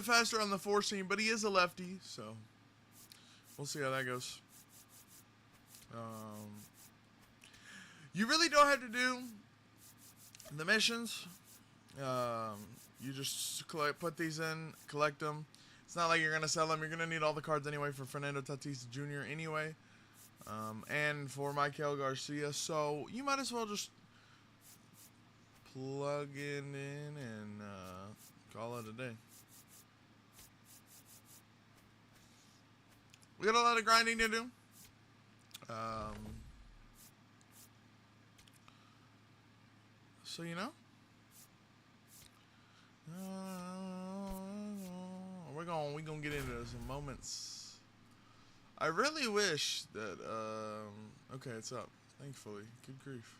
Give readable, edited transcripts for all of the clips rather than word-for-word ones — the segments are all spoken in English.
bit faster on the four seam, but he is a lefty, so we'll see how that goes. You really don't have to do the missions. You just put these in, collect them. It's not like you're going to sell them. You're going to need all the cards anyway for Fernando Tatis Jr. anyway. And for Michael Garcia. So you might as well just plug it in and call it a day. We got a lot of grinding to do. So you know, we're gonna get into some moments. I really wish that okay, it's up. Thankfully, good grief.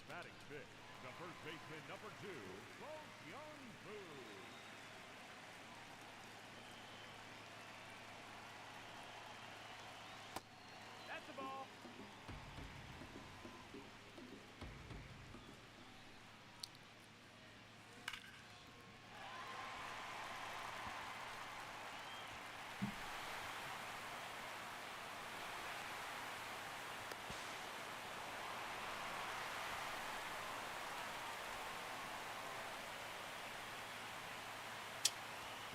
Batting fifth, the first baseman, number 2, Young-Fu. That's the ball.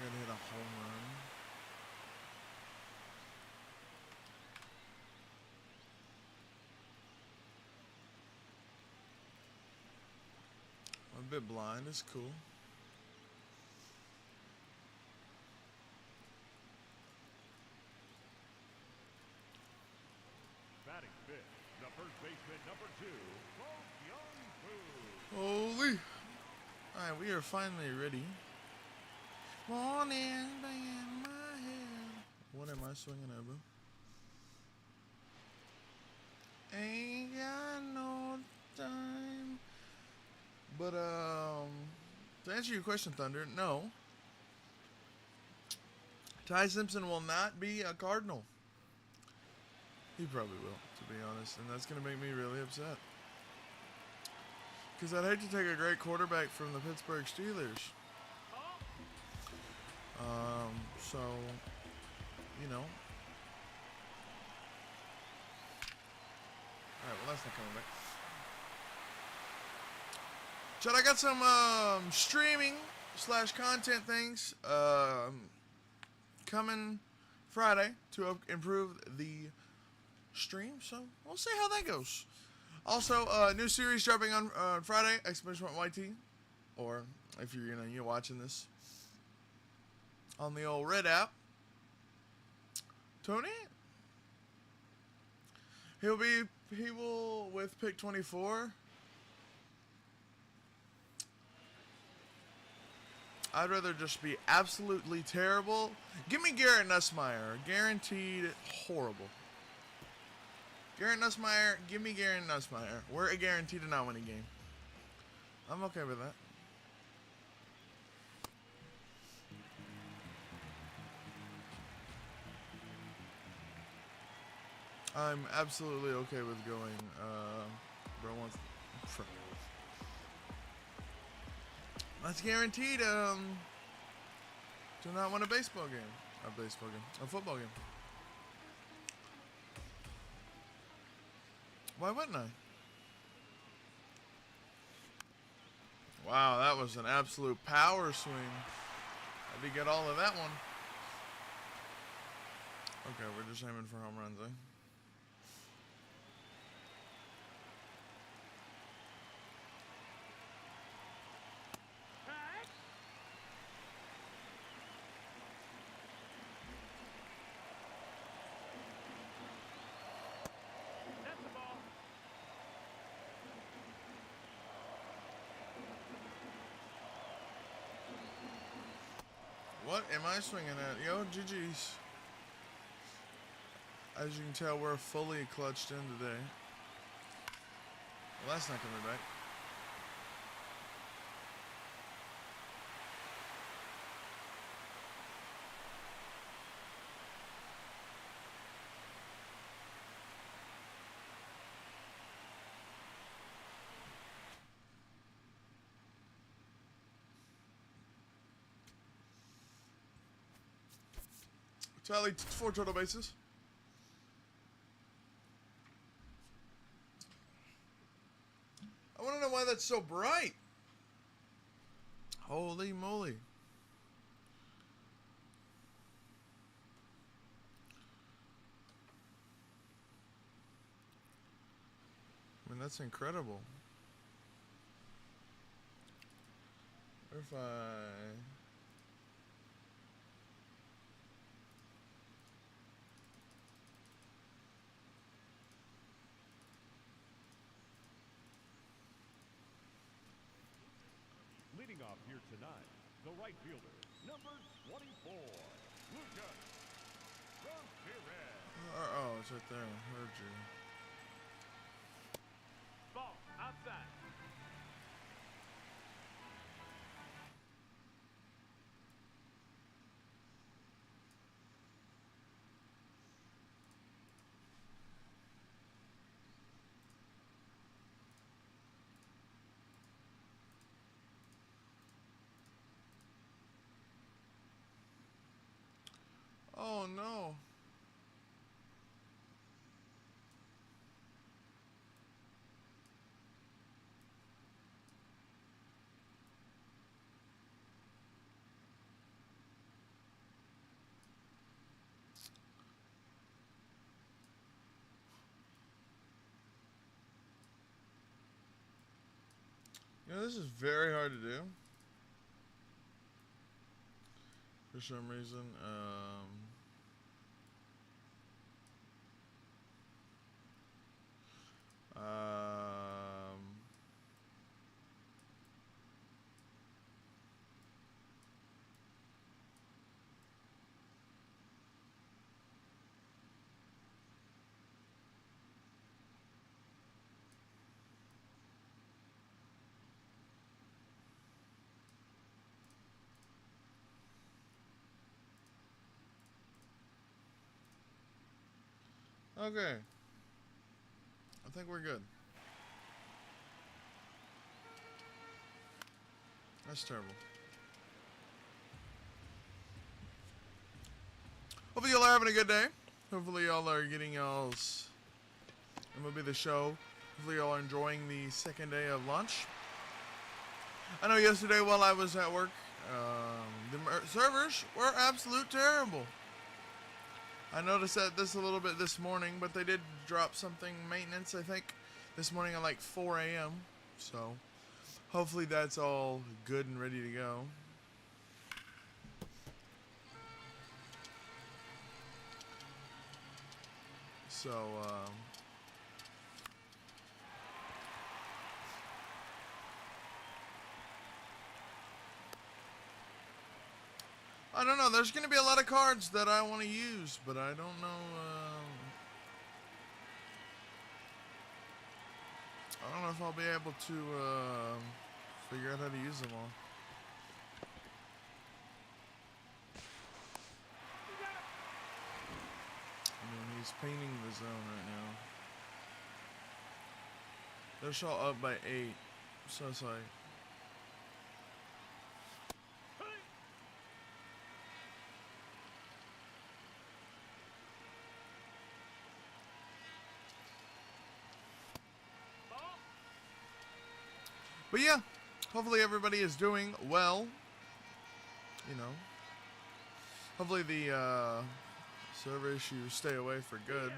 We're gonna hit a home run. I'm a bit blind. It's cool. Batting fifth, the first baseman, number 2, Young-Fu. Holy! All right, we are finally ready. Morning in my head. What am I swinging at, bro? Ain't got no time. But to answer your question, Thunder, no. Ty Simpson will not be a Cardinal. He probably will, to be honest, and that's gonna make me really upset. Because I'd hate to take a great quarterback from the Pittsburgh Steelers. So, you know. Alright, well that's not coming back. Chad, I got some streaming / content things coming Friday to improve the stream, so we'll see how that goes. Also, new series dropping on Friday, !YT, or if you're watching this on the old Red app. Tony, he will with pick 24. I'd rather just be absolutely terrible. Give me Garrett Nussmeier, guaranteed horrible. Garrett Nussmeier, give me Garrett Nussmeier. We're guaranteed to not win a game. I'm okay with that. I'm absolutely okay with going, bro wants, that's guaranteed, to not win a baseball game. A football game. Why wouldn't I? Wow, that was an absolute power swing. I did get all of that one. Okay, we're just aiming for home runs, eh? What am I swinging at? Yo, GG's. As you can tell, we're fully clutched in today. Well, that's not coming back. Tally 4 total bases. I want to know why that's so bright. Holy moly. I mean, that's incredible. If I... Leading off here tonight, the right fielder, number 24, Lucas Ramirez. Oh, it's right there. I heard you. Ball outside. Oh, no. You know, this is very hard to do. For some reason. Okay. I think we're good. That's terrible. Hopefully y'all are having a good day. Hopefully y'all are getting y'all's MLB The Show. Hopefully y'all are enjoying the second day of lunch. I know yesterday while I was at work, the servers were absolute terrible. I noticed that this a little bit this morning, but they did drop something maintenance, I think, this morning at like 4 a.m. So hopefully that's all good and ready to go. So, I don't know. There's going to be a lot of cards that I want to use, but I don't know. I don't know if I'll be able to figure out how to use them all. I mean, he's painting the zone right now. They're shot up by 8, so it's like. But yeah, hopefully everybody is doing well. You know, hopefully the server issues stay away for good.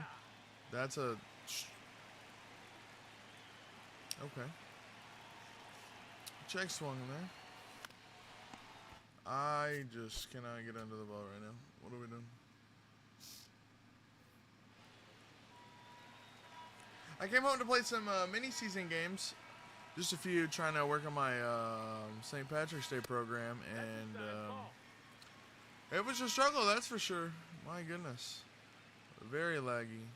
That's a okay. Check swung in there. I just cannot get under the ball right now. What are we doing? I came home to play some mini season games. Just a few, trying to work on my St. Patrick's Day program, and It was a struggle, that's for sure. My goodness. Very laggy.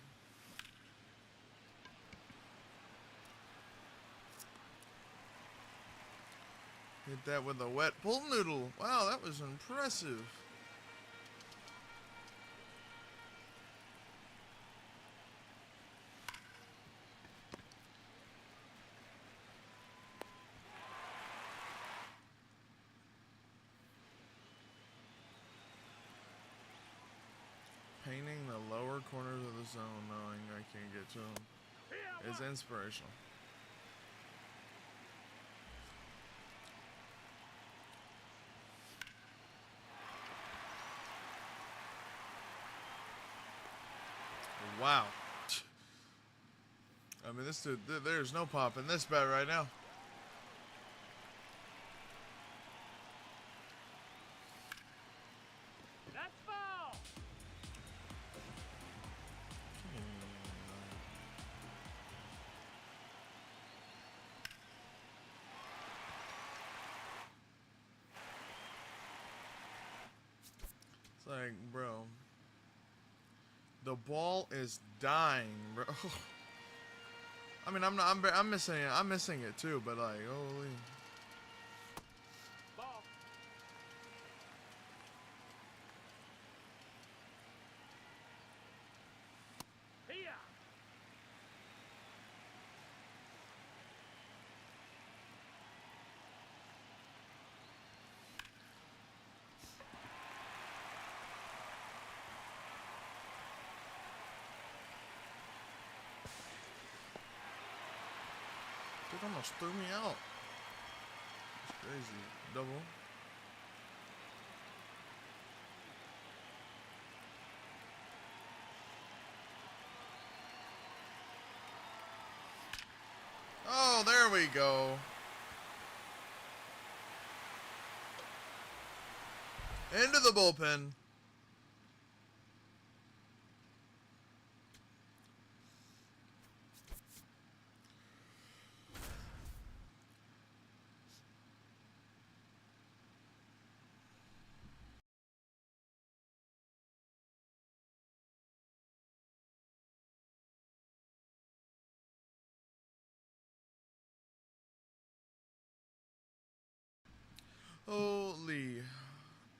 Hit that with a wet pull noodle. Wow, that was impressive. Painting the lower corners of the zone knowing I can't get to them is inspirational. Wow. I mean, this dude, there's no pop in this bet right now. That's foul. It's like, bro, the ball is dying, bro. I mean, I'm missing it. I'm missing it too, but like, holy. Ball. Here. Dude almost threw me out. It's crazy. Double. Oh, there we go. Into the bullpen. Holy.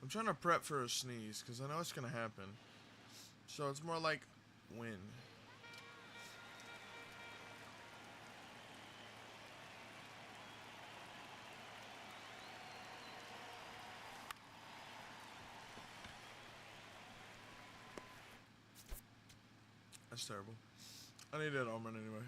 I'm trying to prep for a sneeze because I know it's going to happen. So it's more like win. That's terrible. I need that home run anyway.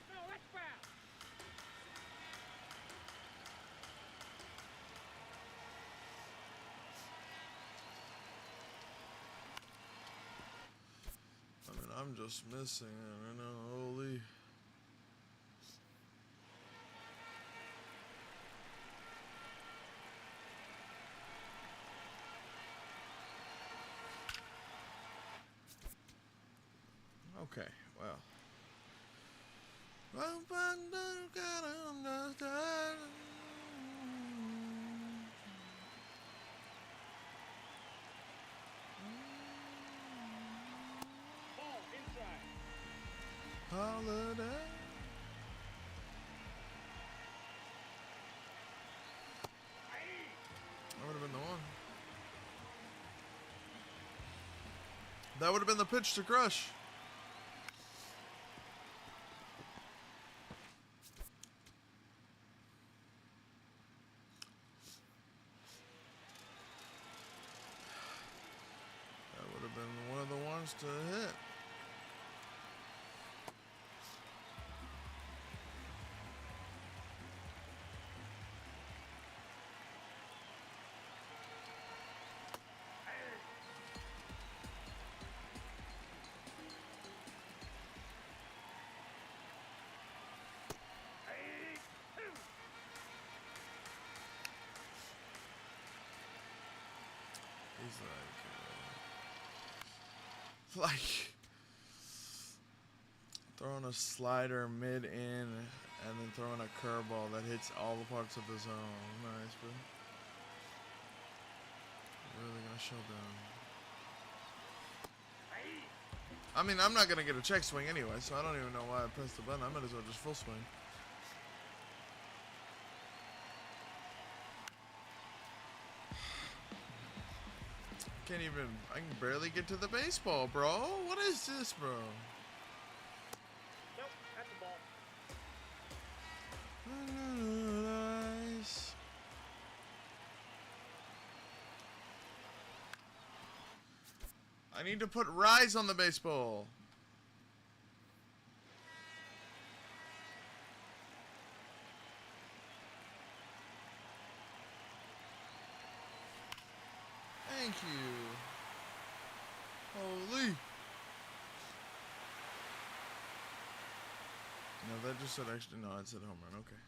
No, that's foul. I mean, I'm just missing it. I know, holy. Okay, well. Well, Panda gotta understand. Ball inside. Holiday. That would have been the one. That would have been the pitch to crush. That would have been one of the ones just a hit. He's like throwing a slider mid in and then throwing a curveball that hits all the parts of the zone. Nice, bro. Really gonna show down. I mean, I'm not gonna get a check swing anyway, so I don't even know why I pressed the button. I might as well just full swing. Can't even, I can barely get to the baseball, bro. What is this, bro? Nope, that's the ball. Nice. I need to put rise on the baseball. Thank you. Holy. No, that just said actually, no, it said home run. Okay.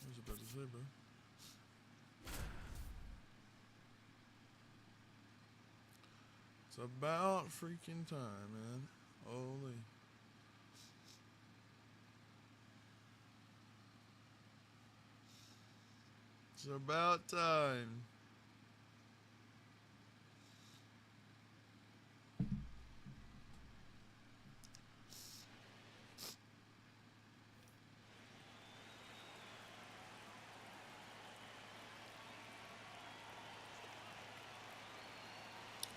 I was about to say, bro. It's about freaking time, man. Holy. It's about time.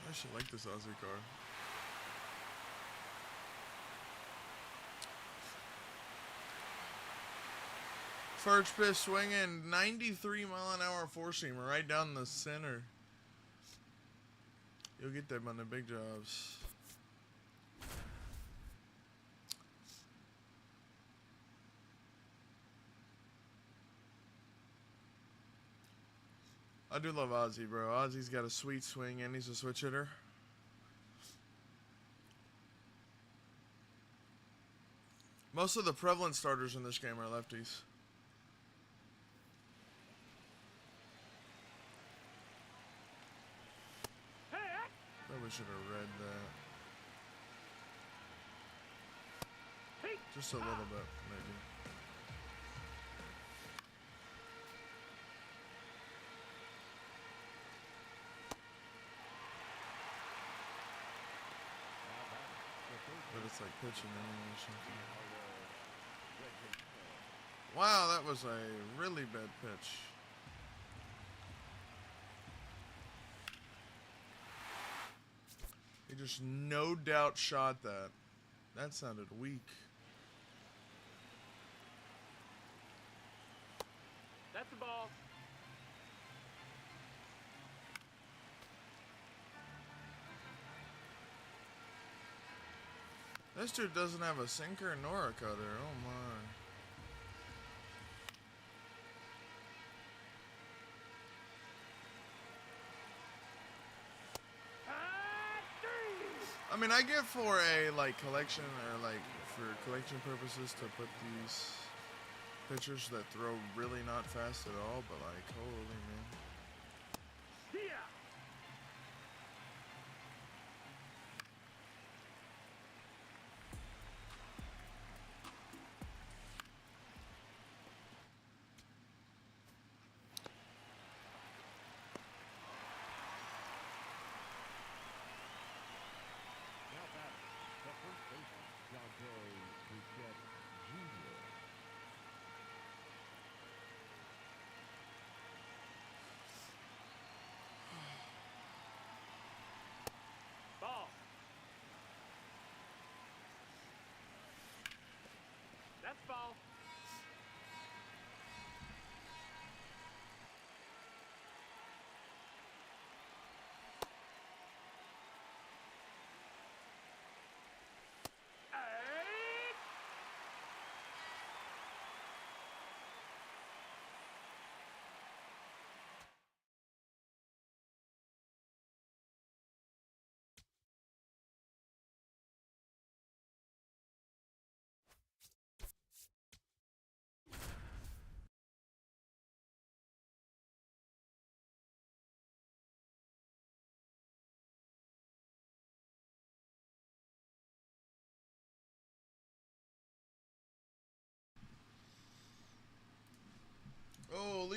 I actually like this Aussie car. First pitch swinging, 93-mile-an-hour four-seamer right down the center. You'll get them on the big jobs. I do love Ozzy, bro. Ozzy's got a sweet swing and he's a switch hitter. Most of the prevalent starters in this game are lefties. Probably should have read that. Just a little bit, maybe. But it's like pitching or something. Wow, that was a really bad pitch. He just no doubt shot that. That sounded weak. That's the ball. This dude doesn't have a sinker nor a cutter. Oh my. I mean, I get for a like collection or like for collection purposes to put these pitchers that throw really not fast at all, but like holy man. Yeah. Ball. That's ball.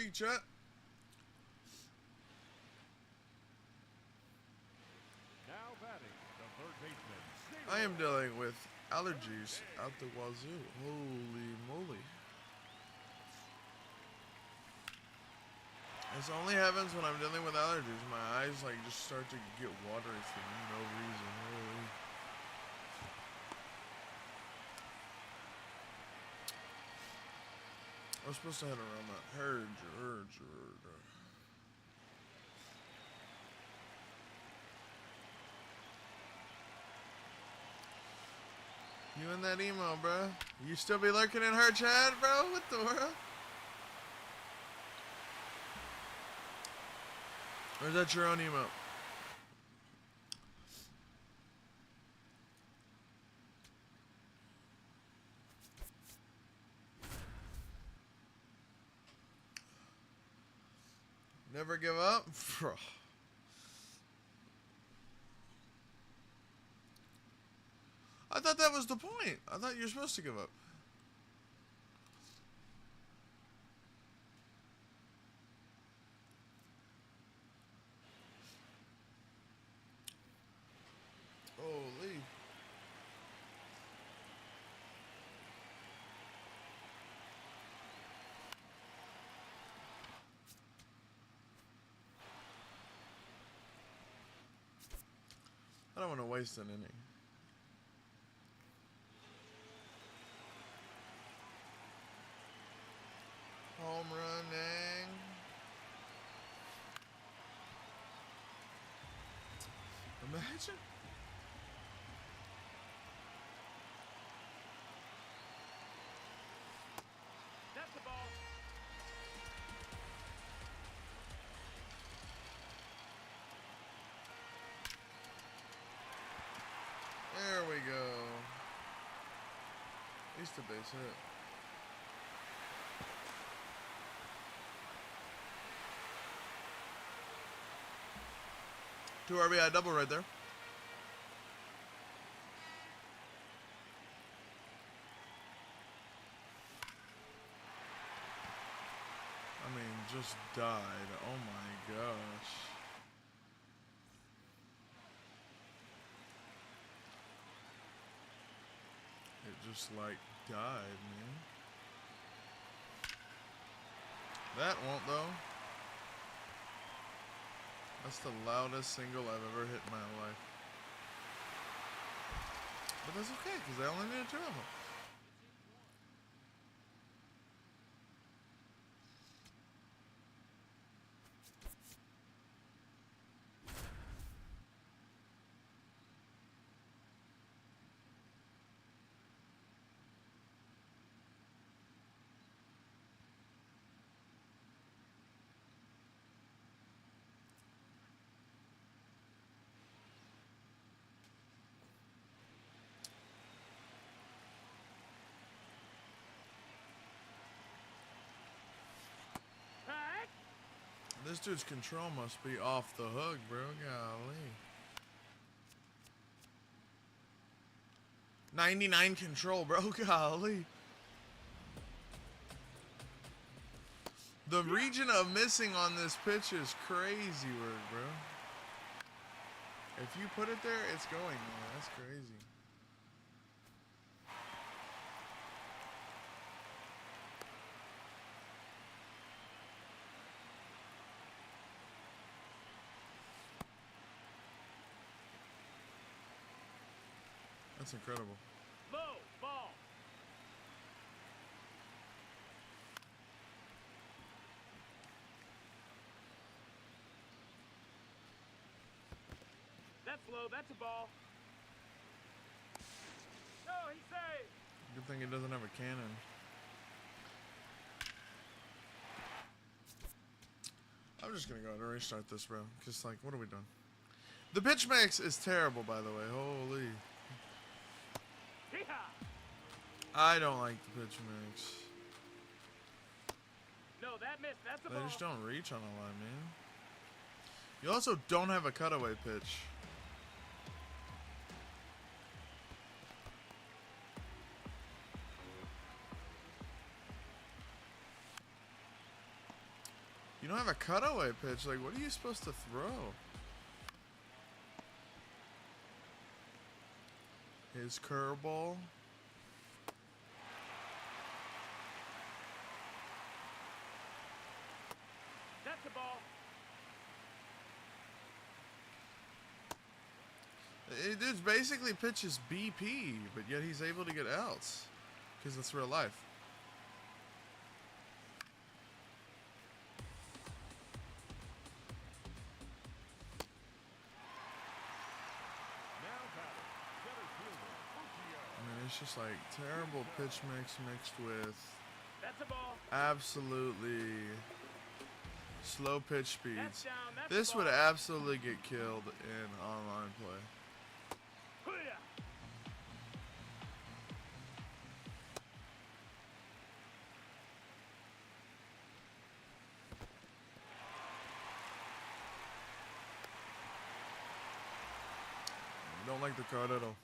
see, chat. Now batting, the third baseman. I am dealing with allergies out the wazoo. Holy moly. This only happens when I'm dealing with allergies. My eyes like just start to get watery for no reason. Holy. I was supposed to head around that. Herd. You and that emo, bro. You still be lurking in her chat, bro? What the world? Or is that your own emo? Never give up? Bro. I thought that was the point. I thought you were supposed to give up. Holy. I don't want to waste an inning. Home running. Imagine. That's the ball. There we go. At least a base hit. Two RBI double right there. I mean, just died. Oh my gosh. It just like died, man. That won't though. That's the loudest single I've ever hit in my life. But that's okay, because I only needed two of them. Pack. This dude's control must be off the hook, bro. Golly. 99 control, bro. Golly. The region of missing on this pitch is crazy work, bro. If you put it there, it's going, man. That's crazy. That's incredible. Low ball. That's low. That's a ball. No, he's safe. Good thing it doesn't have a cannon. I'm just gonna go ahead and restart this, bro. Cause like, what are we doing? The pitch mix is terrible, by the way. Holy. Hee-haw. I don't like the pitch mix. No, that missed. That's a They ball. just don't reach on a line, man. You also don't have a cutaway pitch. You don't have a cutaway pitch. Like, what are you supposed to throw? His curveball. That's a ball. Dude's basically pitches BP, but yet he's able to get outs. Because that's real life. Now batting, center fielder, I mean, it's just like terrible pitch mix mixed with That's a ball. absolutely slow pitch That's speeds. down. That's This a would ball. absolutely get killed in online play. Hoo-yah. I don't like the card at all.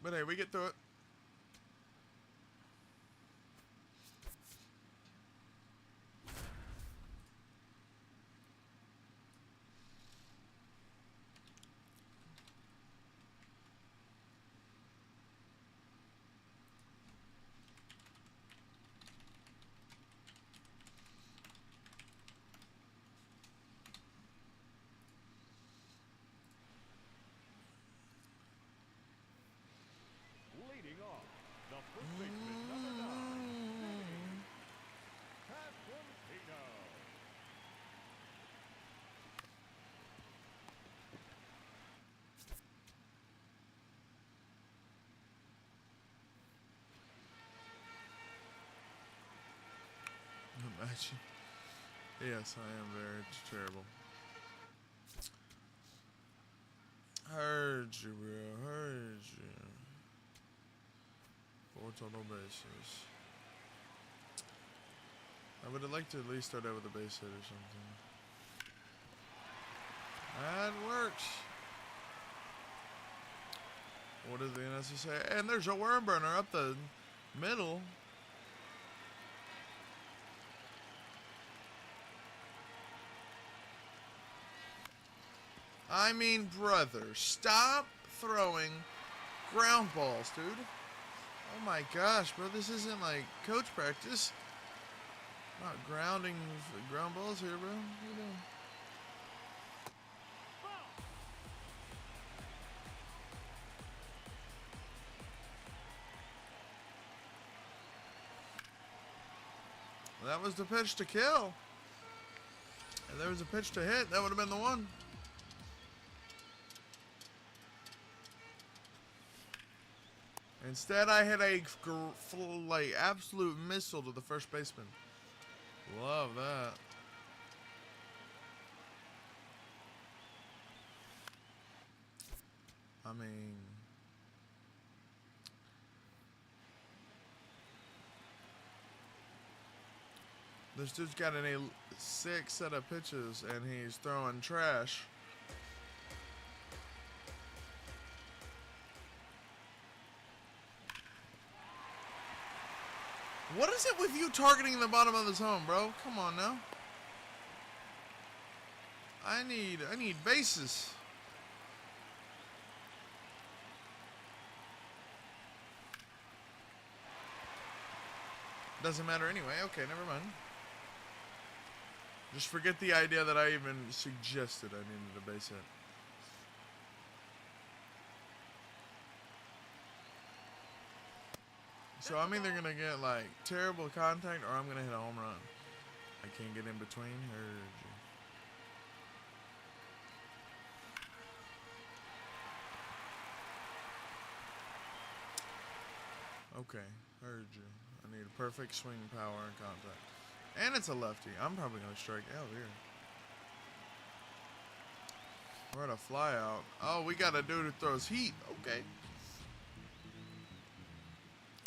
But hey, we get through it. leading off. The first baseman, number 9, Panda. Imagine. Yes, I am very terrible. Heard you, bro. Heard you. 4 total bases. I would have liked to at least start out with a base hit or something. That works. What does the NSC say? And there's a worm burner up the middle. I mean, brother, stop throwing ground balls, dude. Oh my gosh, bro, this isn't like coach practice. Not grounding ground balls here, bro. What are you doing? Well, that was the pitch to kill. If there was a pitch to hit, that would have been the one. Instead, I hit a like absolute missile to the first baseman. Love that. I mean, this dude's got an A6 set of pitches and he's throwing trash. What is it with you targeting the bottom of the zone, bro? Come on now. I need bases. Doesn't matter anyway. Okay, never mind. Just forget the idea that I even suggested I needed a base hit. So I'm either gonna get like terrible contact or I'm gonna hit a home run. I can't get in between. Heard you. Okay, heard you. I need a perfect swing power and contact. And it's a lefty. I'm probably gonna strike out here. We're at a fly out. Oh, we got a dude who throws heat. Okay.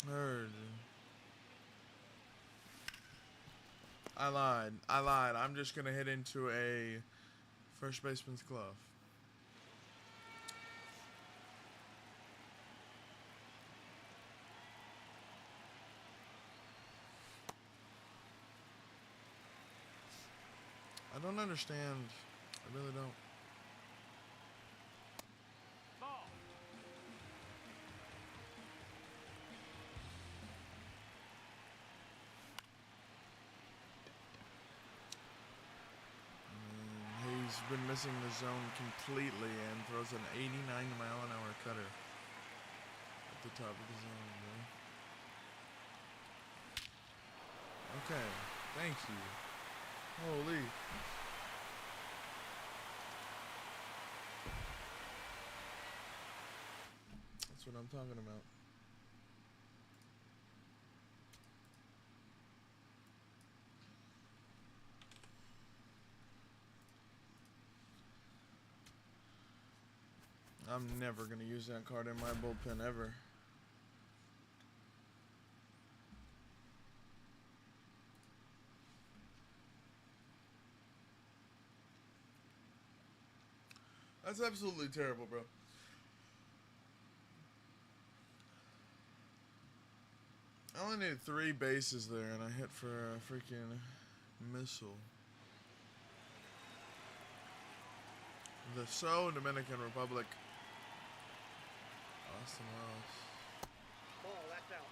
Heard you. I lied. I'm just gonna hit into a first baseman's glove. don't understand. I really don't. Ball. He's been missing the zone completely and throws an 89-mile-an-hour cutter at the top of the zone, bro. Okay, thank you. Holy. That's what I'm talking about. I'm never going to use that card in my bullpen ever. That's absolutely terrible, bro. I only needed 3 bases there, and I hit for a freaking missile. The Dominican Republic. Austin Wells. Ball, that's out.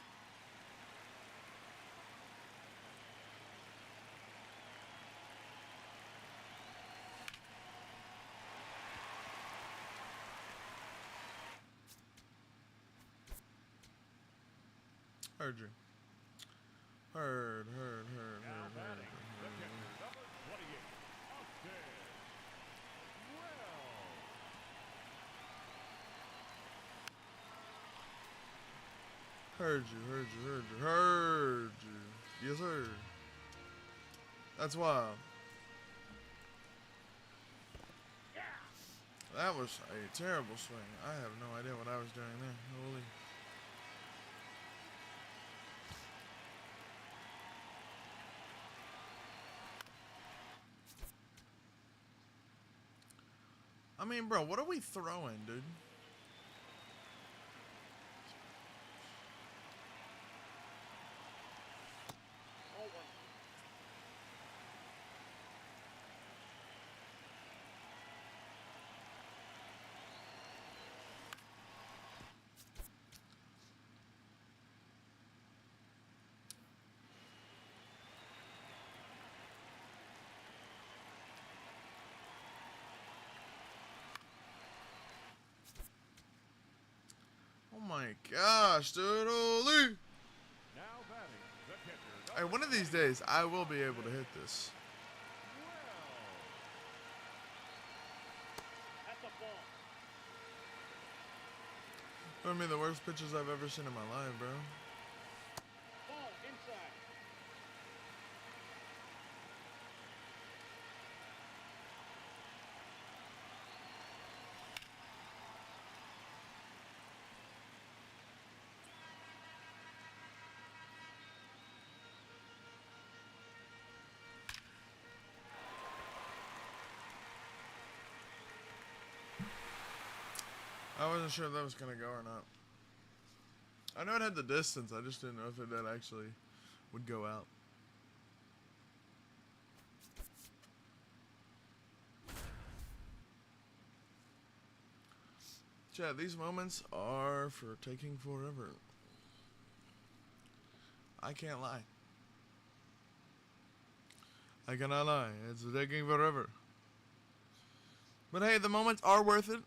Heard you. Heard. Now batting, the pitcher, number 28, Austin Wells. Heard you. Yes, sir. That's wild. That was a terrible swing. I have no idea what I was doing there. Holy. I mean, bro, what are we throwing, dude? Ball one. Oh my gosh, dude. Holy. Now batting, the pitcher, Hey, one of these days, I will be able to hit this. That's a ball. One of the worst pitches I've ever seen in my life, bro. Ball inside. I wasn't sure if that was going to go or not. I know it had the distance. I just didn't know if that actually would go out. Chad, these moments are for taking forever. I can't lie. I cannot lie. It's taking forever. But hey, the moments are worth it.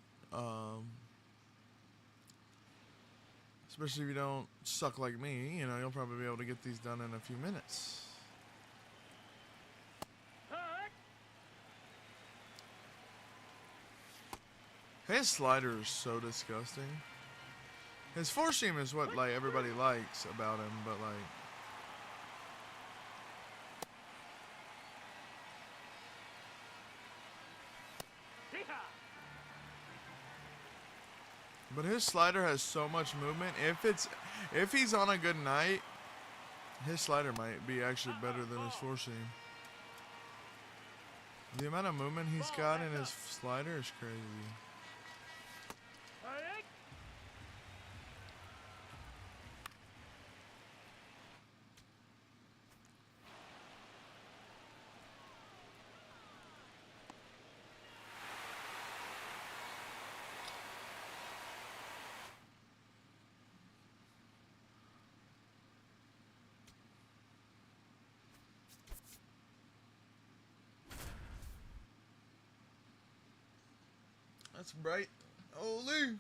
Especially if you don't suck like me, you know, you'll probably be able to get these done in a few minutes. Hut. His slider is so disgusting. His four seam is what like everybody likes about him, but like Hee-haw. but his slider has so much movement. If he's on a good night, his slider might be actually better than his four seam. The amount of movement he's got in his slider is crazy. Hut. That's bright. Holy.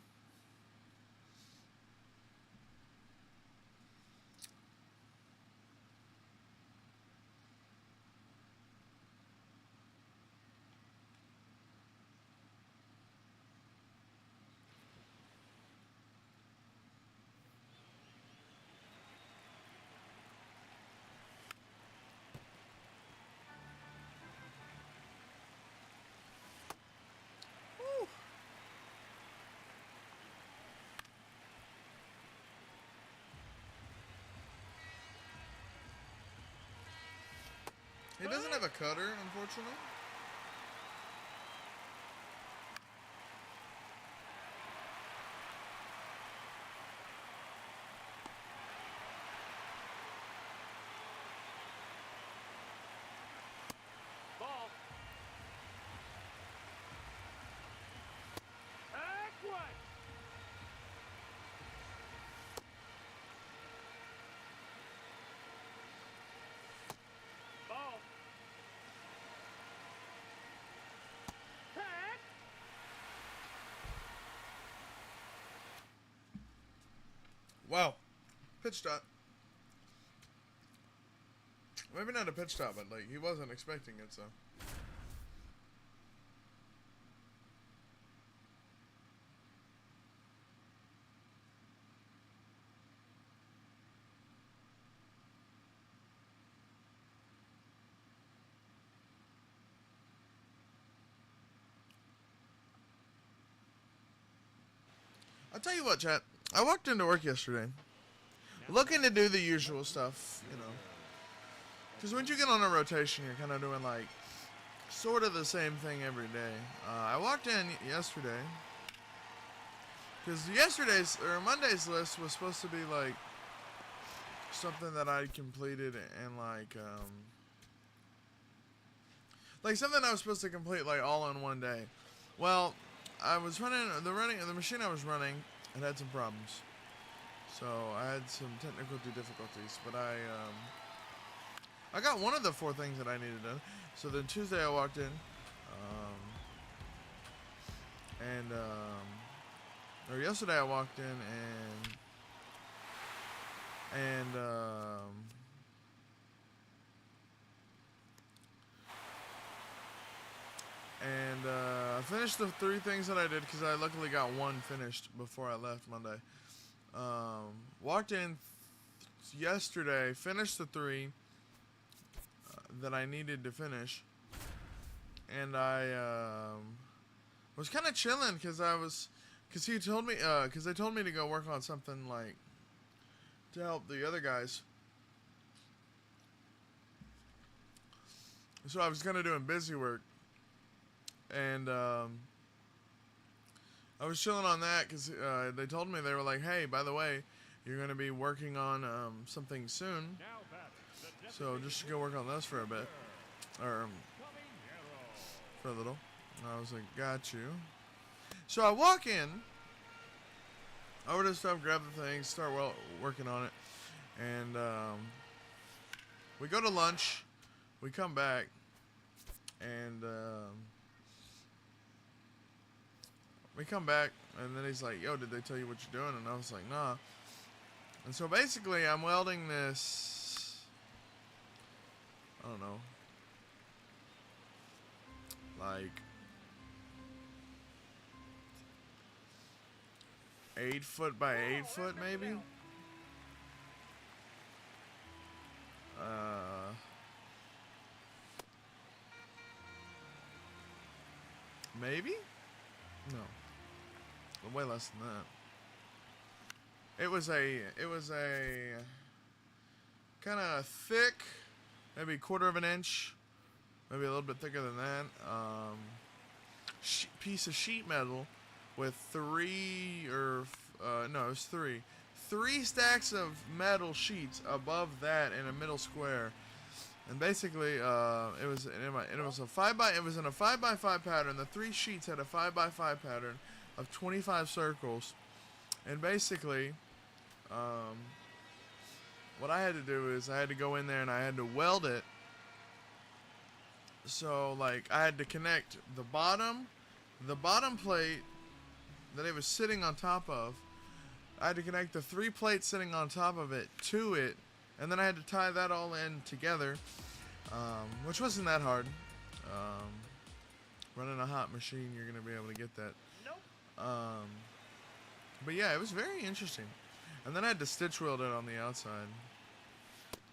Woo. He doesn't have a cutter, unfortunately. Ball. Back one. Ball. Back. Wow. Pitch dot. Maybe not a pitch dot, but like he wasn't expecting it, so. I'll tell you what, chat. I walked into work yesterday, looking to do the usual stuff, you know. Because when you get on a rotation, you're kind of doing like sort of the same thing every day. I walked in yesterday because yesterday's or Monday's list was supposed to be like something that I completed and like something I was supposed to complete like all in one day. Well, I was running the machine I was running. It had some problems, so I had some technical difficulties. But I got one of the 4 things that I needed done. So then Tuesday I walked in, or yesterday I walked in I finished the 3 things that I did because I luckily got 1 finished before I left Monday. Walked in yesterday, finished the 3 that I needed to finish, and I was kind of chilling because they told me to go work on something like to help the other guys. So I was kind of doing busy work, and I was chilling on that because they told me, they were like, hey, by the way, you're going to be working on something soon, so just go work on this for a bit, or for a little. And I was like, got you. So I walk in, over to stuff, grab the things, start working on it, and we go to lunch, we come back, and then he's like, yo, did they tell you what you're doing? And I was like, nah. And so basically I'm welding this, I don't know, like 8 foot by 8 foot maybe. Maybe? No. Way less than that. It was a kind of thick, maybe 1/4 of an inch, maybe a little bit thicker than that, piece of sheet metal with 3 stacks of metal sheets above that in a middle square. And basically, it was in a 5x5 pattern. The 3 sheets had a 5x5 pattern of 25 circles. And basically, what I had to do is I had to go in there and I had to weld it. So like I had to connect the bottom the bottom plate that it was sitting on top of, I had to connect the 3 plates sitting on top of it to it, and then I had to tie that all in together, which wasn't that hard. Running a hot machine, you're gonna be able to get that. Nope. But yeah, it was very interesting. And then I had to stitch weld it on the outside.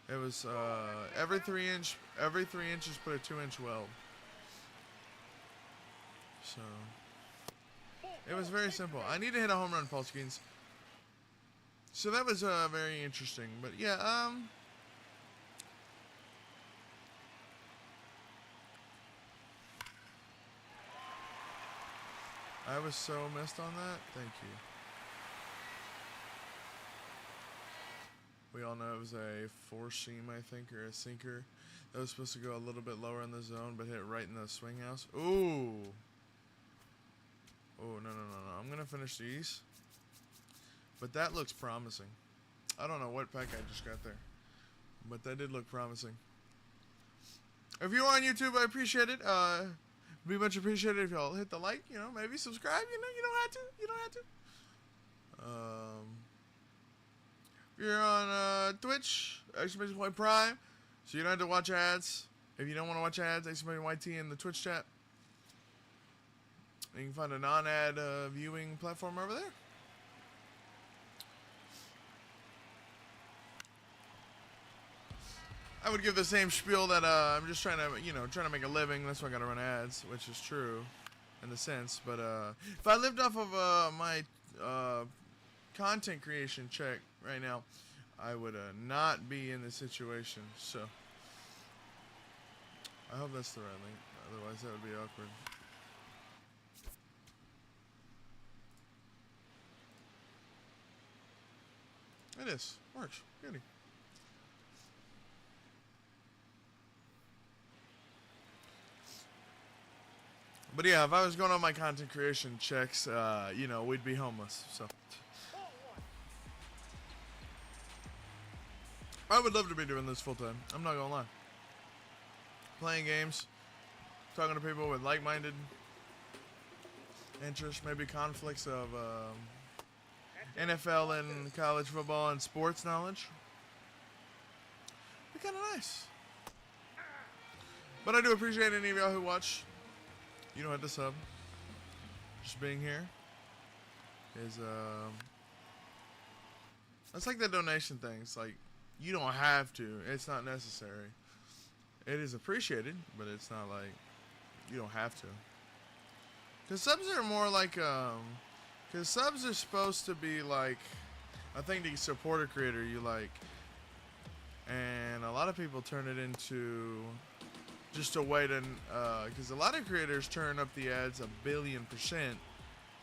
It was every 3 inches put a 2-inch weld. So it was very simple. I need to hit a home run, Paul Skeens. So that was very interesting. But yeah, I was so missed on that. Thank you. We all know it was a 4-seam, I think, or a sinker. That was supposed to go a little bit lower in the zone, but hit right in the swing house. Ooh. Oh, no. I'm going to finish these. But that looks promising. I don't know what pack I just got there. But that did look promising. If you're on YouTube, I appreciate it. Be much appreciated if y'all hit the like, maybe subscribe, you don't have to. If you're on Twitch, !Prime, so you don't have to watch ads. If you don't want to watch ads, !YT in the Twitch chat. You can find a non-ad viewing platform over there. I would give the same spiel that I'm just trying to make a living. That's why I gotta run ads, which is true, in a sense. But if I lived off of my content creation check right now, I would not be in this situation. So I hope that's the right link. Otherwise, that would be awkward. It is. Works. Goody. But yeah, if I was going on my content creation checks, we'd be homeless. So I would love to be doing this full time. I'm not gonna lie. Playing games, talking to people with like-minded interests, maybe conflicts of NFL and college football and sports knowledge. Be kind of nice. But I do appreciate any of y'all who watch. You don't have to sub. Just being here is it's like the donation thing. It's like you don't have to. It's not necessary. It is appreciated, but it's not like you don't have to. Cause subs are more like cause subs are supposed to be like a thing to support a creator you like, and a lot of people turn it into just a way to, because a lot of creators turn up the ads 1,000,000,000%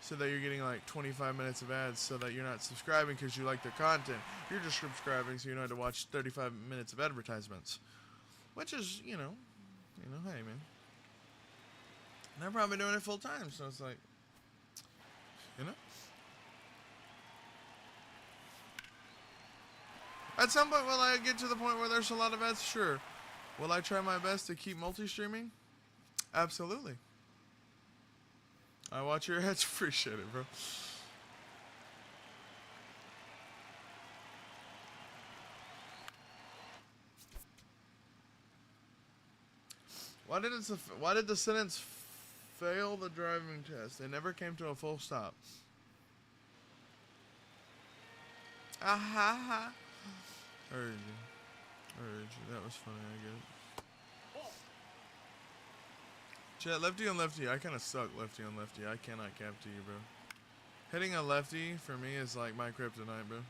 so that you're getting like 25 minutes of ads so that you're not subscribing because you like their content. You're just subscribing so you don't have to watch 35 minutes of advertisements. Which is, hey, man. And they're probably doing it full time, so it's like, At some point, will I get to the point where there's a lot of ads? Sure. Will I try my best to keep multi-streaming? Absolutely. I watch your ads. Appreciate it, bro. Why did the sentence fail the driving test? It never came to a full stop. Ah ha ha. Heard you. That was funny, I get it. Chat, lefty on lefty. I kind of suck lefty on lefty. I cannot cap to you, bro. Hitting a lefty for me is like my kryptonite, bro.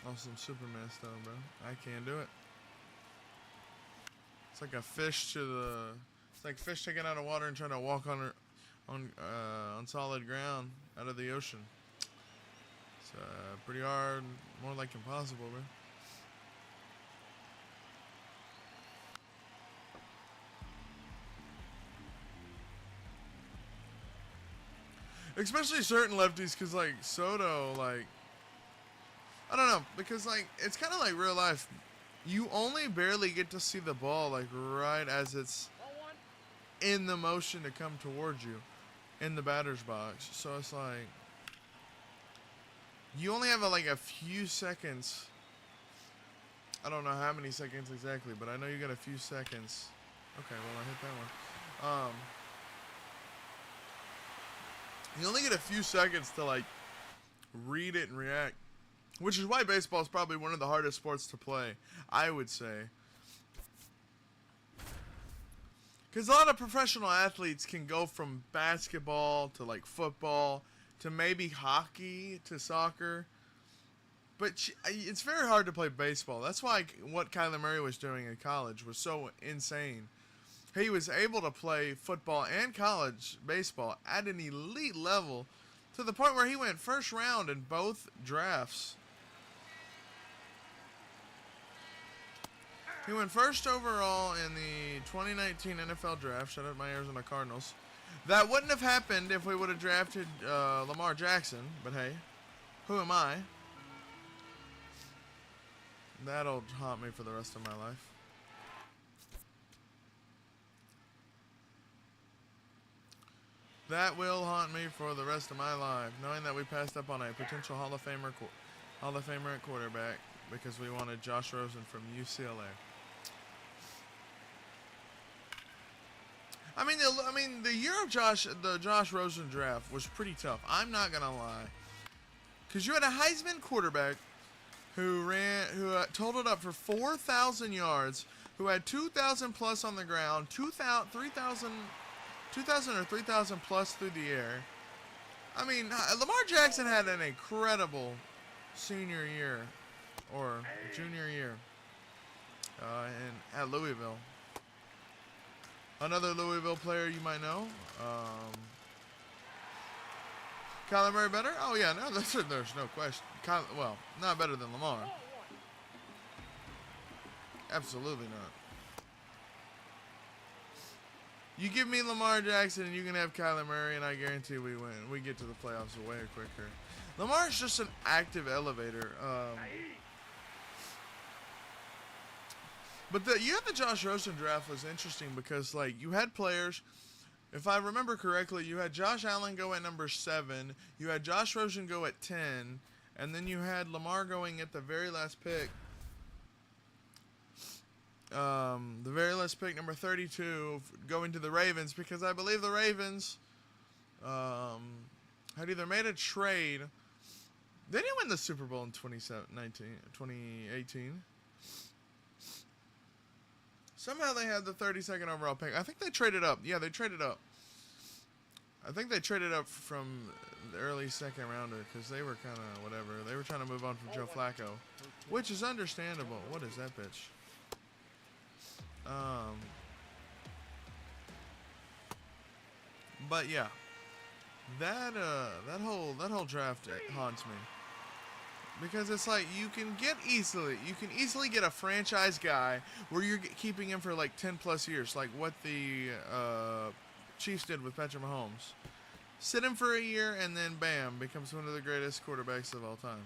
Awesome Superman style, bro. I can't do it. It's like a fish it's like fish taken out of water and trying to walk on solid ground out of the ocean. It's pretty hard, more like impossible, bro. Especially certain lefties, because, like, Soto, like, I don't know, because, like, it's kind of like real life. You only barely get to see the ball, like, right as it's in the motion to come towards you in the batter's box. So it's like you only have like a few seconds. I don't know how many seconds exactly, but I know you got a few seconds. Okay, well, I hit that one. You only get a few seconds to like read it and react, which is why baseball is probably one of the hardest sports to play, I would say. Because a lot of professional athletes can go from basketball to like football to maybe hockey to soccer. But it's very hard to play baseball. That's why what Kyler Murray was doing in college was so insane. He was able to play football and college baseball at an elite level to the point where he went first round in both drafts. He went first overall in the 2019 NFL draft. Shout out my Arizona Cardinals. That wouldn't have happened if we would have drafted Lamar Jackson. But hey, who am I? That'll haunt me for the rest of my life. That will haunt me for the rest of my life, knowing that we passed up on a potential Hall of Famer at quarterback because we wanted Josh Rosen from UCLA. I mean, the year of the Josh Rosen draft was pretty tough. I'm not gonna lie, because you had a Heisman quarterback who totaled up for 4,000 yards, who had 2,000 plus on the ground, 3,000 or 3,000 plus through the air. I mean, Lamar Jackson had an incredible senior year or junior year at Louisville. Another Louisville player you might know. Kyler Murray better? Oh yeah, no, there's no question. Well, not better than Lamar. Absolutely not. You give me Lamar Jackson and you can have Kyler Murray, and I guarantee we win. We get to the playoffs way quicker. Lamar's just an active elevator. But you had the Josh Rosen draft was interesting because like you had players. If I remember correctly, you had Josh Allen go at number 7. You had Josh Rosen go at 10, and then you had Lamar going at the very last pick. The very last pick, number 32, going to the Ravens, because I believe the Ravens had either made a trade. They didn't win the Super Bowl in 2018. Somehow they had the 32nd overall pick. I think they traded up. Yeah, they traded up. I think they traded up from the early second rounder because they were kind of whatever. They were trying to move on from Joe Flacco, which is understandable. What is that pitch? But yeah, that whole draft haunts me. Because it's like you can easily get a franchise guy where you're keeping him for like 10 plus years, like what the Chiefs did with Patrick Mahomes. Sit him for a year and then bam, becomes one of the greatest quarterbacks of all time.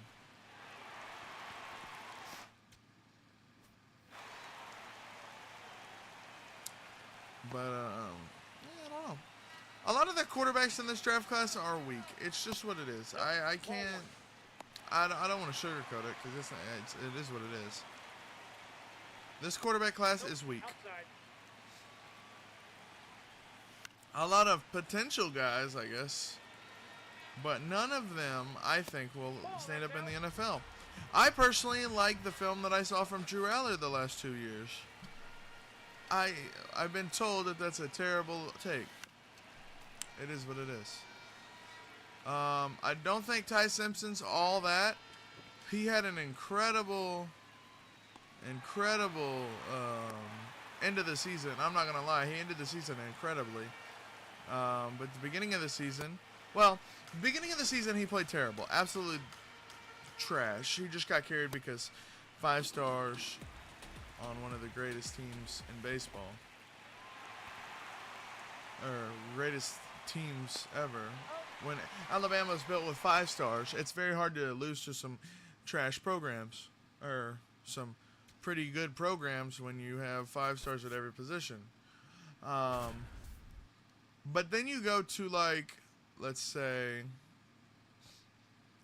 But I don't know. A lot of the quarterbacks in this draft class are weak. It's just what it is. I can't. I don't want to sugarcoat it because it is what it is. This quarterback class is weak. A lot of potential guys, I guess, but none of them, I think, will stand up in the NFL. I personally like the film that I saw from Drew Aller the last 2 years. I've been told that that's a terrible take. It is what it is. I don't think Ty Simpson's all that. He had an incredible end of the season. I'm not gonna lie, he ended the season incredibly. But the beginning of the season, he played terrible, absolutely trash. He just got carried because 5 stars on one of the greatest teams in baseball, or greatest teams ever. When Alabama's built with 5 stars, it's very hard to lose to some trash programs or some pretty good programs when you have 5 stars at every position. But then you go to, like, let's say,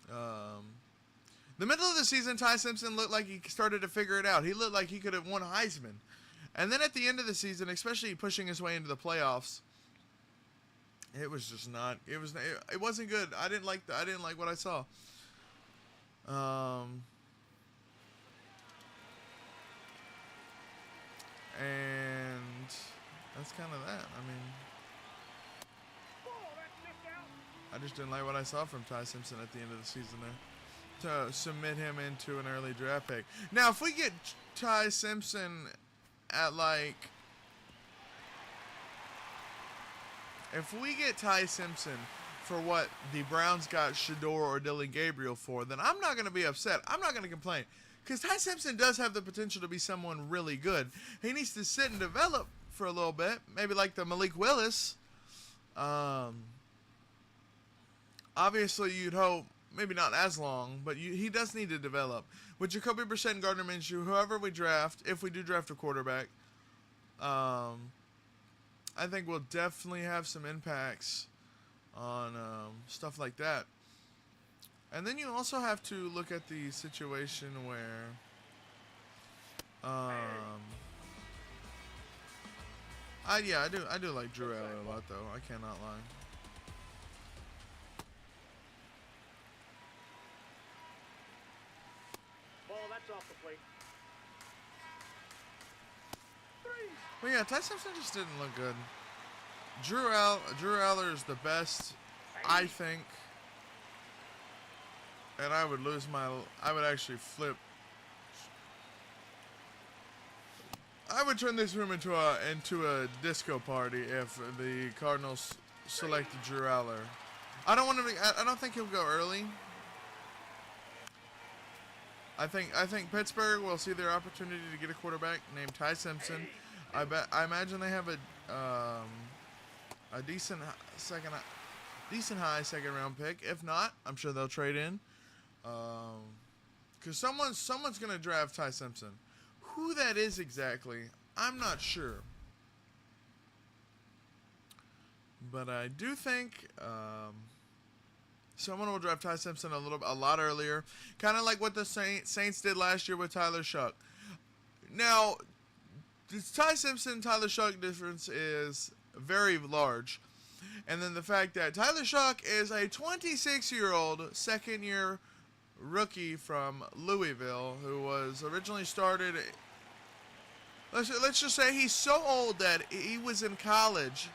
the middle of the season, Ty Simpson looked like he started to figure it out. He looked like he could have won Heisman. And then at the end of the season, especially pushing his way into the playoffs, it was just not. It wasn't good. I didn't like what I saw. And that's kind of that. I mean, Ball, that's missed out. I just didn't like what I saw from Ty Simpson at the end of the season there, to submit him into an early draft pick. Now, if we get Ty Simpson at, like, if we get Ty Simpson for what the Browns got Shador or Dylan Gabriel for, then I'm not going to be upset. I'm not going to complain. Because Ty Simpson does have the potential to be someone really good. He needs to sit and develop for a little bit. Maybe like the Malik Willis. Obviously, you'd hope, maybe not as long, but he does need to develop. With Jacoby Brissett and Gardner Minshew, whoever we draft, if we do draft a quarterback, I think we'll definitely have some impacts on stuff like that. And then you also have to look at the situation where I do like Drew Aller a lot, though. I cannot lie. Ball, that's off the plate. But yeah, Ty Simpson just didn't look good. Drew Aller is the best, I think. And I would actually flip. I would turn this room into a disco party if the Cardinals selected Drew Aller. I don't think he'll go early. I think Pittsburgh will see their opportunity to get a quarterback named Ty Simpson. I imagine they have a decent high second round pick. If not, I'm sure they'll trade in. Because someone's gonna draft Ty Simpson. Who that is exactly, I'm not sure. But I do think someone will draft Ty Simpson a lot earlier, kind of like what the Saints did last year with Tyler Shuck. Now, the Ty Simpson Tyler Shuck difference is very large, and then the fact that Tyler Shuck is a 26-year-old second-year rookie from Louisville who was originally started. Let's just say he's so old that he was in college.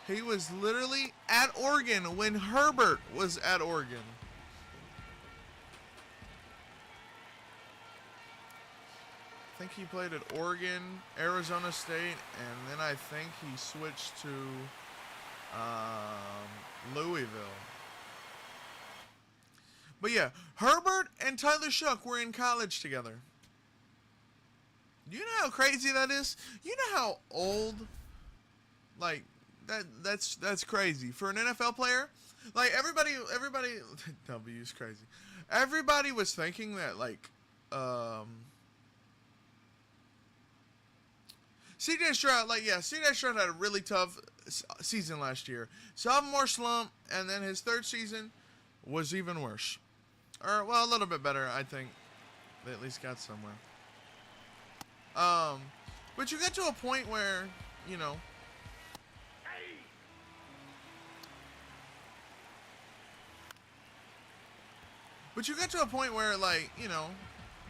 He was literally at Oregon when Herbert was at Oregon. I think he played at Oregon, Arizona State, and then I think he switched to Louisville. But yeah, Herbert and Tyler Shuck were in college together. You know how crazy that is? You know how old, like, that's crazy for an NFL player. Like everybody W is crazy. Everybody was thinking that, like, CJ Stroud, CJ Stroud had a really tough season last year. Sophomore slump, and then his third season was even worse. Or, well, a little bit better, I think. They at least got somewhere. But you get to a point where, you know, like, you know,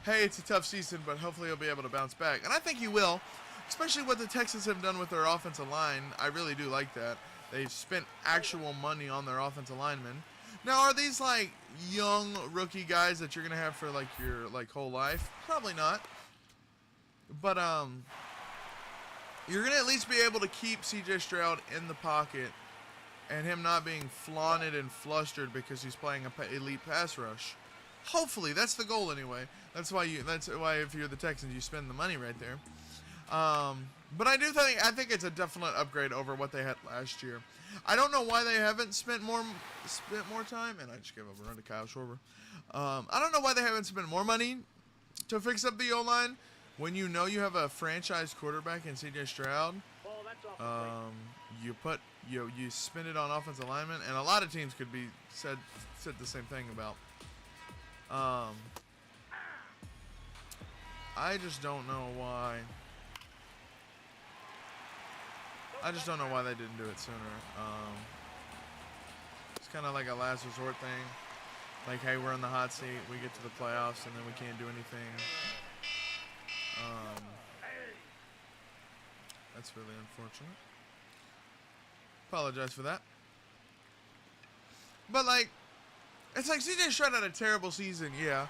hey, it's a tough season, but hopefully he'll be able to bounce back. And I think he will, especially what the Texans have done with their offensive line. I really do like that. They've spent actual money on their offensive linemen. Now, are these, like, young rookie guys that you're going to have for, like, your, like, whole life? Probably not. But, you're going to at least be able to keep C.J. Stroud in the pocket and him not being flaunted and flustered because he's playing an elite pass rush. Hopefully. That's the goal anyway. That's why if you're the Texans, you spend the money right there. But I think it's a definite upgrade over what they had last year. I don't know why they haven't spent more time, and I just gave up a run to Kyle Schwarber. I don't know why they haven't spent more money to fix up the O-line when you know you have a franchise quarterback in C.J. Stroud. Ball, that's off the plate. You spend it on offensive linemen, and a lot of teams could be said the same thing about. I just don't know why. I just don't know why they didn't do it sooner. It's kind of like a last resort thing. Like, hey, we're in the hot seat. We get to the playoffs, and then we can't do anything. That's really unfortunate. Apologize for that. But, like, it's like CJ Stroud had a terrible season, yeah.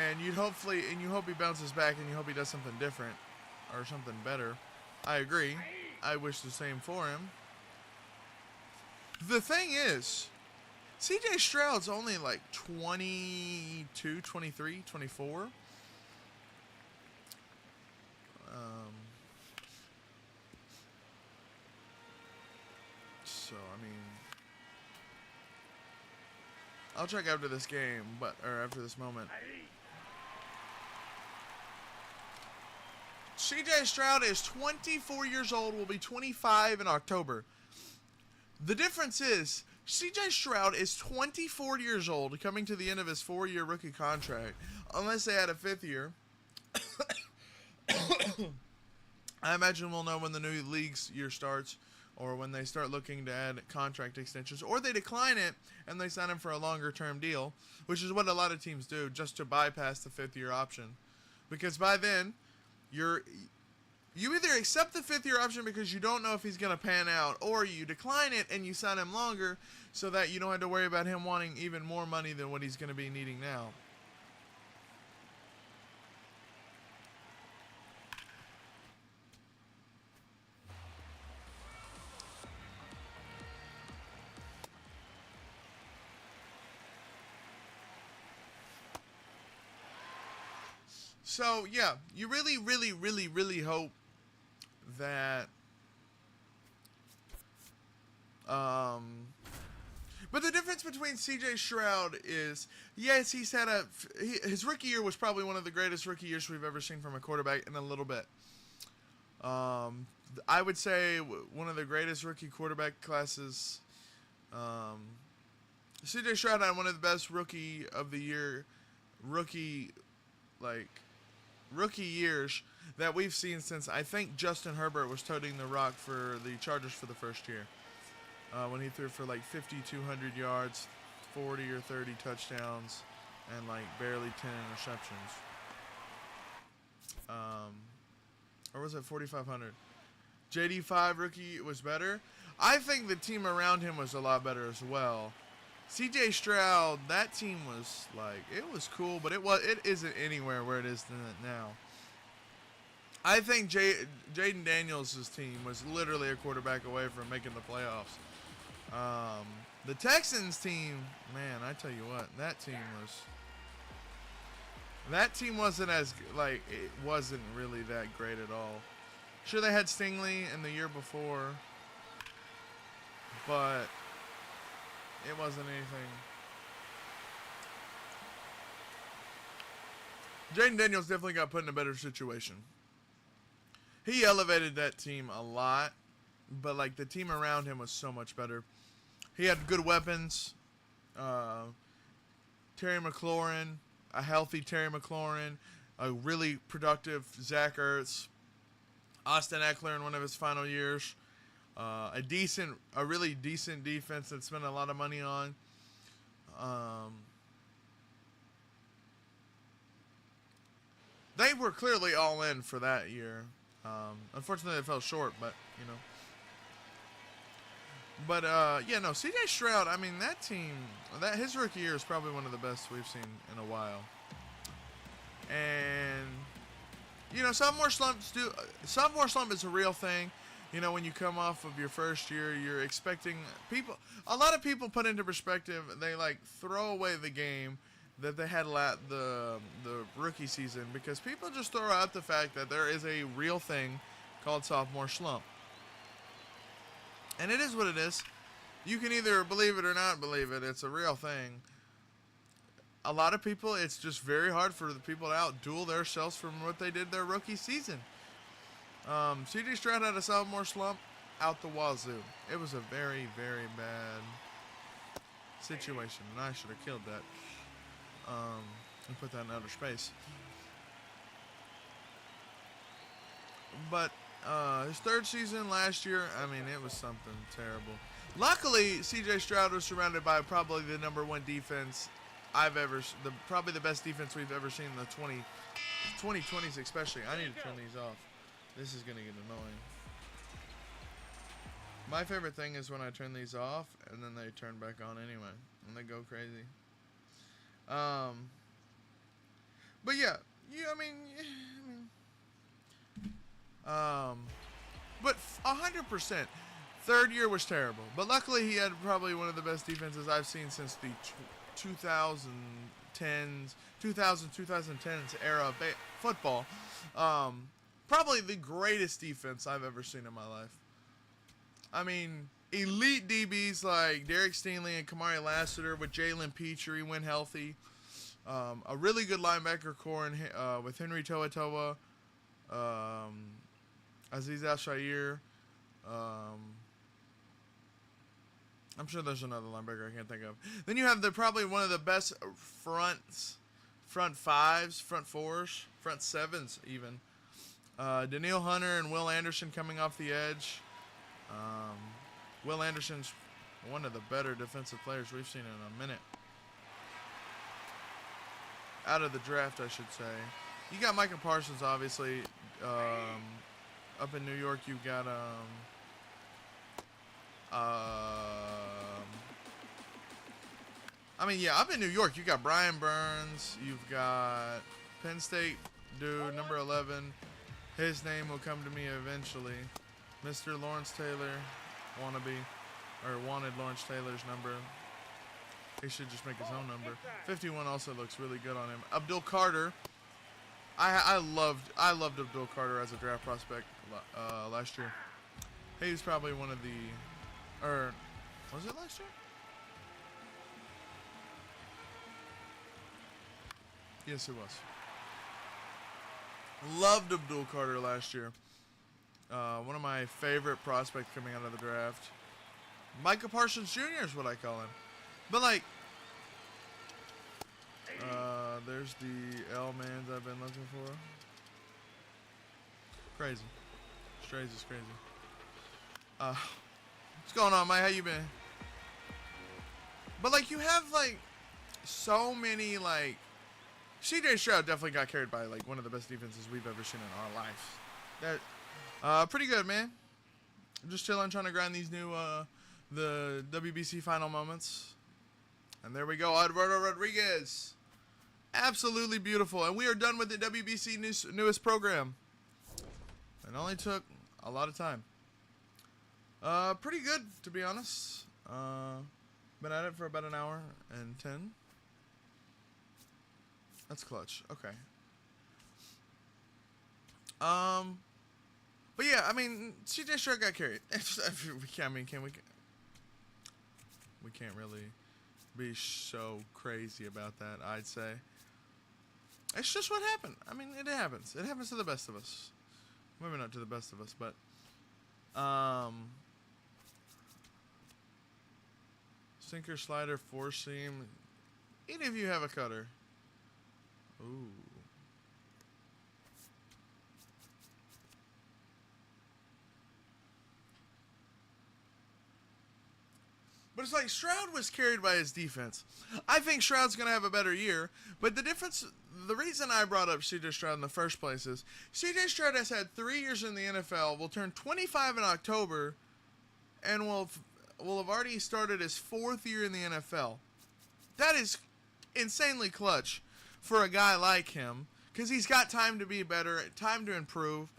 And you hope he bounces back, and you hope he does something different or something better. I agree. I wish the same for him. The thing is, CJ Stroud's only like 22, 23, 24. So, I mean, I'll check after this game, or after this moment. CJ Stroud is 24 years old, will be 25 in October. The difference is, CJ Stroud is 24 years old, coming to the end of his 4-year rookie contract, unless they had a 5th year. I imagine we'll know when the new league's year starts, or when they start looking to add contract extensions, or they decline it and they sign him for a longer term deal, which is what a lot of teams do, just to bypass the 5th year option. Because by then, you either accept the 5th year option because you don't know if he's going to pan out, or you decline it and you sign him longer so that you don't have to worry about him wanting even more money than what he's going to be needing now. So, yeah, you really, really, really, really hope that but the difference between CJ Stroud is, yes, his rookie year was probably one of the greatest rookie years we've ever seen from a quarterback in a little bit. I would say one of the greatest rookie quarterback classes. CJ Stroud had one of the best rookie years that we've seen since, I think, Justin Herbert was toting the rock for the Chargers for the first year. When he threw for like 5,200 yards, 40 or 30 touchdowns, and like barely 10 interceptions. Or was it 4,500? JD5 rookie was better. I think the team around him was a lot better as well. CJ Stroud, that team was like, it was cool, but it isn't anywhere where it is now. I think Jaden Daniels' team was literally a quarterback away from making the playoffs. The Texans team, man, I tell you what, that team wasn't it wasn't really that great at all. Sure, they had Stingley in the year before, but it wasn't anything. Jaden Daniels definitely got put in a better situation. He elevated that team a lot, but like the team around him was so much better. He had good weapons. Terry McLaurin, a healthy Terry McLaurin, a really productive Zach Ertz, Austin Eckler in one of his final years, a really decent defense that spent a lot of money on. They were clearly all in for that year. Unfortunately, they fell short, but you know. But CJ Stroud, I mean, that team, his rookie year is probably one of the best we've seen in a while. And sophomore slump is a real thing. You know, when you come off of your first year, you're expecting a lot of people put into perspective, they like throw away the game that they had the rookie season, because people just throw out the fact that there is a real thing called sophomore slump. And it is what it is. You can either believe it or not believe it. It's a real thing. A lot of people, it's just very hard for the people to outduel themselves from what they did their rookie season. CJ Stroud had a sophomore slump out the wazoo. It was a very, very bad situation, and I should have killed that and put that in outer space. But his third season last year, I mean, it was something terrible. Luckily, CJ Stroud was surrounded by probably the number one defense probably the best defense we've ever seen in the 2020s especially. I need to turn these off. This is going to get annoying. My favorite thing is when I turn these off and then they turn back on anyway. And they go crazy. But yeah, but 100%. Third year was terrible. But luckily he had probably one of the best defenses I've seen since the 2010s era of football. Probably the greatest defense I've ever seen in my life. I mean, elite DBs like Derek Stingley and Kamari Lassiter with Jalen Petrie when healthy. A really good linebacker core with Henry To'oTo'o, Aziz Al-Shaair. I'm sure there's another linebacker I can't think of. Then you have probably one of the best front fives, front fours, front sevens even. Daniil Hunter and Will Anderson coming off the edge. Will Anderson's one of the better defensive players we've seen in a minute. Out of the draft, I should say. You got Micah Parsons, obviously. Up in New York, you've got up in New York, you got Brian Burns. You've got Penn State dude, number 11. His name will come to me eventually. Mr. Lawrence Taylor, wanted Lawrence Taylor's number. He should just make his own number. 51 also looks really good on him. Abdul Carter. I loved Abdul Carter as a draft prospect last year. He was probably one of the, or was it last year? Yes, it was. Loved Abdul Carter last year. One of my favorite prospects coming out of the draft. Micah Parsons Jr. is what I call him. But like, there's the L-mans I've been looking for. Crazy. It's crazy. What's going on, Mike? How you been? But like, you have like so many like. CJ Stroud definitely got carried by like one of the best defenses we've ever seen in our life. That pretty good, man. I'm just chilling, trying to grind these new the WBC final moments. And there we go, Eduardo Rodriguez. Absolutely beautiful. And we are done with the WBC newest program. It only took a lot of time. Pretty good, to be honest. Been at it for about an hour and 10. That's clutch. Okay. But yeah, I mean, CJ Stroud got carried. We can't really be so crazy about that, I'd say. It's just what happened. I mean, it happens. It happens to the best of us. Maybe not to the best of us, but sinker, slider, four seam. Any of you have a cutter? Ooh. But it's like Stroud was carried by his defense. I think Stroud's going to have a better year. But the reason I brought up C.J. Stroud in the first place is C.J. Stroud has had 3 years in the NFL, will turn 25 in October, and will have already started his 4th year in the NFL. That is insanely clutch for a guy like him, because he's got time to be better, time to improve.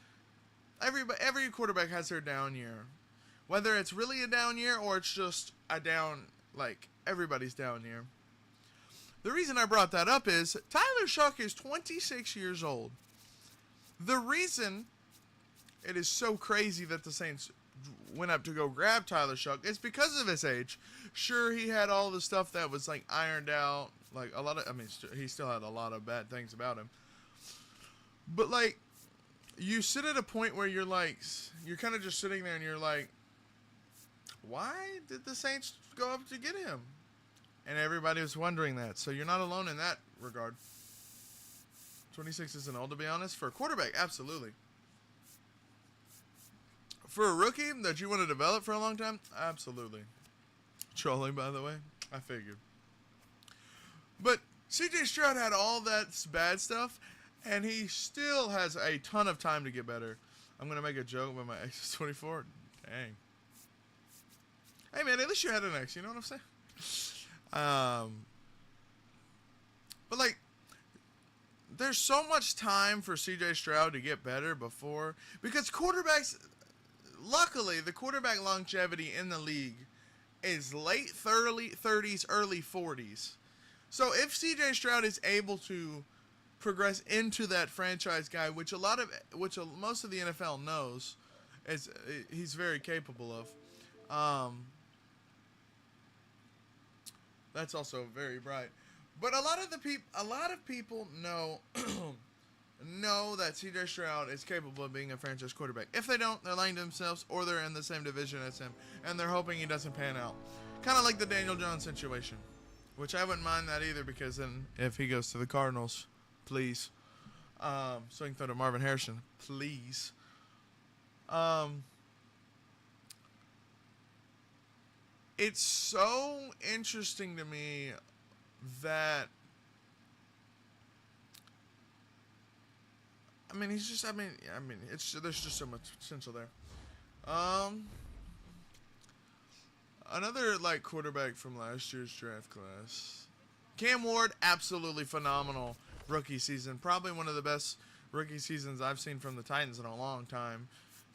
Every quarterback has their down year. Whether it's really a down year or it's just a down, like everybody's down year. The reason I brought that up is Tyler Shuck is 26 years old. The reason it is so crazy that the Saints went up to go grab Tyler Shuck is because of his age. Sure, he had all the stuff that was like ironed out, like he still had a lot of bad things about him. But like, you sit at a point where you're like, you're kind of just sitting there and you're like, why did the Saints go up to get him? And everybody was wondering that. So you're not alone in that regard. 26 isn't old, to be honest. For a quarterback, absolutely. For a rookie that you want to develop for a long time, absolutely. Trolling, by the way. I figured. But CJ Stroud had all that bad stuff, and he still has a ton of time to get better. I'm going to make a joke about my X is 24. Dang. Hey, man, at least you had an X. You know what I'm saying? But, like, there's so much time for CJ Stroud to get better before. Because quarterbacks, luckily, the quarterback longevity in the league is late 30s, early 40s. So if CJ Stroud is able to progress into that franchise guy, which most of the NFL knows, he's very capable of. That's also very bright. But a lot of people know know that CJ Stroud is capable of being a franchise quarterback. If they don't, they're lying to themselves, or they're in the same division as him, and they're hoping he doesn't pan out. Kind of like the Daniel Jones situation, which I wouldn't mind that either, because then if he goes to the Cardinals, please, so he can throw to Marvin Harrison, please. It's so interesting to me that, I mean, he's just, there's just so much potential there. Another, like, quarterback from last year's draft class. Cam Ward, absolutely phenomenal rookie season. Probably one of the best rookie seasons I've seen from the Titans in a long time.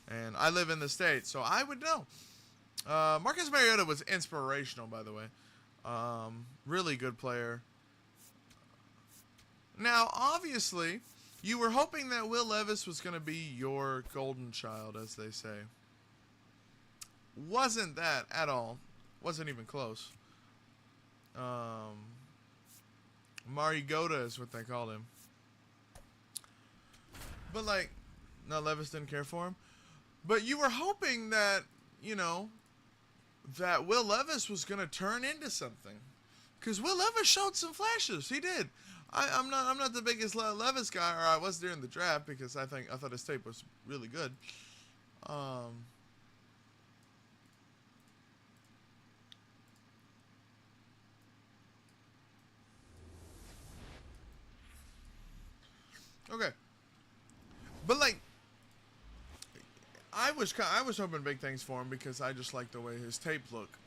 And I live in the States, so I would know. Marcus Mariota was inspirational, by the way. Really good player. Now, obviously, you were hoping that Will Levis was going to be your golden child, as they say. Wasn't that at all. Wasn't even close. Mariota is what they called him. But, like, no, Levis didn't care for him. But you were hoping that, you know, that Will Levis was going to turn into something. Because Will Levis showed some flashes. He did. I'm not the biggest Levis guy, or I was during the draft, because I thought his tape was really good. Okay. But, like, I was hoping big things for him, because I just like the way his tape looked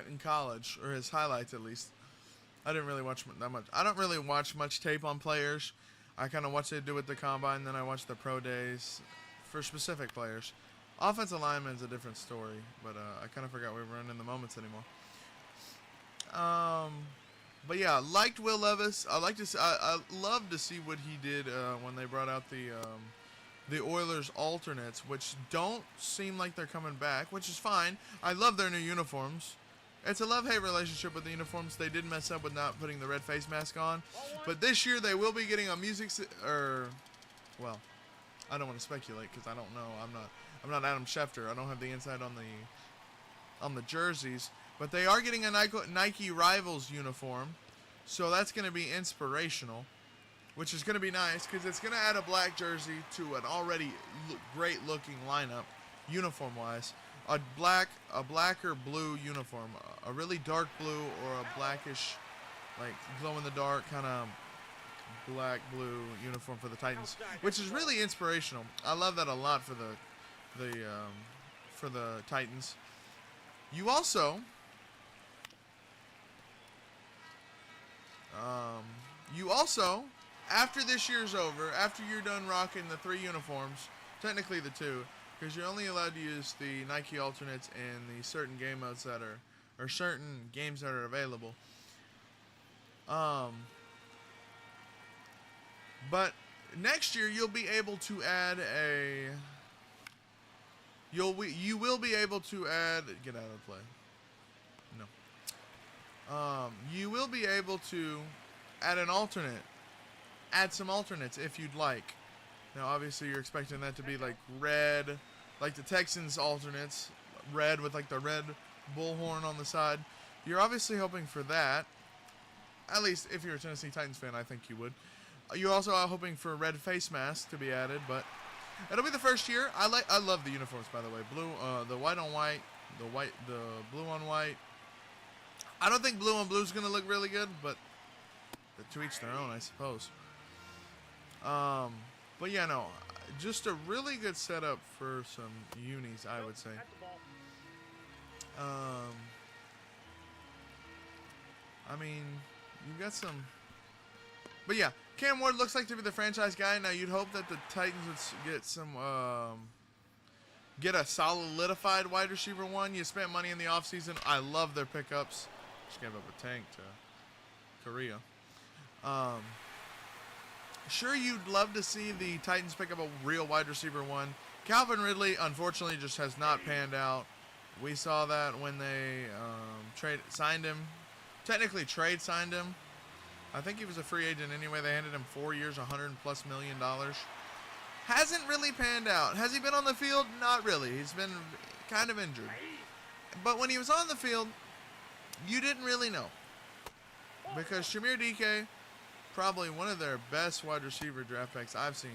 in college, or his highlights at least. I didn't really watch that much. I don't really watch much tape on players. I kind of watch what they do with the combine, then I watch the pro days for specific players. Offensive lineman's a different story, but I kind of forgot we were running the moments anymore. But yeah, liked Will Levis. I love to see what he did when they brought out the Oilers alternates, which don't seem like they're coming back, which is fine. I love their new uniforms. It's a love-hate relationship with the uniforms. They did mess up with not putting the red face mask on, but this year they will be getting a well, I don't want to speculate because I don't know. I'm not Adam Schefter. I don't have the insight on the jerseys, but they are getting a Nike Rivals uniform, so that's going to be inspirational, which is going to be nice because it's going to add a black jersey to an already great-looking lineup, uniform-wise. A black or blue uniform, a really dark blue or a blackish, like glow-in-the-dark kind of black-blue uniform for the Titans, which is really inspirational. I love that a lot for the Titans. You also after this year's over, after you're done rocking the 3 uniforms, technically the 2, because you're only allowed to use the Nike alternates in the certain game modes or certain games that are available. But next year you'll be able to add you will be able to add, get out of play. No. You will be able to add some alternates if you'd like. Now, obviously, you're expecting that to be like red, like the Texans alternates, red with like the red bullhorn on the side. You're obviously hoping for that. At least if you're a Tennessee Titans fan, I think you would. You're also hoping for a red face mask to be added, but it'll be the first year. I love the uniforms, by the way. Blue, the white on white, the blue on white. I don't think blue on blue is gonna look really good, but to each their own, I suppose. But yeah, no, just a really good setup for some unis, I would say. That's the ball. I mean, you've got some. But yeah, Cam Ward looks like to be the franchise guy. Now you'd hope that the Titans would get some, get a solidified wide receiver one. You spent money in the offseason. I love their pickups. Just gave up a tank to Korea. Sure, you'd love to see the Titans pick up a real wide receiver one. Calvin Ridley, unfortunately, just has not panned out. We saw that when they signed him. Technically, signed him. I think he was a free agent anyway. They handed him 4 years, $100+ million. Hasn't really panned out. Has he been on the field? Not really. He's been kind of injured. But when he was on the field, you didn't really know. Because Shamir DK, probably one of their best wide receiver draft picks I've seen.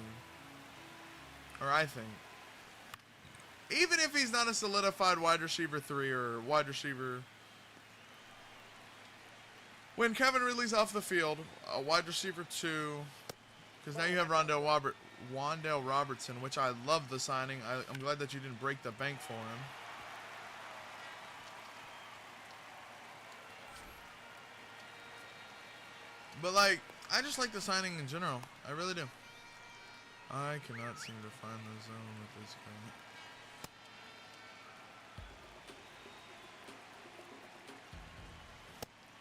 Or I think. Even if he's not a solidified wide receiver 3 or wide receiver. When Kevin Ridley's off the field, a wide receiver 2, because now you have Wan'Dale Robertson, which I love the signing. I'm glad that you didn't break the bank for him. But, like, I just like the signing in general. I really do. I cannot seem to find the zone with this guy.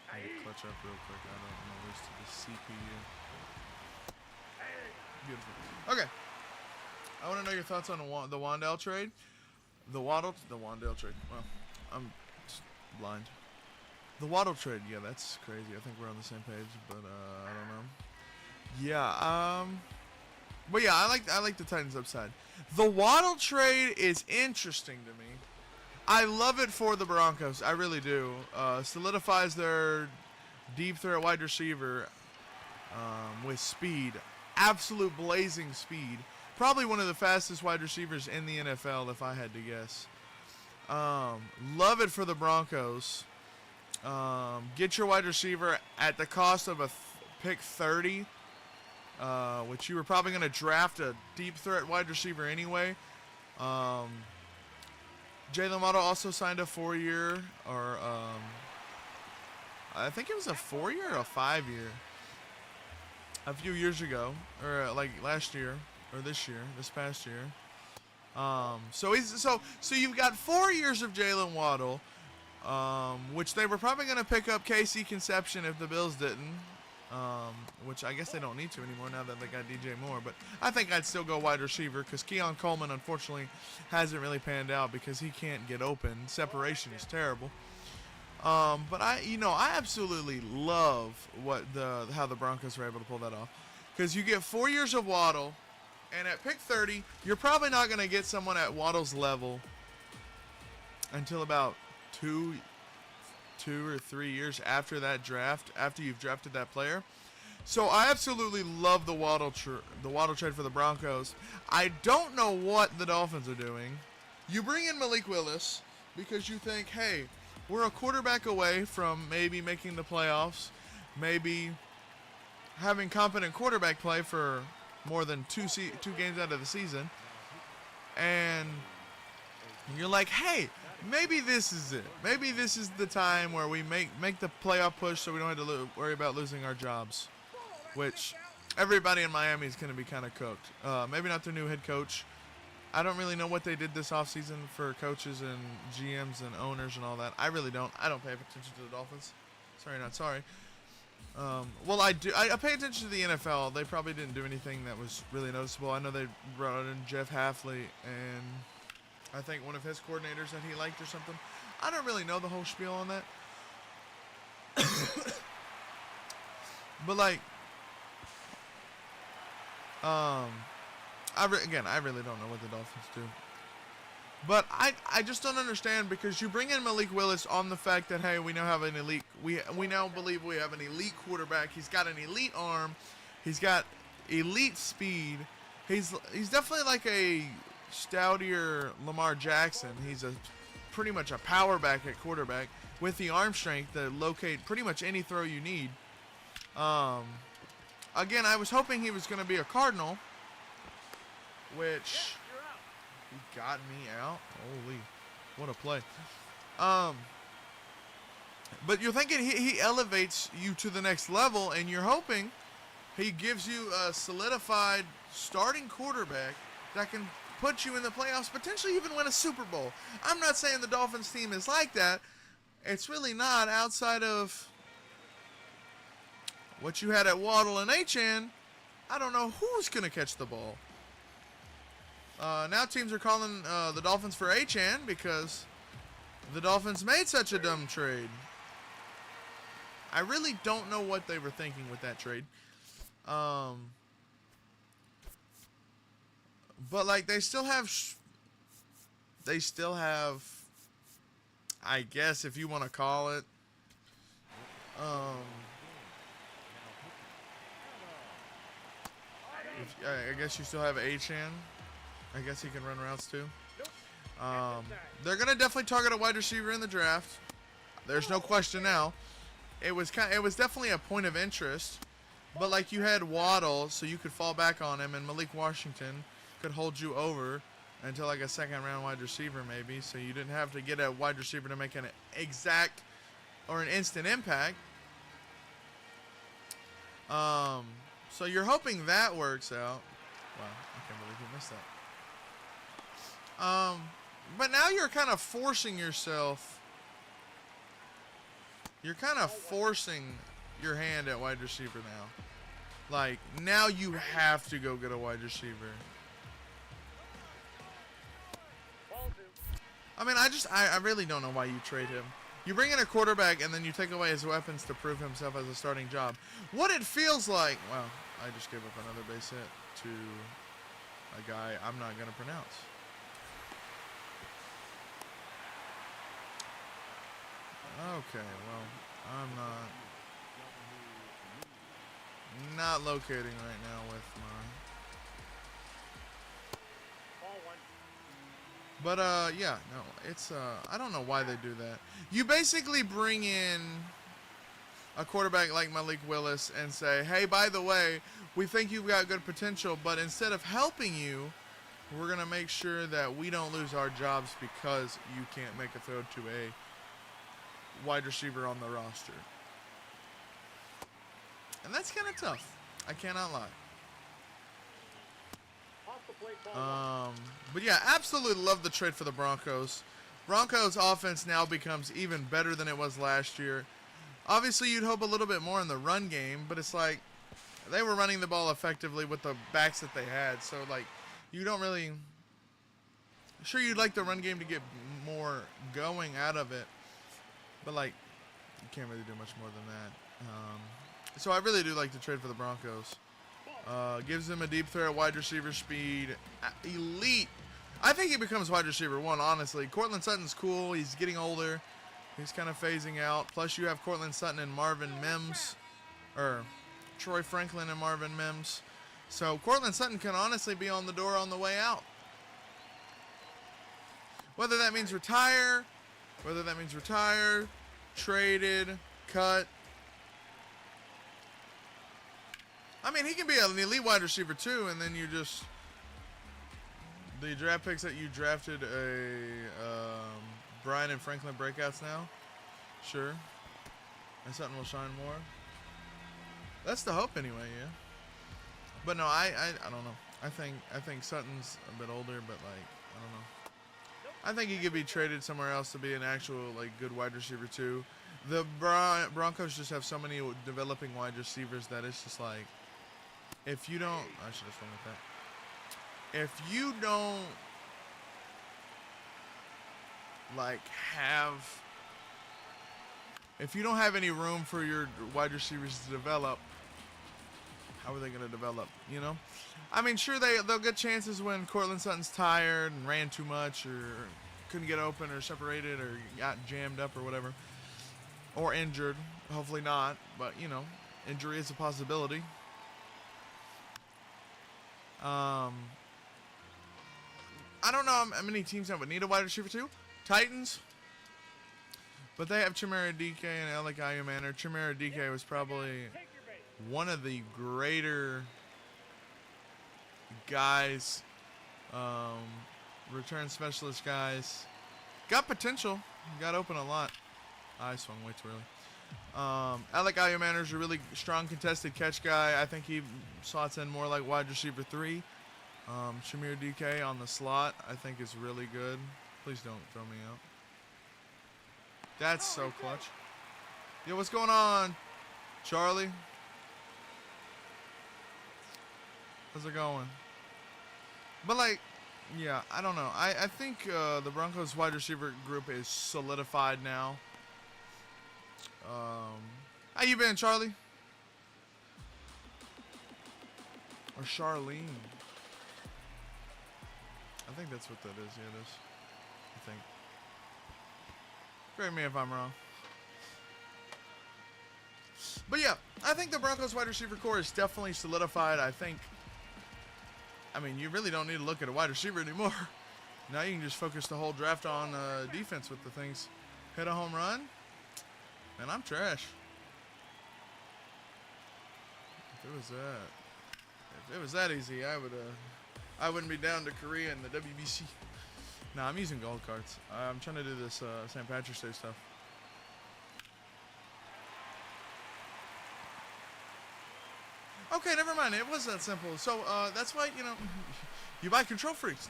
I need to clutch up real quick. I don't know this to the CPU. Beautiful. Okay. I want to know your thoughts on the Wan'Dale trade. The Wan'Dale trade. Well, I'm just blind. The Waddle trade. Yeah, that's crazy. I think we're on the same page, but I don't know. Yeah. But yeah, I like the Titans upside. The Waddle trade is interesting to me. I love it for the Broncos. I really do. Solidifies their deep threat wide receiver with speed. Absolute blazing speed. Probably one of the fastest wide receivers in the NFL, if I had to guess. Love it for the Broncos. Get your wide receiver at the cost of a pick 30, which you were probably going to draft a deep threat wide receiver anyway. Jalen Waddle also signed a 4-year, or I think it was a 4-year or a 5-year a few years ago, or like last year, or this past year. So you've got 4 years of Jalen Waddle, which they were probably going to pick up KC Conception if the Bills didn't. Which I guess they don't need to anymore now that they got DJ Moore. But I think I'd still go wide receiver because Keon Coleman, unfortunately, hasn't really panned out because he can't get open. Separation is terrible. But I absolutely love how the Broncos were able to pull that off. Because you get 4 years of Waddle, and at pick 30, you're probably not going to get someone at Waddle's level until about 2 or 3 years after that draft, after you've drafted that player. So I absolutely love the Waddle trade for the Broncos. I don't know what the Dolphins are doing. You bring in Malik Willis because you think, hey, we're a quarterback away from maybe making the playoffs, maybe having competent quarterback play for more than two games out of the season. And you're like, hey, maybe this is it. Maybe this is the time where we make the playoff push so we don't have to worry about losing our jobs, which everybody in Miami is going to be kind of cooked. Maybe not their new head coach. I don't really know what they did this offseason for coaches and GMs and owners and all that. I really don't. I don't pay attention to the Dolphins. Sorry, not sorry. Well, I do. I pay attention to the NFL. They probably didn't do anything that was really noticeable. I know they brought in Jeff Hafley and I think one of his coordinators that he liked or something. I don't really know the whole spiel on that. But like, I Again, I really don't know what the Dolphins do. But I just don't understand, because you bring in Malik Willis on the fact that, hey, we now have an elite, we now believe we have an elite quarterback. He's got an elite arm. He's got elite speed. He's definitely like a stoutier Lamar Jackson. He's pretty much a power back at quarterback with the arm strength to locate pretty much any throw you need. Again, I was hoping he was going to be a Cardinal, which he got me out. Holy, what a play. But you're thinking he elevates you to the next level, and you're hoping he gives you a solidified starting quarterback that can put you in the playoffs, potentially even win a Super Bowl. I'm not saying the Dolphins team is like that. It's really not, outside of what you had at Waddle and Achane. I don't know who's going to catch the ball. Now teams are calling the Dolphins for Achane because the Dolphins made such a dumb trade. I really don't know what they were thinking with that trade. But like they still have, I guess if you want to call it, I guess you still have Achane. I guess he can run routes too. They're gonna definitely target a wide receiver in the draft. There's no question now. It was definitely a point of interest, but like you had Waddle, so you could fall back on him, and Malik Washington could hold you over until like a second round wide receiver maybe, so you didn't have to get a wide receiver to make an exact or an instant impact. So you're hoping that works out. Wow, I can't believe you missed that. But now you're kind of forcing yourself. You're kind of forcing your hand at wide receiver now. Like, now you have to go get a wide receiver. I mean, I really don't know why you trade him. You bring in a quarterback and then you take away his weapons to prove himself as a starting job. What it feels like, wow, I just gave up another base hit to a guy I'm not going to pronounce. Okay, well, I'm not locating right now with my... But, yeah, no, it's, I don't know why they do that. You basically bring in a quarterback like Malik Willis and say, hey, by the way, we think you've got good potential, but instead of helping you, we're going to make sure that we don't lose our jobs because you can't make a throw to a wide receiver on the roster. And that's kind of tough. I cannot lie. But yeah, absolutely love the trade for the Broncos. Broncos offense now becomes even better than it was last year. Obviously, you'd hope a little bit more in the run game, but it's like they were running the ball effectively with the backs that they had. So, like, you don't really... Sure, you'd like the run game to get more going out of it, but, like, you can't really do much more than that. So I really do like the trade for the Broncos. Gives them a deep threat, wide receiver speed, elite. I think he becomes wide receiver one, honestly. Cortland Sutton's cool. He's getting older. He's kind of phasing out. Plus, you have Cortland Sutton and Marvin Mims, or Troy Franklin and Marvin Mims. So Cortland Sutton can honestly be on the door on the way out. Whether that means retire, traded, cut. I mean, he can be an elite wide receiver too, and then you just... The draft picks that you drafted Brian and Franklin breakouts now. Sure. And Sutton will shine more. That's the hope anyway, yeah. But no, I don't know. I think Sutton's a bit older, but like, I don't know. I think he could be traded somewhere else to be an actual like good wide receiver too. The Broncos just have so many developing wide receivers that it's just like, if you don't, I should have gone with that. If you don't like if you don't have any room for your wide receivers to develop, How are they going to develop, you know? I mean, sure, they'll get chances when Cortland Sutton's tired and ran too much or couldn't get open or separated or got jammed up or whatever. Or injured. Hopefully not, but, you know, injury is a possibility. I don't know how many teams that would need a wide receiver too. Titans. But they have Chimera DK and Alec Ayumanner. Chimera DK was probably one of the greater guys, return specialist guys. Got potential. Got open a lot. I swung way too early. Alec Ayumanner is a really strong contested catch guy. I think he slots in more like wide receiver 3. Shamir DK on the slot, I think is really good. Please don't throw me out. That's so clutch. Yo, what's going on, Charlie? How's it going? But like, yeah, I don't know. I think the Broncos wide receiver group is solidified now. How you been, Charlie? Or Charlene? I think that's what that is. Yeah, it is. I think. Correct me if I'm wrong. But yeah, I think the Broncos wide receiver core is definitely solidified. I mean, you really don't need to look at a wide receiver anymore. Now you can just focus the whole draft on defense with the things. Hit a home run, and I'm trash. If it was that easy, I wouldn't be down to Korea and the WBC. Nah, I'm using gold cards. I'm trying to do this St. Patrick's Day stuff. Okay, never mind. It was that simple. So that's why, you know, you buy control freaks.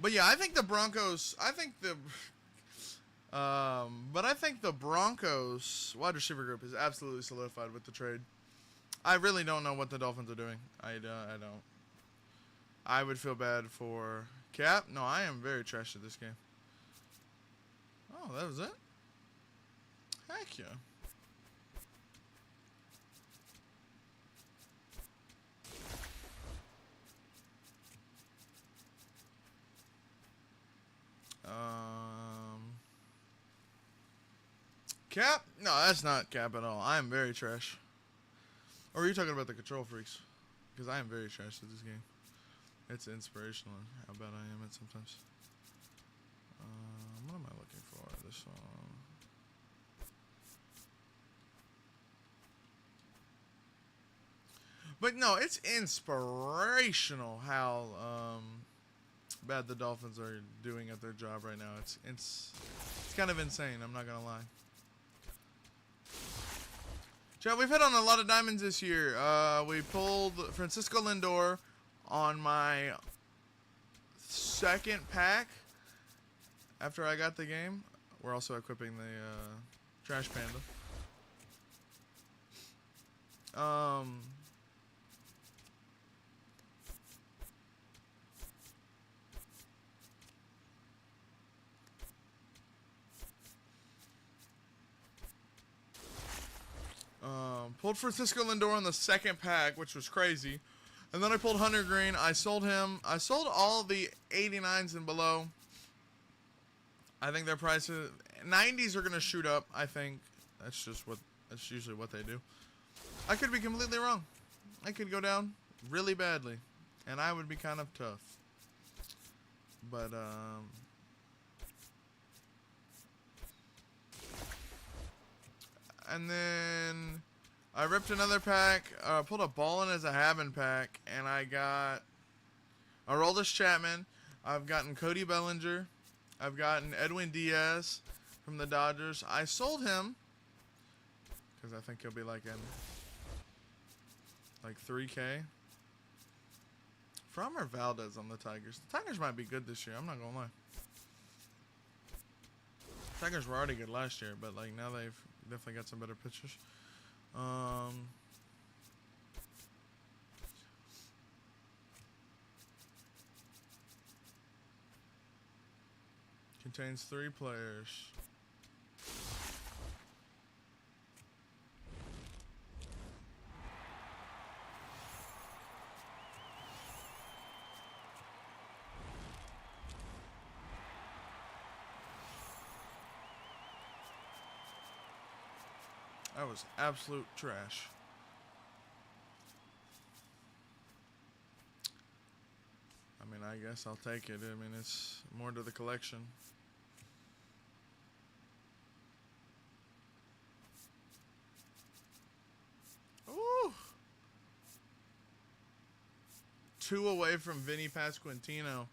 But yeah, I think the Broncos. But I think the Broncos wide receiver group is absolutely solidified with the trade. I really don't know what the Dolphins are doing. I don't. I would feel bad for Cap. No, I am very trash at this game. Oh, that was it? Heck yeah. Cap? No, that's not Cap at all. I am very trash. Or are you talking about the control freaks? Because I am very trash at this game. It's inspirational how bad I am at sometimes. What am I looking for? This one. But no, it's inspirational how bad the Dolphins are doing at their job right now. It's kind of insane. I'm not gonna lie. Chad, we've hit on a lot of diamonds this year. We pulled Francisco Lindor on my second pack after I got the game. We're also equipping the Trash Panda. Pulled Francisco Lindor on the second pack, which was crazy. And then I pulled Hunter Green. I sold him. I sold all the 89s and below. I think their prices, 90s are going to shoot up, I think. That's usually what they do. I could be completely wrong. I could go down really badly. And I would be kind of tough. But, and then I ripped another pack. Pulled a Ballin' as a Havin' pack, and I got Aroldis Chapman. I've gotten Cody Bellinger. I've gotten Edwin Diaz from the Dodgers. I sold him because I think he'll be like in like 3K. Framber Valdez on the Tigers. The Tigers might be good this year. I'm not gonna lie. Tigers were already good last year, but like now they've definitely got some better pitchers. Contains 3 players. That was absolute trash. I mean, I guess I'll take it. I mean, it's more to the collection. Ooh. 2 away from Vinny Pasquantino.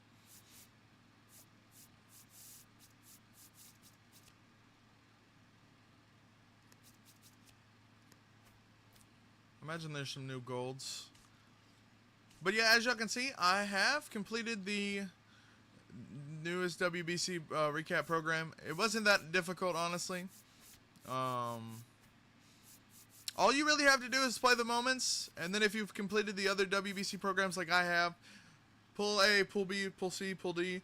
Imagine there's some new golds. But yeah, as y'all can see, I have completed the newest WBC recap program. It wasn't that difficult, honestly. All you really have to do is play the moments, and then if you've completed the other WBC programs like I have, pull A, pull B, pull C, pull D.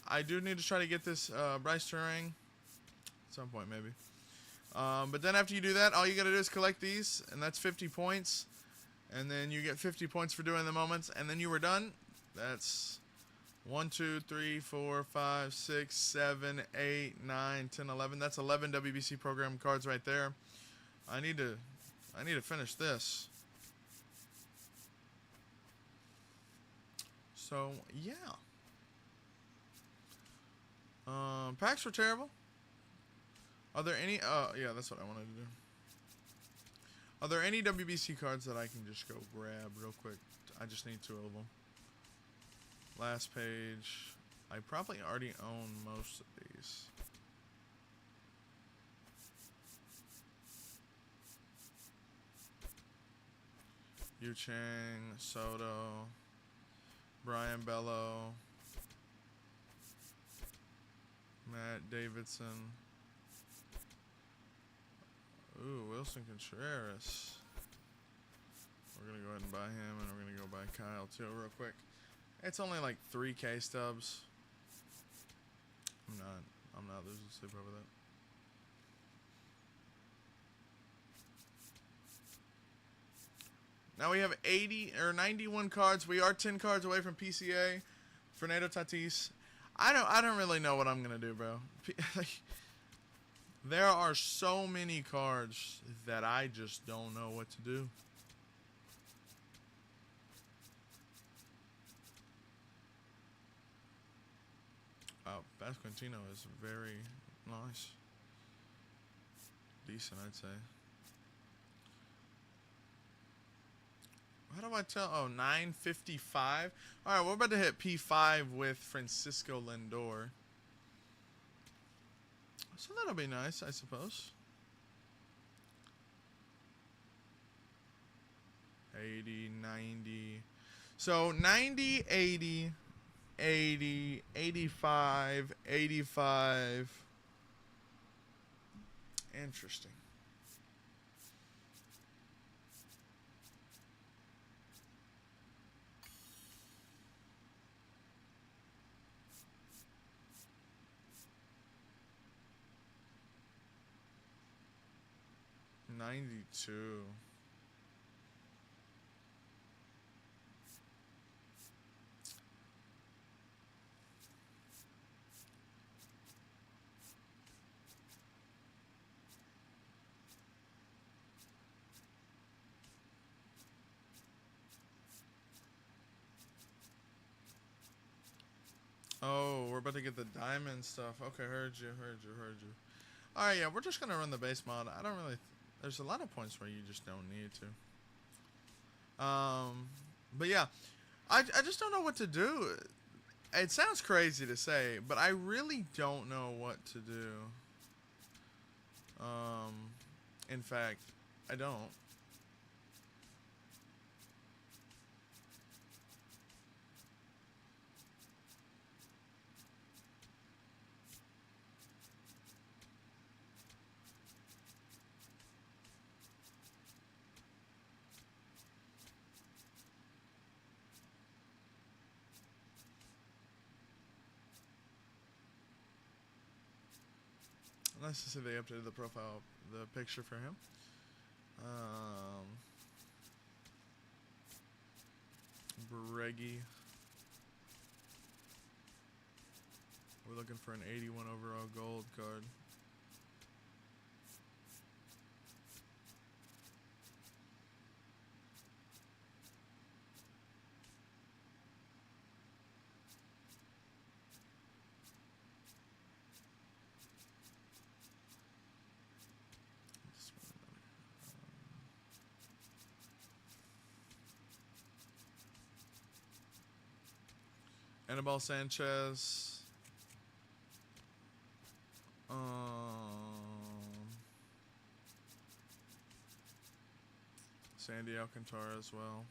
I do need to try to get this Bryce Turing at some point, maybe. But then after you do that, all you gotta do is collect these, and that's 50 points. And then you get 50 points for doing the moments, and then you were done. That's 1, 2, 3, 4, 5, 6, 7, 8, 9, 10, 11. That's 11 WBC program cards right there. I need to finish this. So yeah. Packs were terrible. Are there any? Yeah, that's what I wanted to do. Are there any WBC cards that I can just go grab real quick? I just need 2 of them. Last page. I probably already own most of these. Yu Chang, Soto, Brian Bello, Matt Davidson. Ooh, Wilson Contreras. We're going to go ahead and buy him, and we're going to go buy Kyle, too, real quick. It's only like 3K stubs. I'm not losing sleep over that. Now we have 80 or 91 cards. We are 10 cards away from PCA. Fernando Tatis. I don't really know what I'm going to do, bro. There are so many cards that I just don't know what to do. Oh, Pasquantino is very nice. Decent, I'd say. How do I tell? Oh, 955. All right, we're about to hit P5 with Francisco Lindor. So that'll be nice, I suppose. 80, 90. So 90, 80, 80, 85, 85. Interesting. $92. Oh, we're about to get the diamond stuff. Okay, heard you. All right, yeah, we're just gonna run the base mod. I don't really. There's a lot of points where you just don't need to. But yeah, I just don't know what to do. It sounds crazy to say, but I really don't know what to do. In fact, I don't. Nice to see they updated the profile, the picture for him. Breggy. We're looking for an 81 overall gold card. Anibal Sanchez. Sandy Alcantara as well.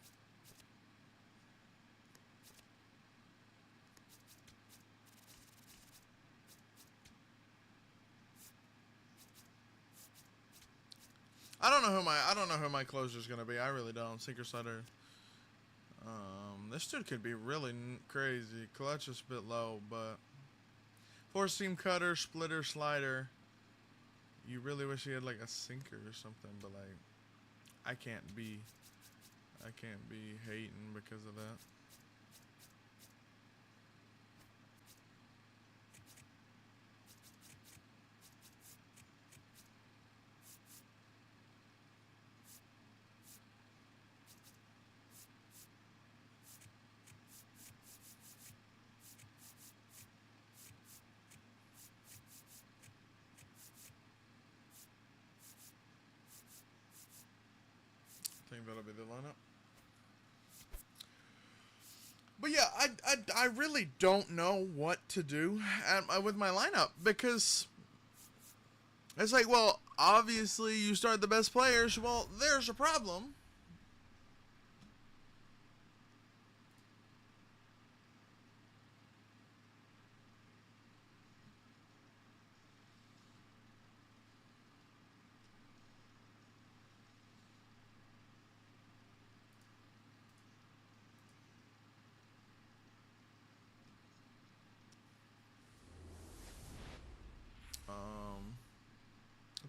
I don't know who my closer is gonna be. I really don't. Sinker Slider. This dude could be really crazy. Clutch is a bit low, but four seam cutter, splitter, slider. You really wish he had like a sinker or something, but like I can't be hating because of that. I think that'll be the lineup. But yeah, I really don't know what to do with my lineup because it's like, well, obviously you start the best players. Well, there's a problem.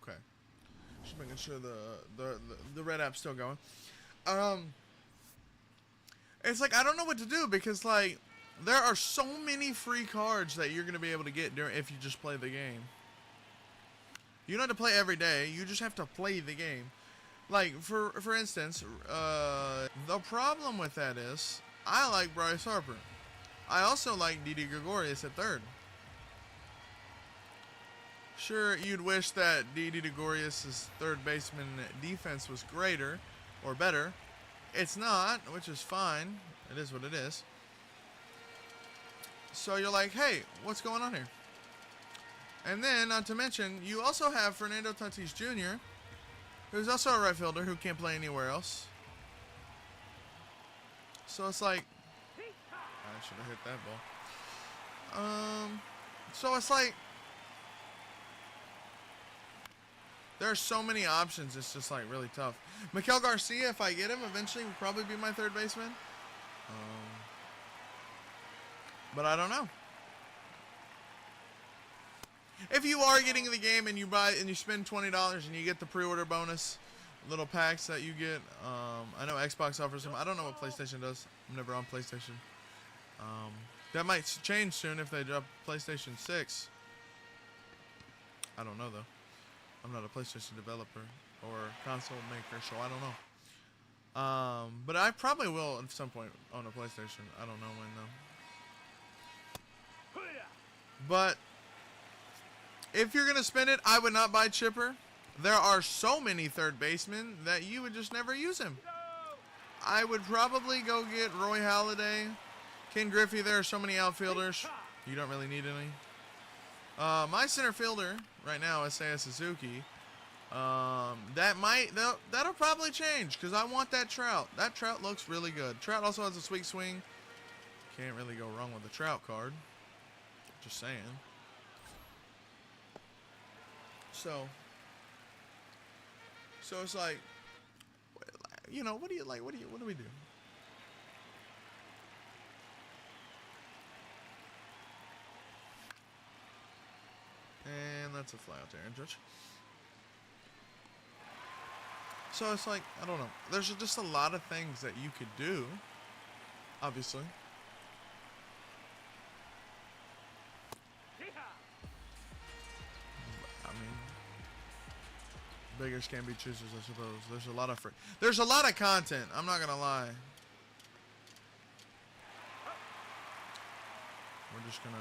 Okay. Just making sure the red app's still going. It's like I don't know what to do because like there are so many free cards that you're gonna be able to get if you just play the game. You don't have to play every day. You just have to play the game. Like for instance, the problem with that is I like Bryce Harper. I also like Didi Gregorius at third. Sure, you'd wish that Didi Gregorius' third baseman defense was greater or better. It's not, which is fine. It is what it is. So you're like, hey, what's going on here? And then, not to mention, you also have Fernando Tatis Jr., who's also a right fielder who can't play anywhere else. So it's like, I should have hit that ball. So it's like, there are so many options, it's just like really tough. Miguel Garcia, if I get him, eventually will probably be my third baseman. But I don't know. If you are getting the game and you buy and you spend $20 and you get the pre-order bonus, little packs that you get. I know Xbox offers them. I don't know what PlayStation does. I'm never on PlayStation. That might change soon if they drop PlayStation 6. I don't know though. I'm not a PlayStation developer or console maker, so I don't know. But I probably will at some point own a PlayStation. I don't know when though. But if you're gonna spend it, I would not buy Chipper. There are so many third basemen that you would just never use him. I would probably go get Roy Halladay, Ken Griffey. There are so many outfielders. You don't really need any. My center fielder right now is Seiya Suzuki. That'll probably change because I want that Trout. That Trout looks really good. Trout also has a sweet swing. Can't really go wrong with the Trout card. Just saying. So it's like, you know, what do you like? What do we do? And that's a fly out there, Judge. So it's like, I don't know. There's just a lot of things that you could do, obviously. I mean, beggars can't be choosers, I suppose. There's a lot of content. I'm not gonna lie. We're just gonna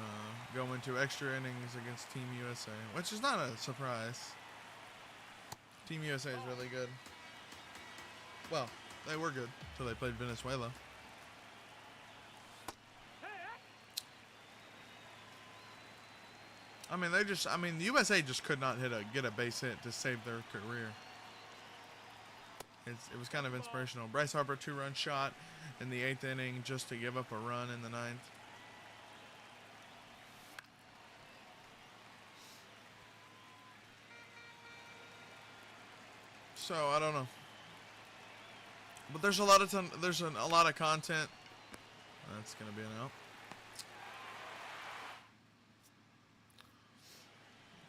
go into extra innings against Team USA, which is not a surprise. Team USA is really good. Well, they were good until they played Venezuela. I mean, the USA just could not get a base hit to save their career. It was kind of inspirational. Bryce Harper 2-run shot in the 8th inning just to give up a run in the 9th. So I don't know, but there's a lot of content. That's gonna be an out.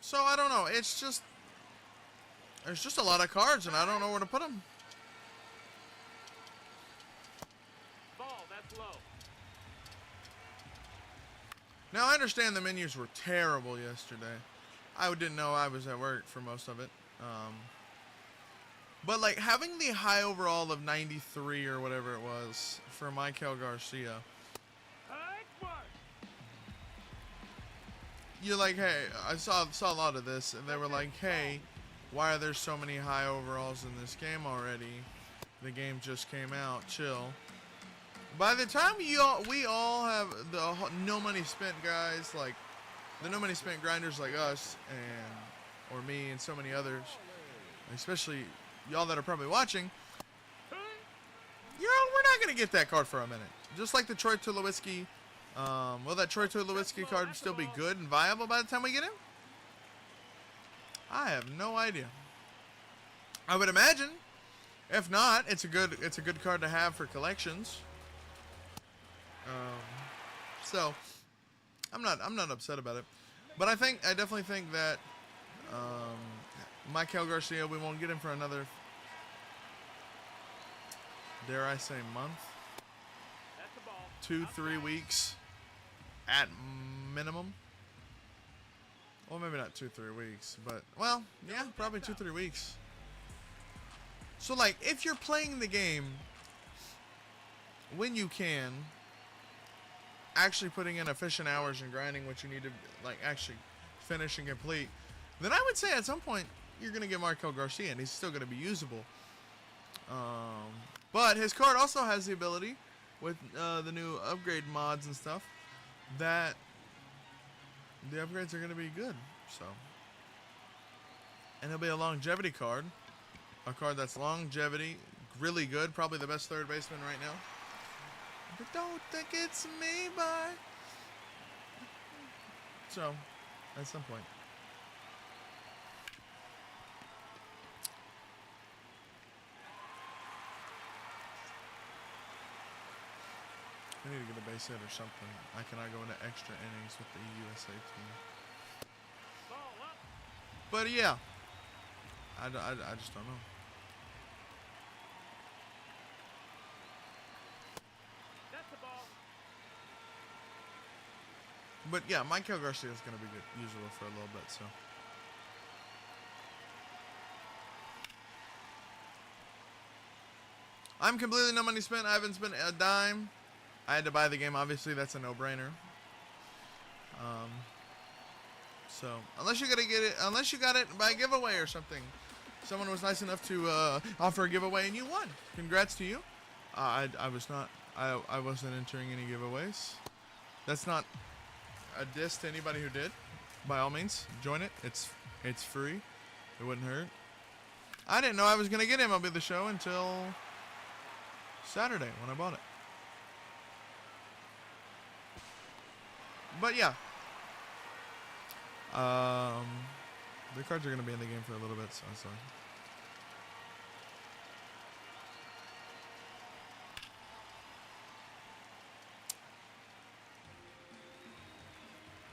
So I don't know. There's just a lot of cards, and I don't know where to put them. Ball, that's low. Now I understand the menus were terrible yesterday. I didn't know, I was at work for most of it. But like having the high overall of 93 or whatever it was for Michael Garcia, you're like, hey, I saw a lot of this, and they were like, hey, why are there so many high overalls in this game already? The game just came out. Chill. By the time we all have the no money spent guys, like the no money spent grinders like us or me and so many others, especially y'all that are probably watching, we're not gonna get that card for a minute. Just like the Troy Tulowitzki. Will that Troy Tulowitzki card still be good and viable by the time we get him? I have no idea. I would imagine. If not, it's a good card to have for collections. So I'm not upset about it, but I definitely think that Michael Garcia, we won't get him for another, dare I say, month, 2-3 weeks at minimum. Well, maybe not 2-3 weeks, but well, yeah, probably 2-3 weeks. So like, if you're playing the game when you can, actually putting in efficient hours and grinding what you need to like actually finish and complete, then I would say at some point you're gonna get Markel Garcia, and he's still gonna be usable. But his card also has the ability with the new upgrade mods and stuff that the upgrades are gonna be good. So, and it'll be a longevity card, a card that's longevity, really good, probably the best third baseman right now. But don't think it's me, bye. So, at some point. I need to get a base hit or something. I cannot go into extra innings with the USA team. But yeah, I just don't know. That's the ball. But yeah, Michael Garcia is going to be good, usable for a little bit, so. I'm completely no money spent. I haven't spent a dime. I had to buy the game, obviously. That's a no-brainer. So unless you got it by giveaway or something. Someone was nice enough to offer a giveaway and you won. Congrats to you. I wasn't entering any giveaways. That's not a diss to anybody who did. By all means, join it. It's free. It wouldn't hurt. I didn't know I was gonna get MLB The Show until Saturday when I bought it. But yeah. The cards are going to be in the game for a little bit, so it's fine.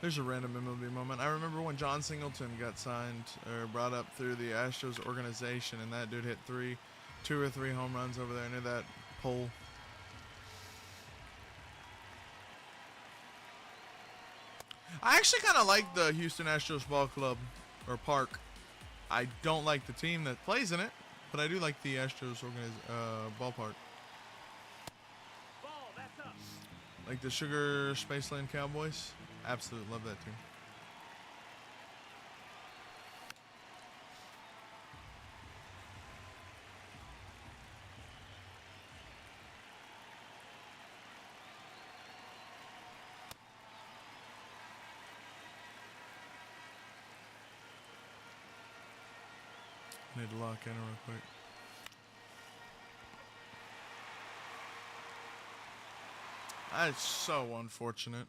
There's a random MLB moment. I remember when John Singleton got signed or brought up through the Astros organization, and that dude hit 2 or 3 home runs over there near that pole. I actually kind of like the Houston Astros ball club, or park. I don't like the team that plays in it, but I do like the Astros ballpark. Ball, that's up. Like the Sugar Spaceland Cowboys. Absolutely love that team. Need to lock in real quick. That's so unfortunate.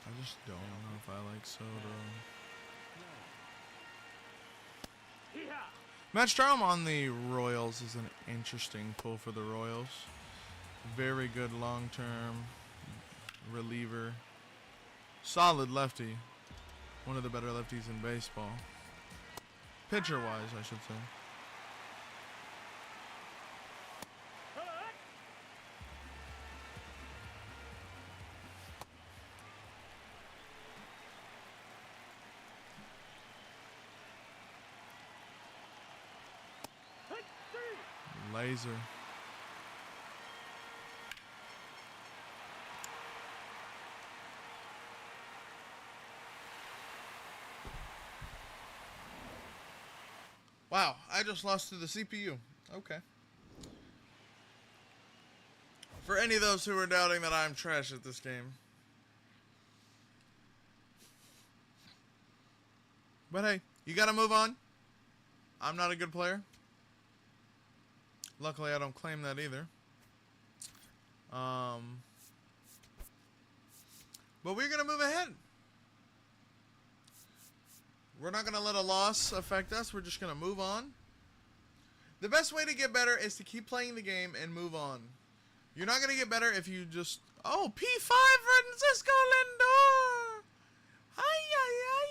I just don't know if I like soda. Yeehaw! Matt Strom on the Royals is an interesting pull for the Royals. Very good long-term reliever. Solid lefty. One of the better lefties in baseball. Pitcher-wise, I should say. Laser. Wow, I just lost to the CPU. Okay. For any of those who are doubting that I'm trash at this game. But hey, you gotta move on. I'm not a good player. Luckily, I don't claim that either. But we're going to move ahead. We're not going to let a loss affect us. We're just going to move on. The best way to get better is to keep playing the game and move on. You're not going to get better if you just... Oh, P5 Francisco Lindor! Hi-ya-ya-ya!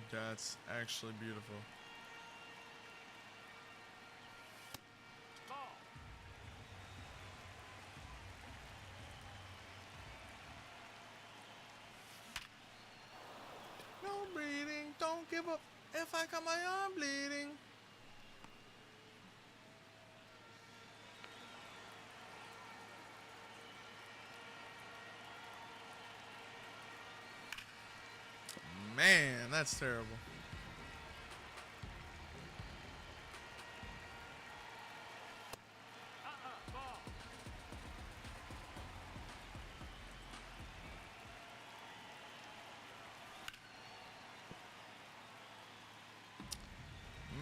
That's actually beautiful. Ball. No bleeding, don't give up. If I cut my arm bleeding. Man, that's terrible. Ball.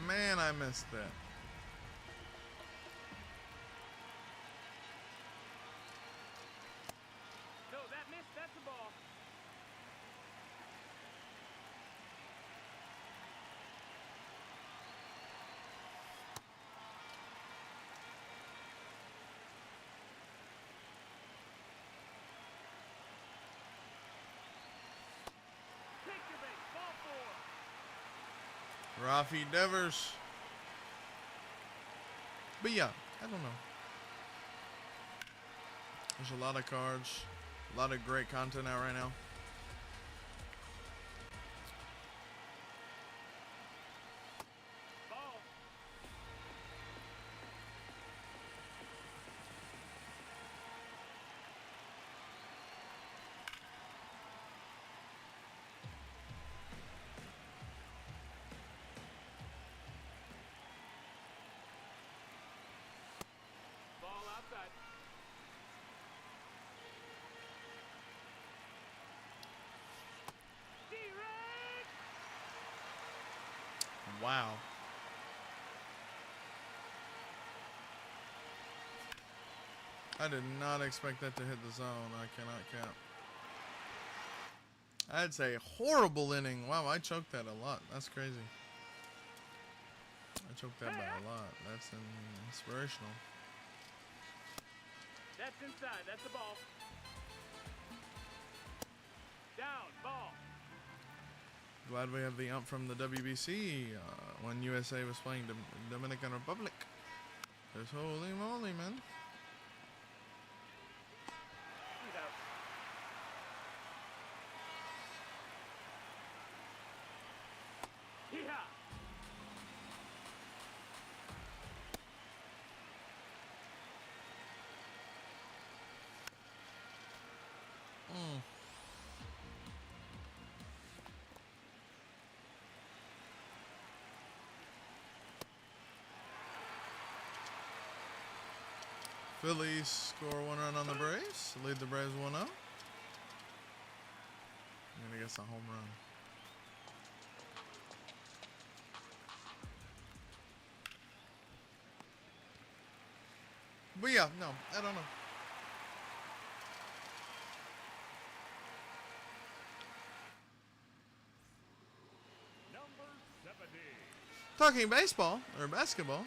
Man, I missed that. No, that missed. That's the ball. Take your base. Ball four. Rafi Devers. But yeah, I don't know. There's a lot of cards. A lot of great content out right now. Ball. Ball outside. D-Ray! Wow. I did not expect that to hit the zone. I cannot count. That's a horrible inning. Wow, I choked that a lot. That's crazy. I choked that by a lot. That's inspirational. That's inside. That's the ball. Down. Ball. Glad we have the ump from the WBC when USA was playing Dominican Republic. Just holy moly, man. He's out. Phillies score 1 run on the Braves. Lead the Braves 1-0. I'm gonna guess a home run. But yeah, no, I don't know. Number 70. Talking baseball or basketball.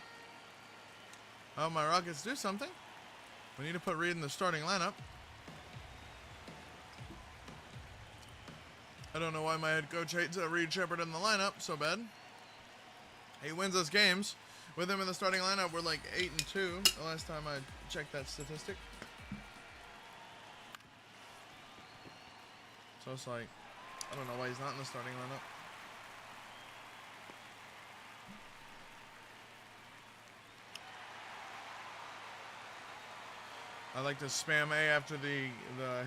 Oh, my Rockets do something. We need to put Reed in the starting lineup. I don't know why my head coach hates Reed Shepard in the lineup so bad. He wins us games. With him in the starting lineup, we're like 8-2 the last time I checked that statistic. So it's like, I don't know why he's not in the starting lineup. I like to spam A after the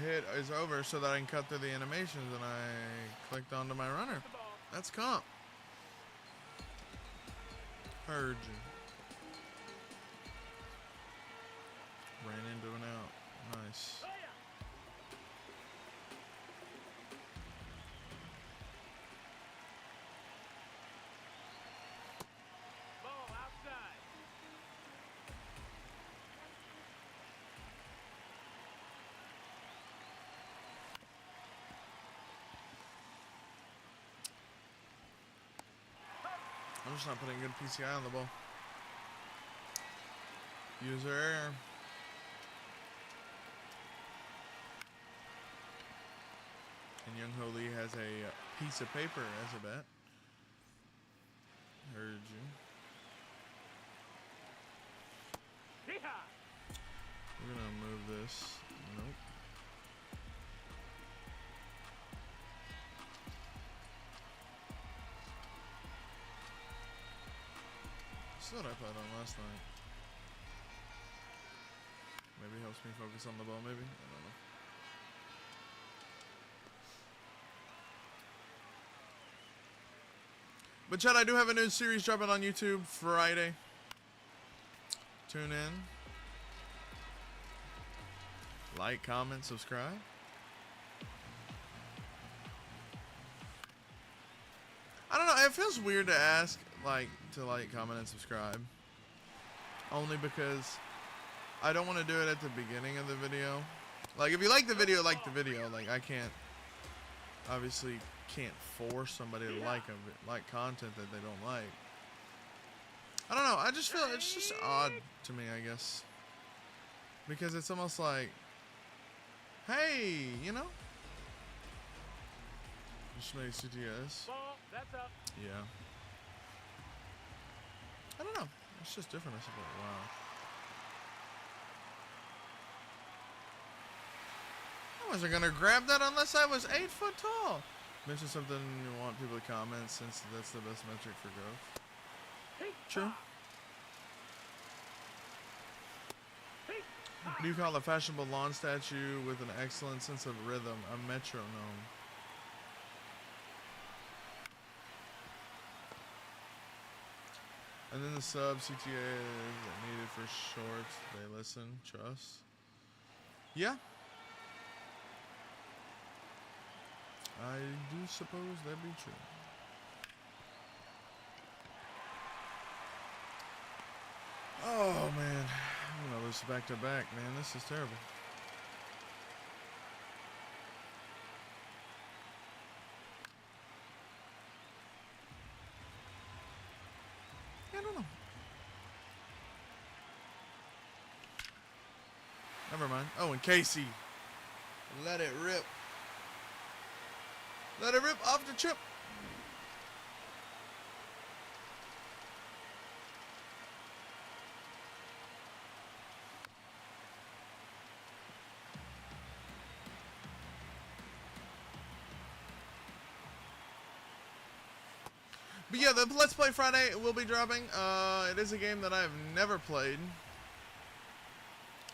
hit is over so that I can cut through the animations, and I clicked onto my runner. That's comp. Heard you. Ran into an out. Nice. Ball outside. I'm just not putting good PCI on the ball. User error. And Young Ho Lee has a piece of paper as a bet. Heard you. Hee-haw. We're gonna move this. Nope. This is what I played on last night. Maybe helps me focus on the ball, maybe? I don't know. But Chad, I do have a new series dropping on YouTube Friday. Tune in. Like, comment, subscribe. I don't know, it feels weird to ask, to like, comment, and subscribe. Only because I don't want to do it at the beginning of the video. Like, if you like the video, like the video. Like, I can't, obviously can't force somebody to like content that they don't like. I don't know, I just feel, it's just odd to me, I guess. Because it's almost like, hey, you know? Just made CTS. Ball, that's up. Yeah. I don't know. It's just different, I suppose. Wow. I wasn't gonna grab that unless I was 8 foot tall. Mention something you want people to comment, since that's the best metric for growth. True. What do you call a fashionable lawn statue with an excellent sense of rhythm? A metronome. And then the sub CTA is needed for shorts. They listen, trust. Yeah. I do suppose that'd be true. Oh man, I'm gonna lose back to back, man. This is terrible. I don't know. Never mind. Oh, and Casey. Let it rip. Let it rip off the chip. But yeah, the Let's Play Friday will be dropping. It is a game that I've never played.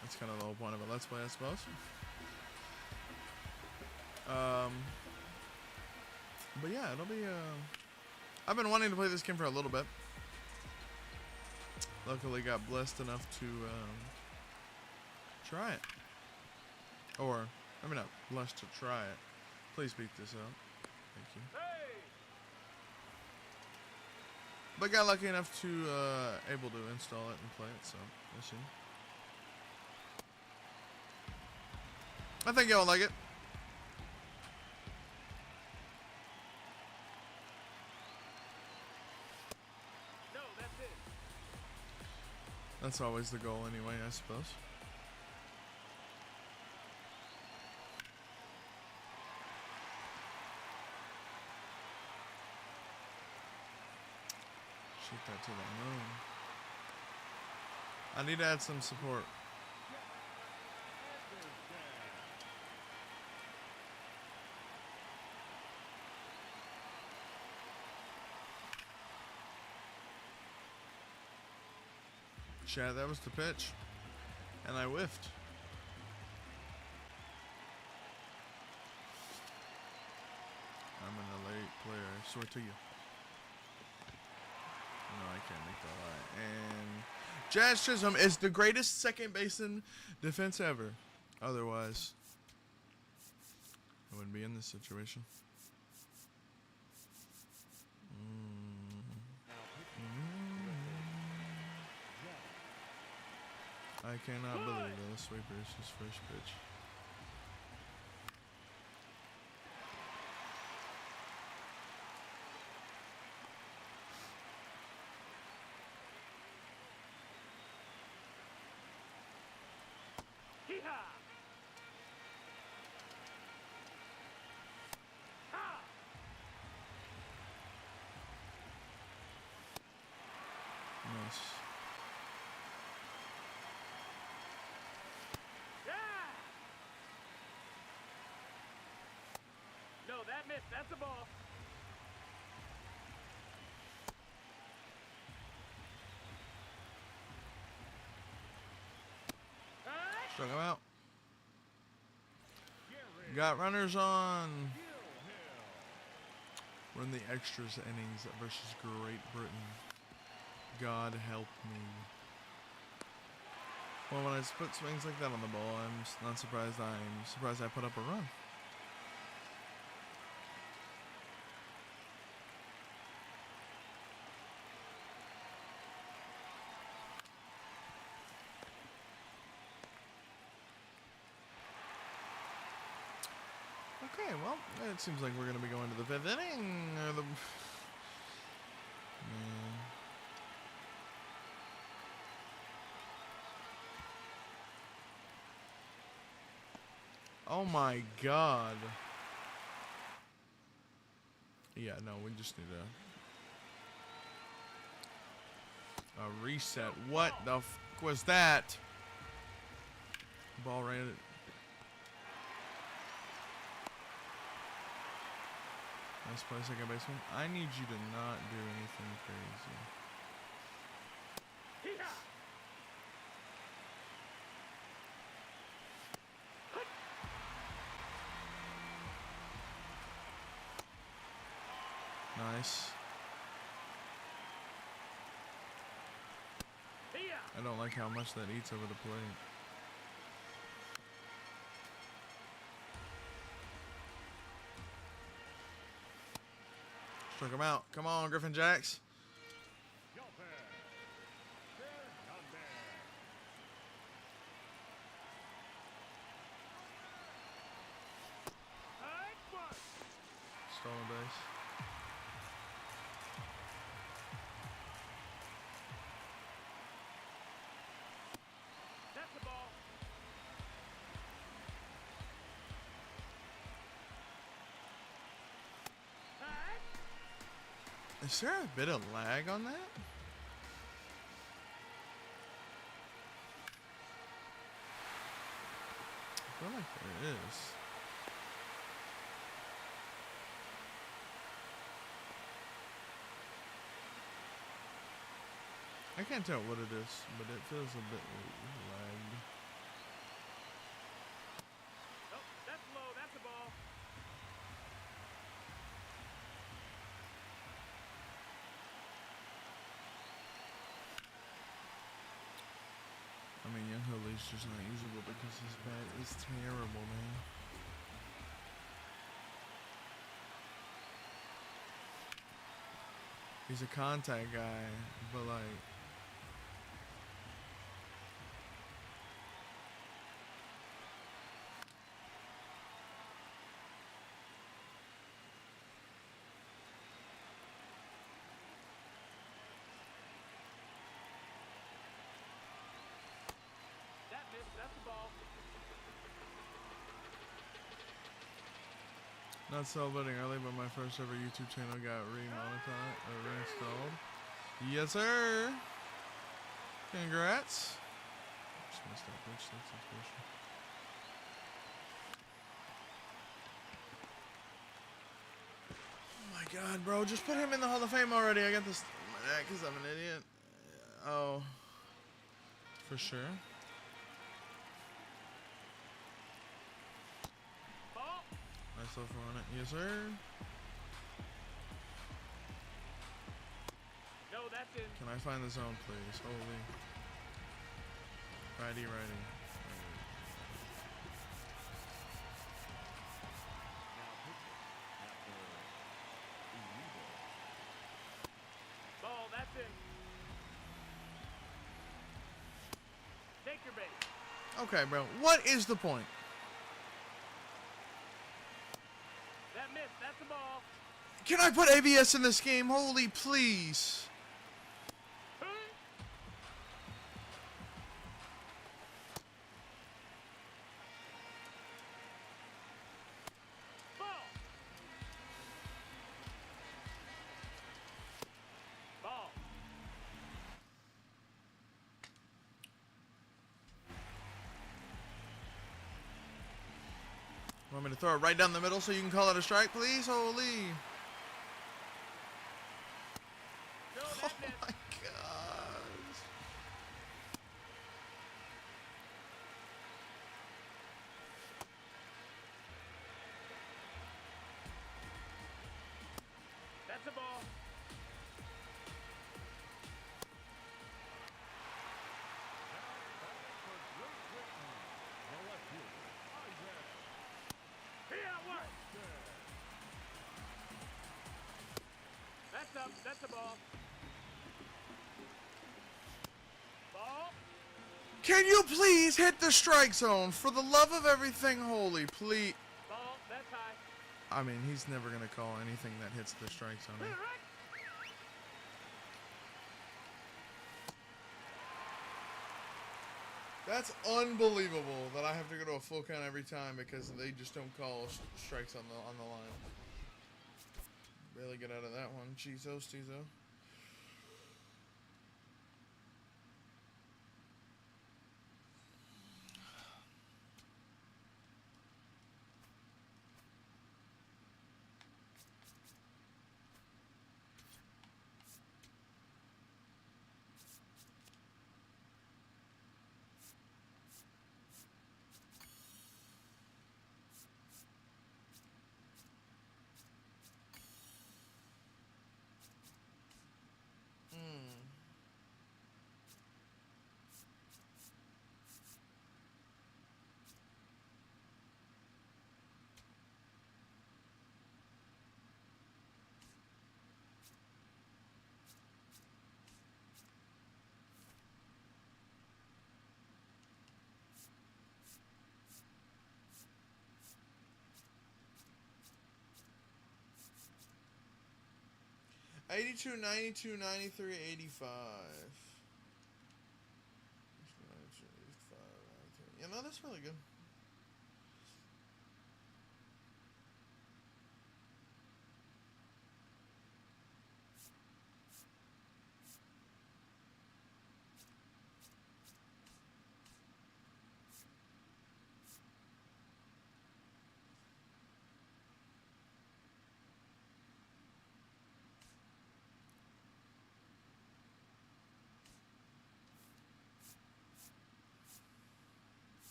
That's kind of the whole point of a Let's Play, I suppose. But yeah, it'll be, I've been wanting to play this game for a little bit. Luckily got blessed enough to, Try it. Or, I mean, not blessed to try it. Please beat this out. Thank you. Hey! But got lucky enough to able to install it and play it, so we'll see. I think y'all like it. No, that's it. That's always the goal anyway, I suppose. Shoot that to the moon. I need to add some support. Chad, that was the pitch. And I whiffed. I'm an elite player, I swear to you. No, I can't make that lie. And Jazz Chisholm is the greatest second baseman defense ever. Otherwise, I wouldn't be in this situation. I cannot believe that the sweeper is his first pitch. Hee-haw! Ha! Nice. Yeah! No, that missed. That's a ball. Hey! Struck him out. Got runners on. We're in the extras innings versus Great Britain. God help me. Well, when I put swings like that on the ball, I'm not surprised. I'm surprised I put up a run. Okay, well, it seems like we're going to be going to the fifth inning. Or the... Oh my god. Yeah, no, we just need a reset. What the f was that? Ball ran it. Nice play, second baseman. I need you to not do anything crazy. Hee-haw! Nice. Hee-haw! I don't like how much that eats over the plate. Struck him out. Come on, Griffin Jacks. Stolen base. That's the ball. Is there a bit of lag on that? I feel like there is. I can't tell what it is, but it feels a bit lagged. Oh, that's low. That's a ball. I mean, yeah, he'll leave. he's just not usable because his bat is terrible, man. He's a contact guy, but like... That missed. That's the ball. Not celebrating early, but my first ever YouTube channel got remonetized or reinstalled. Yes, sir. Congrats. Just missed that bitch. That's unfortunate. Oh my god, bro. Just put him in the Hall of Fame already. I got this because I'm an idiot. Oh. For sure. Ball. Nice over on it. Yes, sir. No, that's in. Can I find the zone, please? Holy. Righty, righty. Ball, that's in. Take your base. Okay, bro. What is the point? That missed. That's the ball. Can I put ABS in this game? Holy, please. Ball. Ball. Want me to throw it right down the middle so you can call it a strike, please? Holy. No, Oh that missed. my gosh. That's the ball. He outworked. That's up. That's the ball. Ball. Can you please hit the strike zone? For the love of everything holy, please. Ball. That's high. I mean, he's never going to call anything that hits the strike zone. Eh? That's unbelievable that I have to go to a full count every time because they just don't call strikes on the line. Barely get out of that one. Jesus, Tizo. $82, $92, $93, $85. You know, that's really good.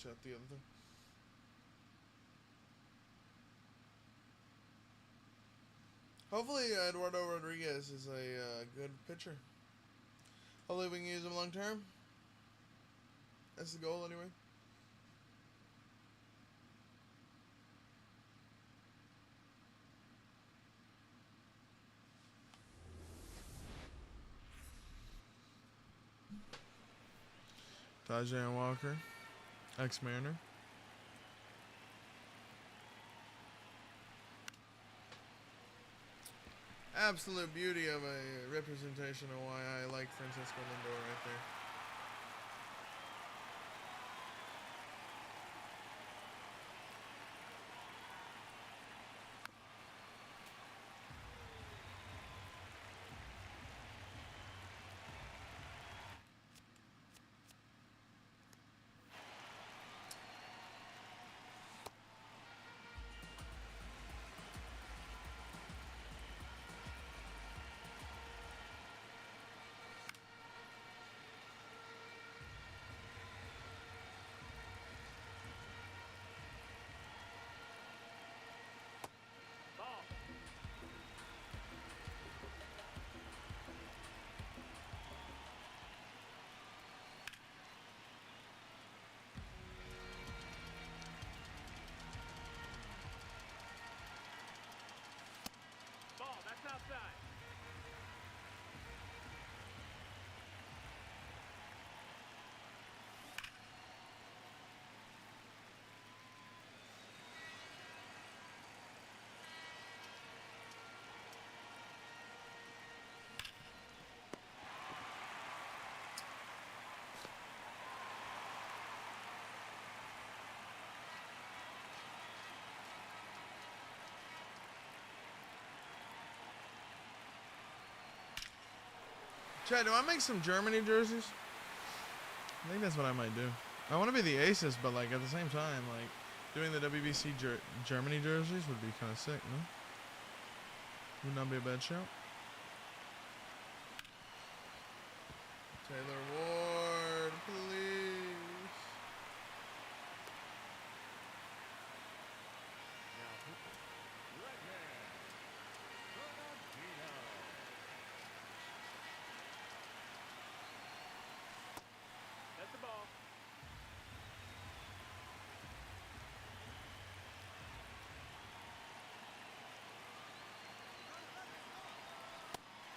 shot the other thing. Hopefully, Eduardo Rodriguez is a good pitcher. Hopefully, we can use him long term. That's the goal, anyway. Tajan Walker, ex-Mariner. Absolute beauty of a representation of why I like Francisco Lindor right there. Ball. Ball, that's outside. Chad, do I make some Germany jerseys? I think that's what I might do. I want to be the Aces, but like at the same time, like doing the WBC Germany jerseys would be kind of sick, no? Would not be a bad shout. Taylor Ward, please. Now pitching, right hand, Fernandino. That's the ball.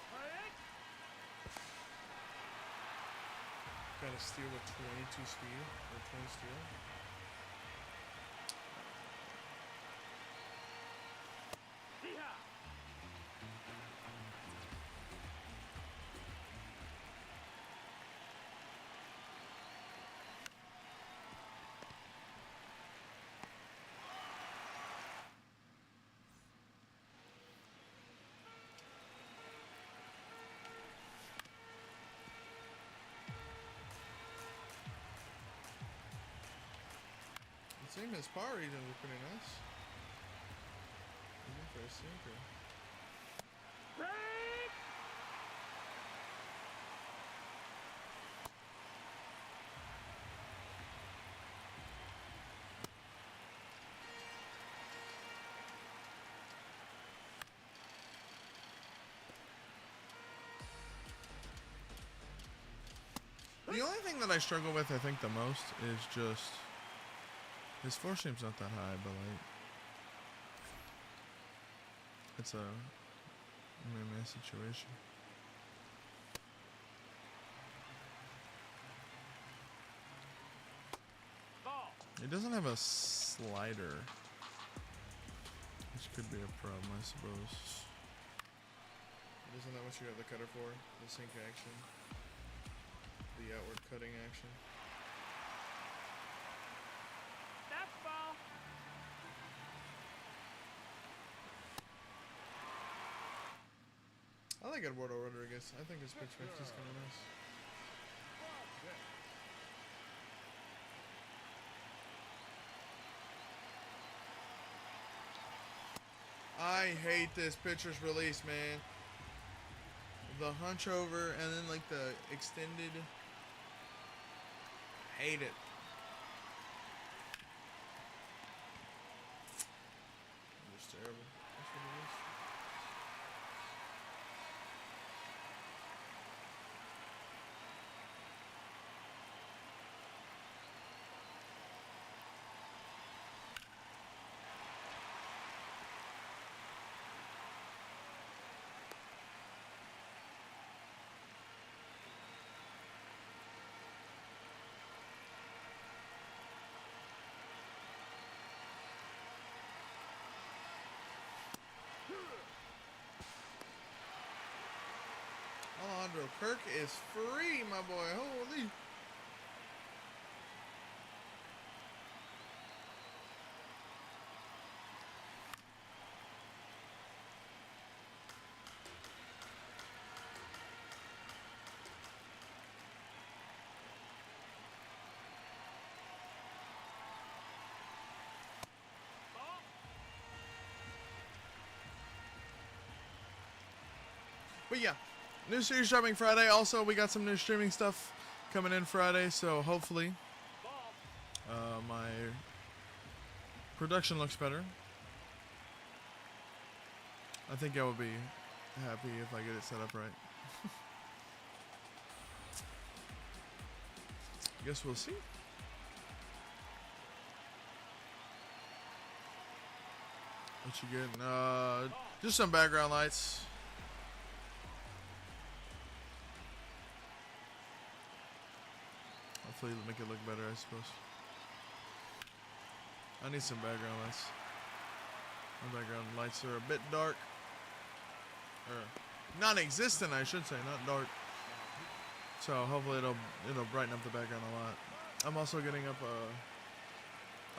Strike. Got a steal with 22 speed or 20 steal. Yeehaw. I think his power regions are pretty nice. Even for a sinker. Break. The only thing that I struggle with, I think, the most is just his four seam's not that high, but like it's a meh situation. Ball. He doesn't have a slider, which could be a problem, I suppose. Isn't that what you have the cutter for? The sink action, the outward cutting action. That's ball. I like Eduardo Rodriguez. I think his pitch mix is kind of nice. I hate this pitcher's release, man. The hunch over and then like the extended. Hate it. Bro, Kirk is free, my boy. Holy. Ball. But yeah, new series dropping Friday. Also, we got some new streaming stuff coming in Friday, so hopefully Ball. my production looks better. I think I will be happy if I get it set up right. Guess we'll see. What you getting? Just some background lights. Hopefully it'll make it look better, I suppose. I need some background lights. My background lights are a bit dark. Or non-existent, I should say, not dark. So hopefully it'll brighten up the background a lot. I'm also getting up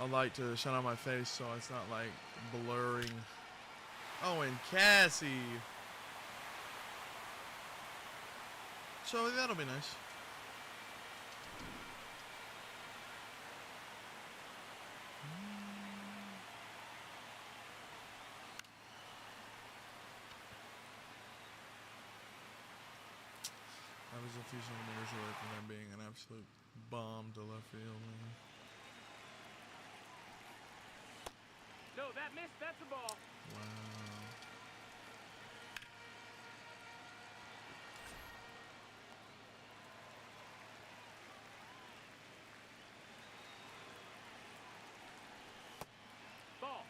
a light to shine on my face so it's not like blurring. Oh, and Cassie. So that'll be nice. I was a few centimeters away from them being an absolute bomb to left field, man. No, that missed. That's a ball. Wow. Ball.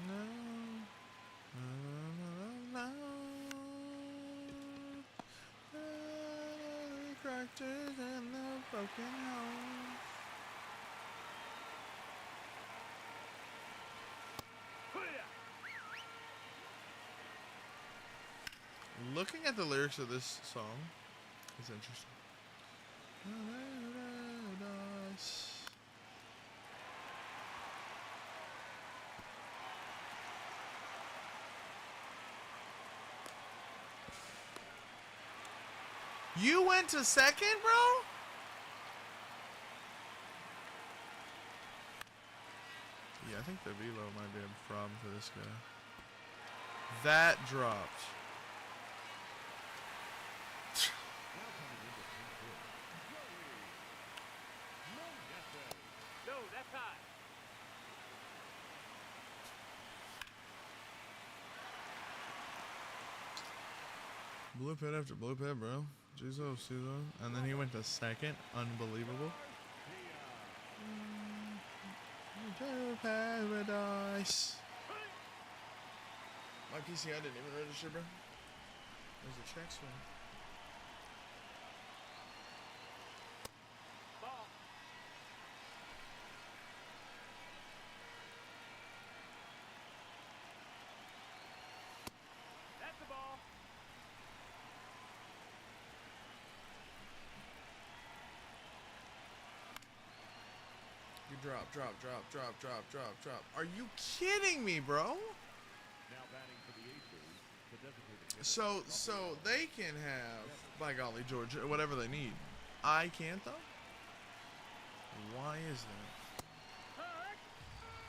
No. No, no, no, no. The characters and the broken home. Hoo-yah. Looking at the lyrics of this song is interesting. You went to second, bro? Yeah, I think the velo might be a problem for this guy. That dropped. No, that's high. Blue pit after blue pit, bro. Jesus, and then he went to second. Unbelievable. To paradise. My PCI didn't even register, bro. There's a check swing. Ball. That's the ball. You drop. Are you kidding me, bro? Now batting for the Aces, the designated hitter. So they can have, by golly, George, whatever they need. I can't though. Why is that? Hurt.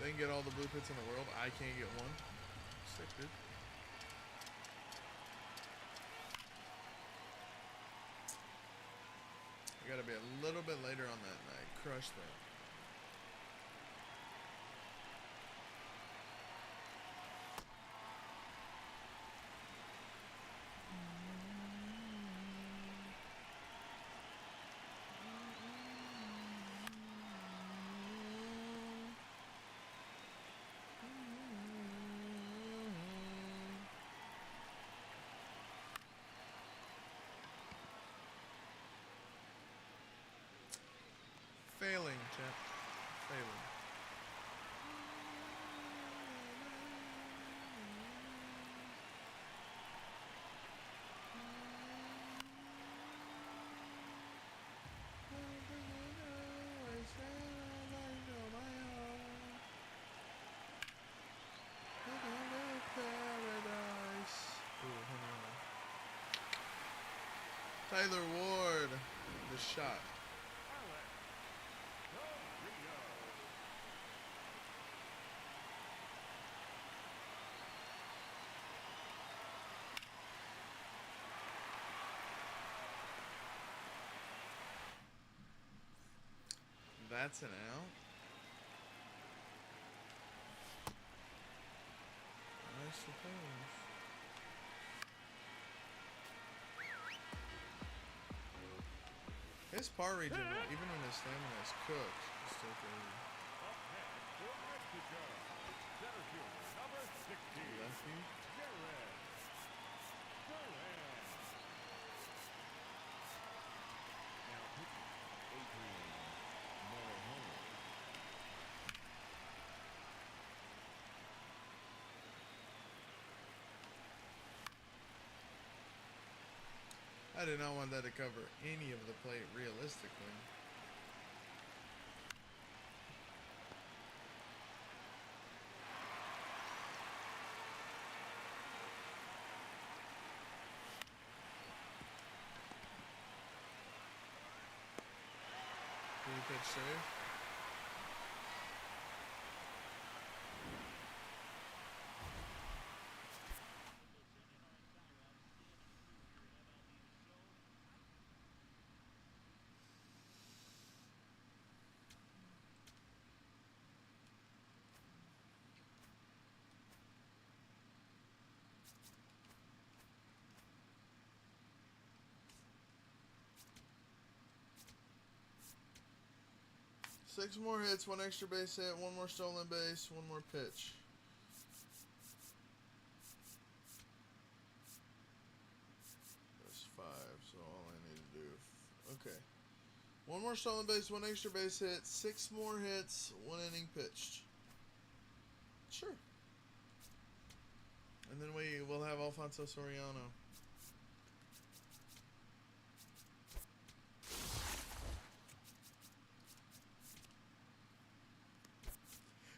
They can get all the blue pits in the world. I can't get one. Sick, dude. I gotta be a little bit later on that night. Crush that. Tyler Ward, the shot. That's an out. I suppose. His par region, even when his stamina is cooked, is still crazy. Up next for Mexico, center fielder number 16. Lefty. Now pitching, Adrian Morejon. I did not want that to cover any of the plate realistically. Three pitch save. Six more hits, one extra base hit, one more stolen base, one more pitch. That's five, so all I need to do. Okay. One more stolen base, one extra base hit, six more hits, one inning pitched. Sure. And then we will have Alfonso Soriano.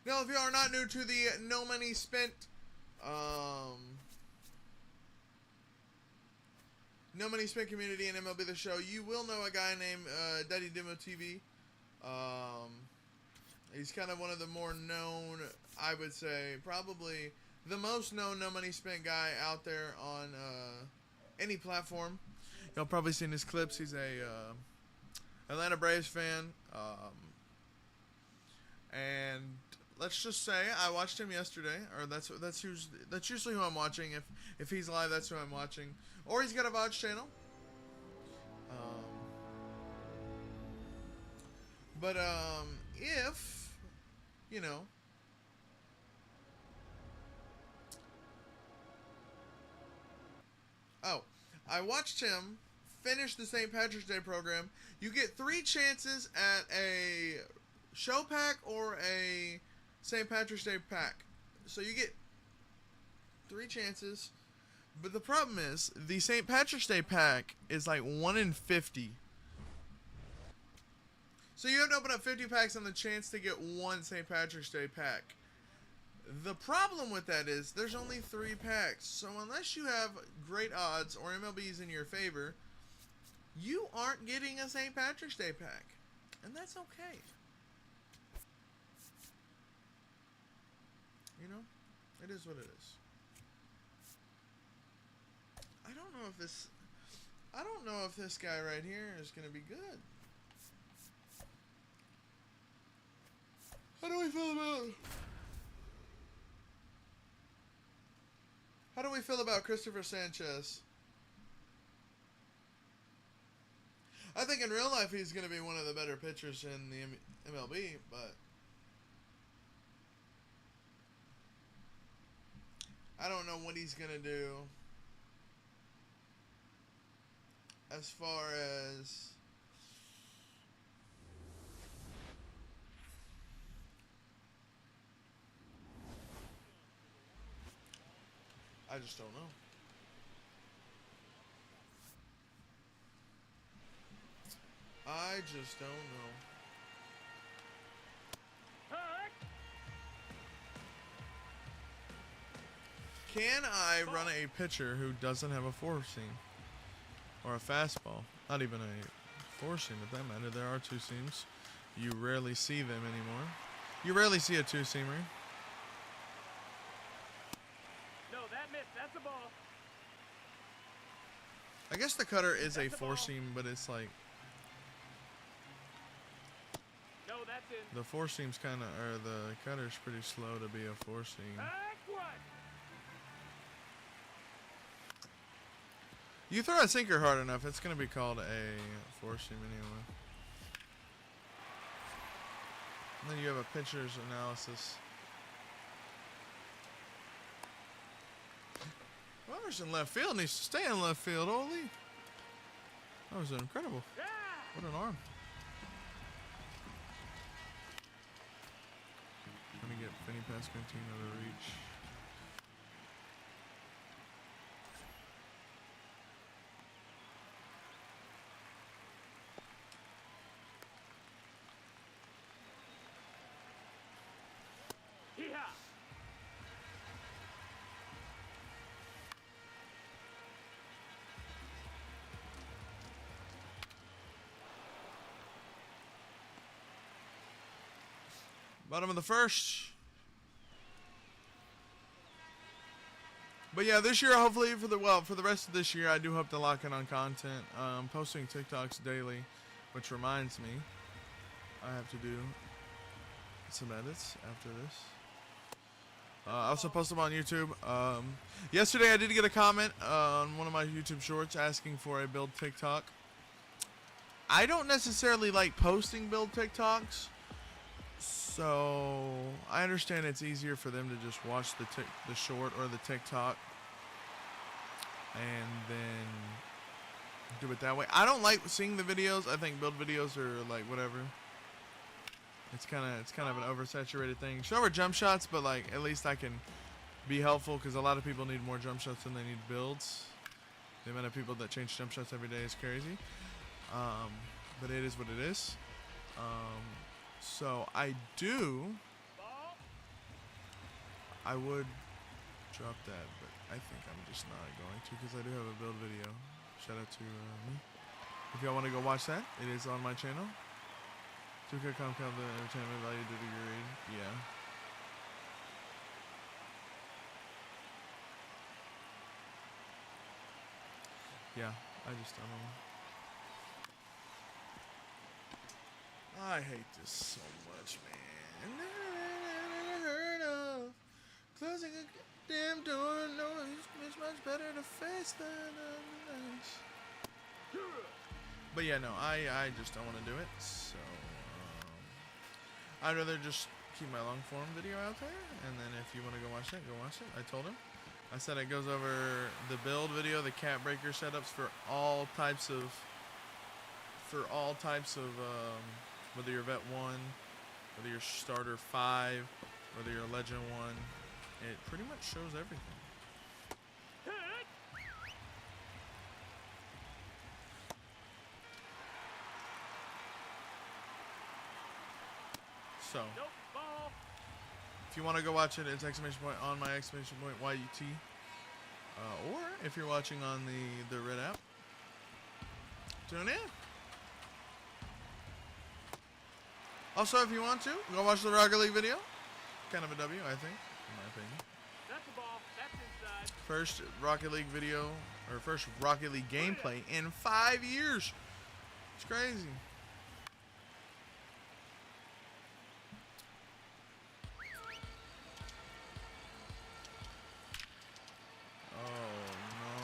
Now, if you are not new to the No Money Spent, No Money Spent community in MLB The Show, you will know a guy named Daddy Demo TV. He's kind of one of the more known, I would say, probably the most known No Money Spent guy out there on any platform. Y'all probably seen his clips. He's a Atlanta Braves fan. And let's just say I watched him yesterday, or that's usually who I'm watching. If he's live, that's who I'm watching. Or he's got a VOD channel. But if you know, I watched him finish the St. Patrick's Day program. You get 3 chances at a show pack or a St. Patrick's Day pack. So you get 3 chances. But the problem is, the St. Patrick's Day pack is like 1 in 50. So you have to open up 50 packs on the chance to get 1 St. Patrick's Day pack. The problem with that is, there's only 3 packs. So unless you have great odds or MLBs in your favor, you aren't getting a St. Patrick's Day pack. And that's okay. You know, it is what it is. I don't know if this guy right here is going to be good. How do we feel about Christopher Sanchez? I think in real life he's going to be one of the better pitchers in the MLB, but I don't know what he's going to do as far as I just don't know. I just don't know. Can I run a pitcher who doesn't have a 4 seam? or a fastball. Not even a four seam, if that matter. There are two seams. You rarely see them anymore. You rarely see a two seamer. No, that missed. That's a ball. I guess the cutter is a four seam, but it's like No, that's in. the four seam's kind of, or the cutter's pretty slow to be a four seam. Back one. You throw a sinker hard enough, it's gonna be called a four seam anyway. And then you have a pitcher's analysis. Runners in left field needs to stay in left field. Holy, that was incredible. Yeah. What an arm. Trying to get Vinny Pasquantino to reach. Hee-haw. Bottom of the first. But yeah, this year, hopefully for the rest of this year, I do hope to lock in on content. Posting TikToks daily, which reminds me, I have to do some edits after this. I also post them on YouTube. Yesterday, I did get a comment on one of my YouTube shorts asking for a build TikTok. I don't necessarily like posting build TikToks. So I understand it's easier for them to just watch the short or the TikTok and then do it that way. I don't like seeing the videos. I think build videos are like whatever. It's kind of an oversaturated thing. Show our jump shots, but like at least I can be helpful because a lot of people need more jump shots than they need builds. The amount of people that change jump shots every day is crazy. But it is what it is. So I would drop that, but I think I'm just not going to because I do have a build video. Shout out to me. If y'all want to go watch that, it is on my channel. 2K compound the entertainment value to degree. Yeah. Yeah, I don't know. I hate this so much, man. Closing a damn door, no, it's much better to face than nice. But yeah, no, I just don't want to do it. So I'd rather just keep my long form video out there, and then if you want to go watch it, go watch it. I told him. I said it goes over the build video, the cat breaker setups for all types of whether you're vet 1, whether you're starter 5, whether you're legend 1, it pretty much shows everything. So, Nope, ball. if you want to go watch it, it's exclamation point on my exclamation point YUT. Or if you're watching on the Red app, tune in. Also, if you want to, go watch the Rocket League video. Kind of a W, I think, in my opinion. That's a ball. That's inside. First Rocket League video, or first Rocket League gameplay in 5 years. It's crazy. Oh, no.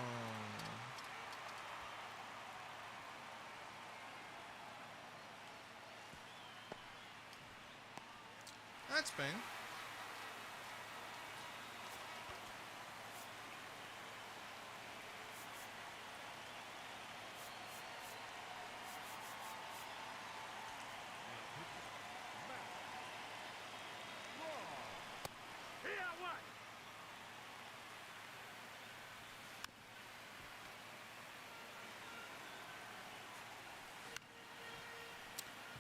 That's bang. Here, what?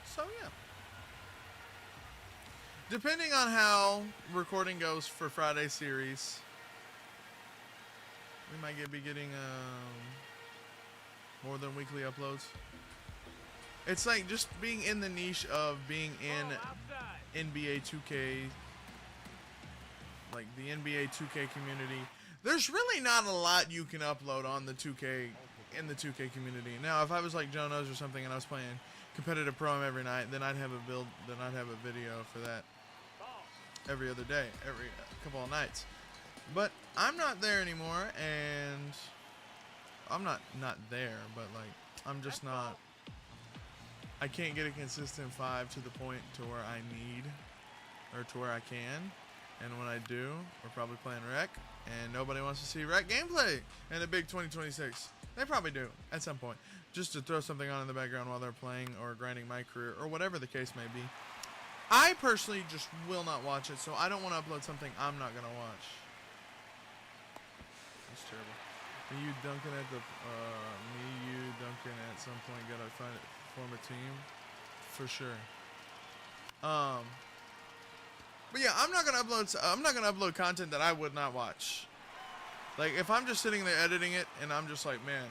So yeah. Depending on how recording goes for Friday's series, we might be getting more than weekly uploads. It's like just being in the niche of being in Ball outside. NBA 2K, like the NBA 2K community. There's really not a lot you can upload on the 2K in the 2K community. Now, if I was like Joe Knows or something and I was playing competitive pro every night, then I'd have a video for that Ball. every other day, every couple of nights. But I'm not there anymore, and I'm not there, but like I'm just not. I can't get a consistent 5 to the point to where I need, or to where I can. And when I do, we're probably playing Rec, and nobody wants to see Rec gameplay in the big 2026. They probably do at some point, just to throw something on in the background while they're playing or grinding my career or whatever the case may be. I personally just will not watch it, so I don't want to upload something I'm not gonna watch. That's terrible. Me, you, Duncan at some point gotta form a team, for sure. But yeah, I'm not gonna upload content that I would not watch. Like if I'm just sitting there editing it and I'm just like, man,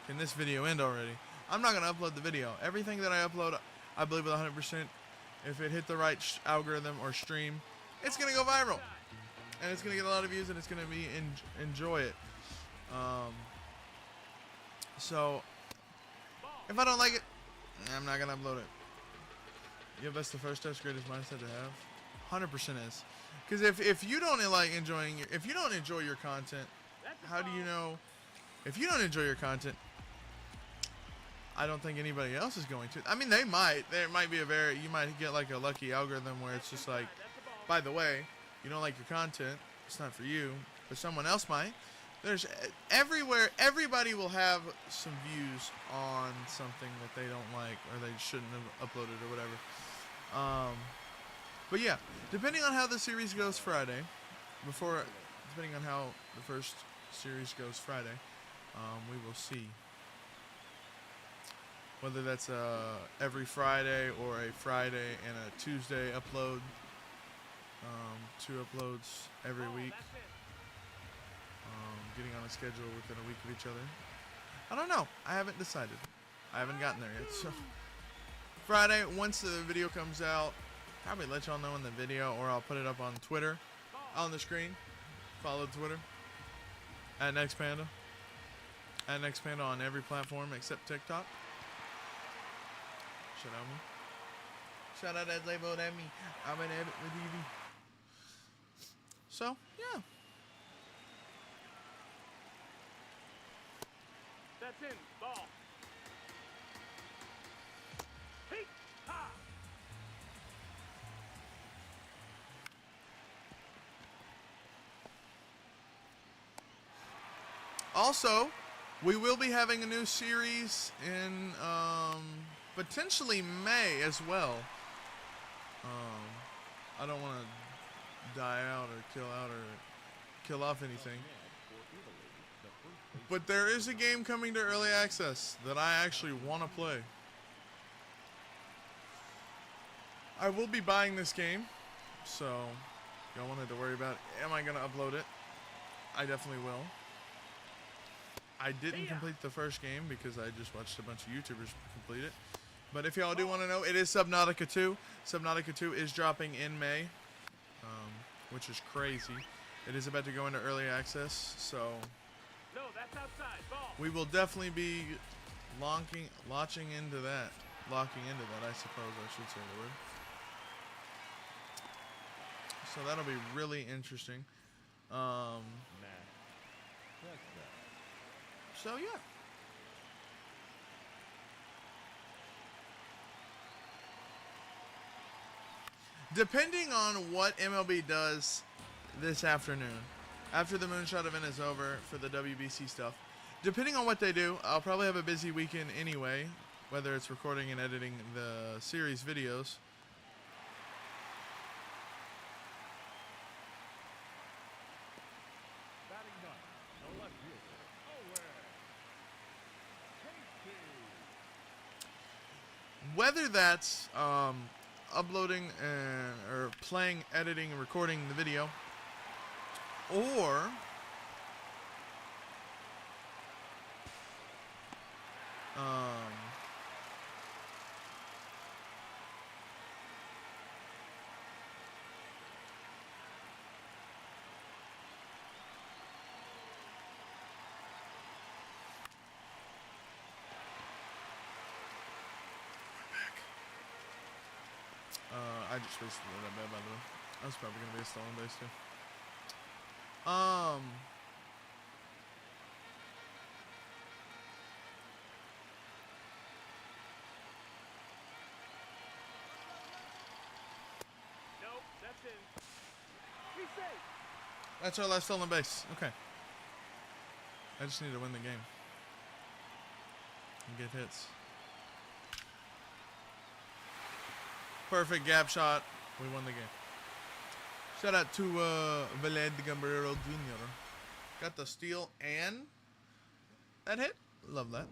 can this video end already? I'm not gonna upload the video. Everything that I upload, I believe with 100%. If it hit the right algorithm or stream, it's gonna go viral, and it's gonna get a lot of views, and it's gonna be enjoy it. So if I don't like it, I'm not gonna upload it. Yeah, that's the first steps, greatest mindset to have. 100% is, because if you don't like if you don't enjoy your content, how do you know? If you don't enjoy your content, I don't think anybody else is going to. I mean, they might. There might be you might get like a lucky algorithm where it's just like, by the way, you don't like your content, it's not for you, but someone else might. There's everywhere, everybody will have some views on something that they don't like or they shouldn't have uploaded or whatever. But yeah, depending on how the series goes Friday, depending on how the first series goes Friday, we will see. Whether that's every Friday or a Friday and a Tuesday upload, 2 uploads every week, getting on a schedule within a week of each other. I don't know. I haven't decided. I haven't gotten there yet. So Friday, once the video comes out, probably let y'all know in the video, or I'll put it up on Twitter on the screen. Follow Twitter at NextPxnda. At NextPxnda on every platform except TikTok. Shout out me. Shout out that label at me. I'm an edit with EV. So, yeah. That's in. Ball. Hey, ha. Also, we will be having a new series in potentially May as well. I don't want to die out or kill off anything. But there is a game coming to early access that I actually want to play. I will be buying this game, so y'all wanted to worry about, am I going to upload it? I definitely will. I didn't complete the first game because I just watched a bunch of YouTubers complete it. But if y'all do want to know, it is Subnautica 2. Subnautica 2 is dropping in May, which is crazy. It is about to go into early access, so No, that's outside. Ball. we will definitely be locking into that, I suppose I should say the word. So that'll be really interesting. So yeah. Depending on what MLB does this afternoon, after the Moonshot event is over for the WBC stuff, depending on what they do, I'll probably have a busy weekend anyway, whether it's recording and editing the series videos. Batting ninth, the left fielder, Owen. Whether that's uploading or playing, editing, and recording the video, or I just wasted that bad, by the way. That was probably gonna be a stolen base too. Nope, that's in. Be safe. That's our last stolen base. Okay. I just need to win the game and get hits. Perfect gap shot. We won the game. Shout out to Vlad Gambrero Jr. Got the steal and that hit. Love that.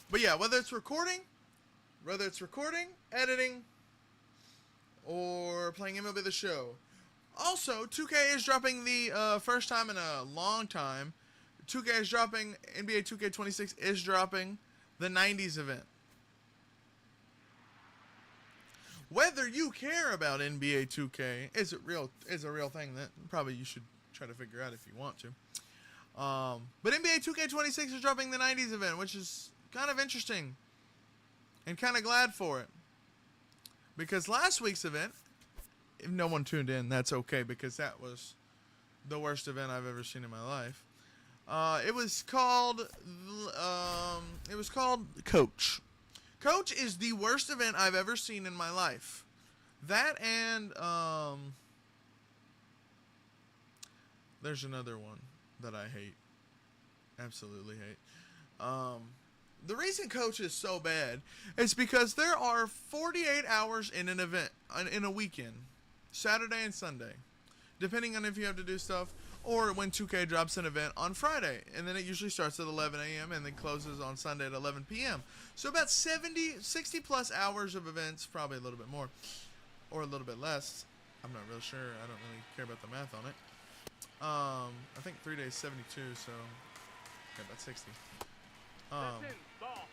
But yeah, whether it's recording, editing, or playing MLB The Show. Also, 2K is dropping the first time in a long time. 2K is dropping, NBA 2K26 is dropping the 90s event. Whether you care about NBA 2K is a real thing that probably you should try to figure out if you want to. But NBA 2K26 is dropping the 90s event, which is kind of interesting. And kind of glad for it. Because last week's event, if no one tuned in, that's okay, because that was the worst event I've ever seen in my life. It was called Coach. Coach is the worst event I've ever seen in my life. That and there's another one that I hate. Absolutely hate. The reason Coach is so bad is because there are 48 hours in an event, in a weekend. Saturday and Sunday. Depending on if you have to do stuff, or when 2K drops an event on Friday. And then it usually starts at 11 a.m. and then closes on Sunday at 11 p.m. So about 60 plus hours of events, probably a little bit more, or a little bit less. I'm not real sure. I don't really care about the math on it. I think 3 days, 72, so okay, about 60. That's in. Ball.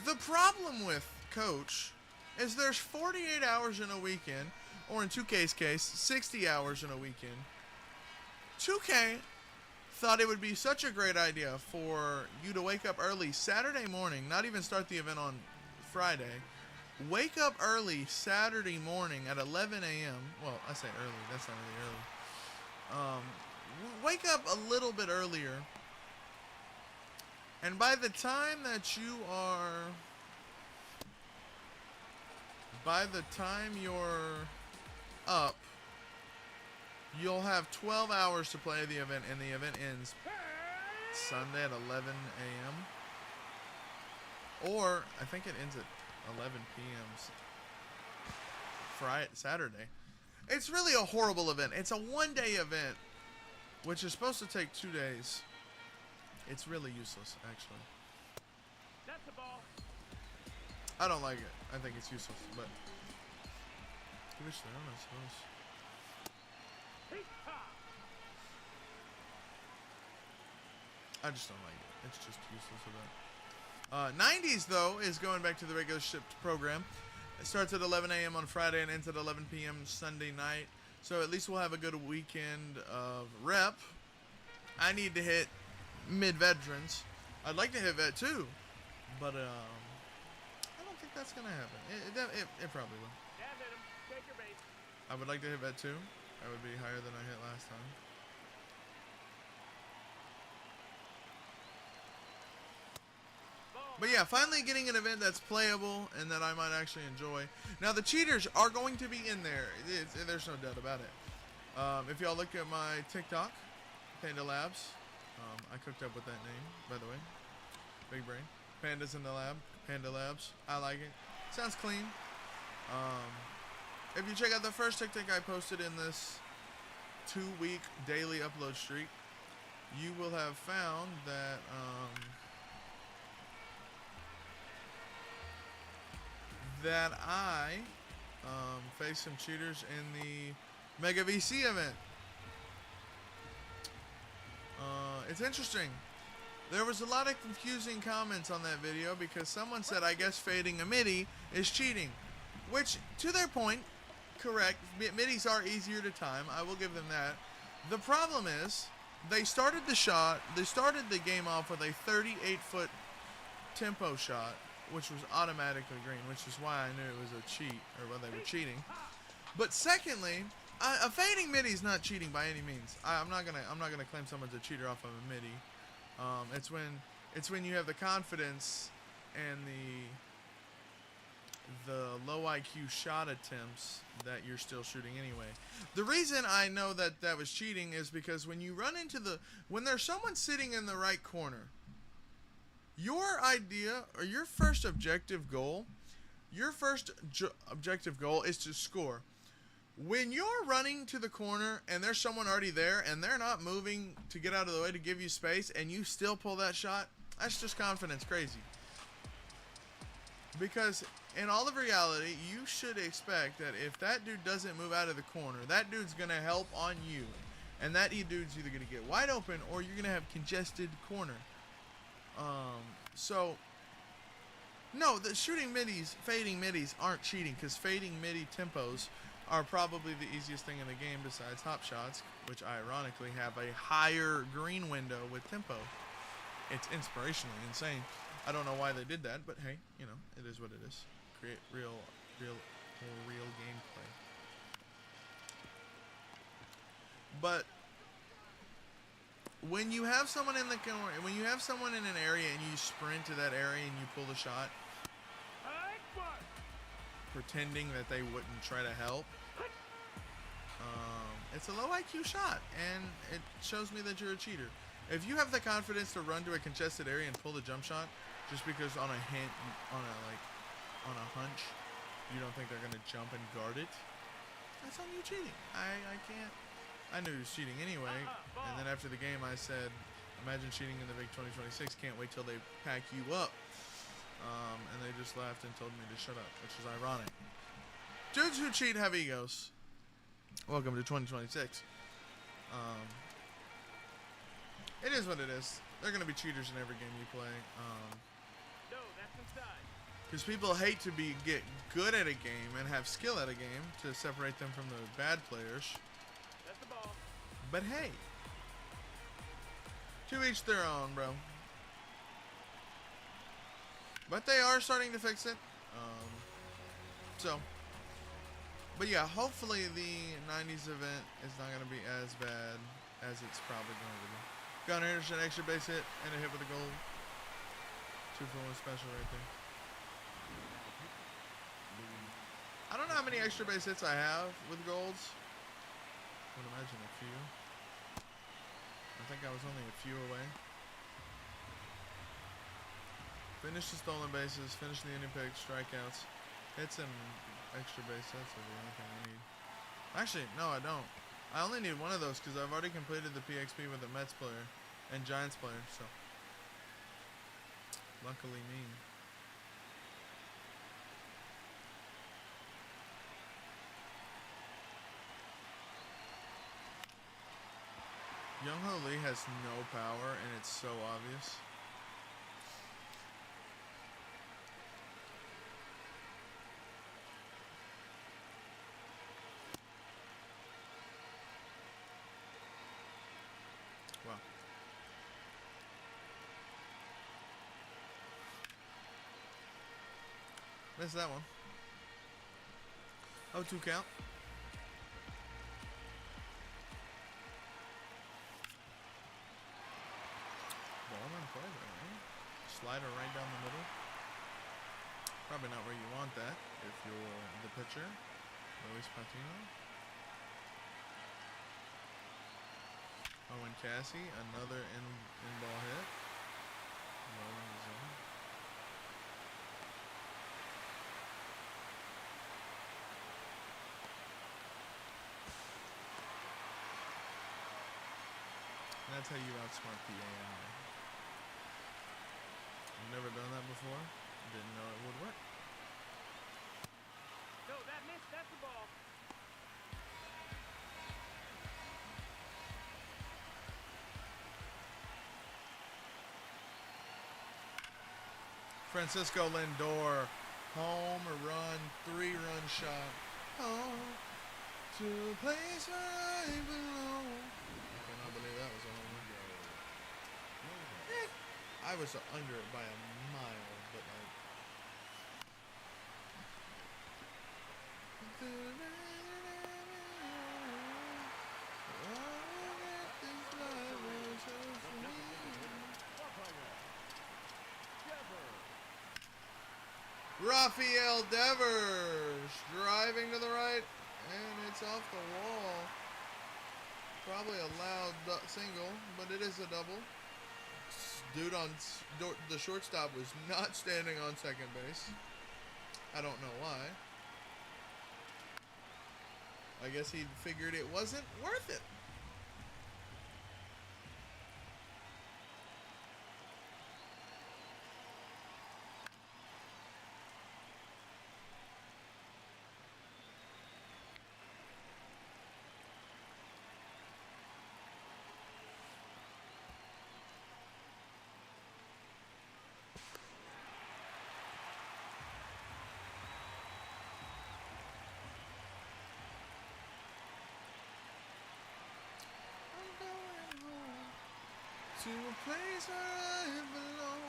The problem with Coach is there's 48 hours in a weekend, or in 2K's case, 60 hours in a weekend. 2K thought it would be such a great idea for you to wake up early Saturday morning, not even start the event on Friday. Wake up early Saturday morning at 11 a.m. Well, I say early. That's not really early. Wake up a little bit earlier. And by the time you're up, you'll have 12 hours to play the event, and the event ends Sunday at 11 a.m. Or, I think it ends at 11 p.m. Saturday. It's really a horrible event. It's a one-day event, which is supposed to take 2 days. It's really useless, actually. That's the ball. I don't like it. I think it's useless, but to each their own, I suppose. I just don't like it. It's just useless event. 90s, though, is going back to the regular shipped program. It starts at 11 a.m. on Friday and ends at 11 p.m. Sunday night. So at least we'll have a good weekend of rep. I need to hit mid-veterans. I'd like to hit vet too, but I don't think that's gonna happen. It probably will. Dab hit him. Take your base. I would like to hit vet too. That would be higher than I hit last time. But yeah, finally getting an event that's playable and that I might actually enjoy. Now the cheaters are going to be in there. There's no doubt about it. If y'all look at my TikTok, Panda Labs. I cooked up with that name, by the way. Big brain. Panda's in the lab. Panda Labs. I like it. Sounds clean. If you check out the first TikTok I posted in this 2-week daily upload streak, you will have found that I faced some cheaters in the Mega VC event. It's interesting. There was a lot of confusing comments on that video because someone said, I guess fading a midi is cheating. Which, to their point, correct. Midis are easier to time. I will give them that. The problem is, they started the game off with a 38-foot tempo shot which was automatically green, which is why I knew it was a cheat, or whether they were cheating. But secondly, a fading midi is not cheating by any means. I'm not gonna claim someone's a cheater off of a midi. It's when you have the confidence and the low IQ shot attempts that you're still shooting anyway. The reason I know that that was cheating is because when you run into when there's someone sitting in the right corner, your idea or your first objective goal is to score. When you're running to the corner and there's someone already there and they're not moving to get out of the way to give you space and you still pull that shot, that's just confidence crazy. Because in all of reality, you should expect that if that dude doesn't move out of the corner, that dude's going to help on you. And that dude's either going to get wide open or you're going to have congested corner. No, the shooting midis, fading midis aren't cheating, because fading midi tempos are probably the easiest thing in the game besides hop shots, which ironically have a higher green window with tempo. It's inspirationally insane. I don't know why they did that, but hey, you know, it is what it is. Create real gameplay. But when you have someone in the corner, when you have someone in an area and you sprint to that area and you pull the shot, pretending that they wouldn't try to help, it's a low IQ shot, and it shows me that you're a cheater. If you have the confidence to run to a congested area and pull the jump shot, just because on a hint, on a hunch, you don't think they're gonna jump and guard it, that's on you cheating. I can't. I knew he was cheating anyway, and then after the game I said, imagine cheating in the Big 2026, can't wait till they pack you up. And they just laughed and told me to shut up, which is ironic. Dudes who cheat have egos. Welcome to 2026. It is what it is. They're going to be cheaters in every game you play. No, that's inside. Because people hate to get good at a game and have skill at a game to separate them from the bad players. That's the ball. But hey, to each their own, bro. But they are starting to fix it. But yeah, hopefully the 90s event is not going to be as bad as it's probably going to be. Gunnar Anderson, extra base hit, and a hit with a goal. 2 for 1 special right there. I don't know how many extra base hits I have with golds. I would imagine a few. I think I was only a few away. Finish the stolen bases, finish the inning picks, strikeouts, hits and extra base hits are the only thing I need. Actually, no, I don't. I only need one of those because I've already completed the PXP with a Mets player and Giants player, so luckily me. Young Ho Lee has no power and it's so obvious. Wow. Missed that one. 0-2 count. Ball in play there, right? Slider right down the middle. Probably not where you want that if you're the pitcher. Luis Patino. Owen Cassie, another in-ball hit. Low in the zone. And that's how you outsmart the AI. I've never done that before. Didn't know it would work. No, that missed. That's the ball. Francisco Lindor, home run, 3-run shot. Home to a place where I belong. I cannot believe that was a home run. I was under it by a mile, but like Rafael Devers driving to the right, and it's off the wall. Probably a loud single, but it is a double. Dude on the shortstop was not standing on second base. I don't know why. I guess he figured it wasn't worth it. To a place where I belong.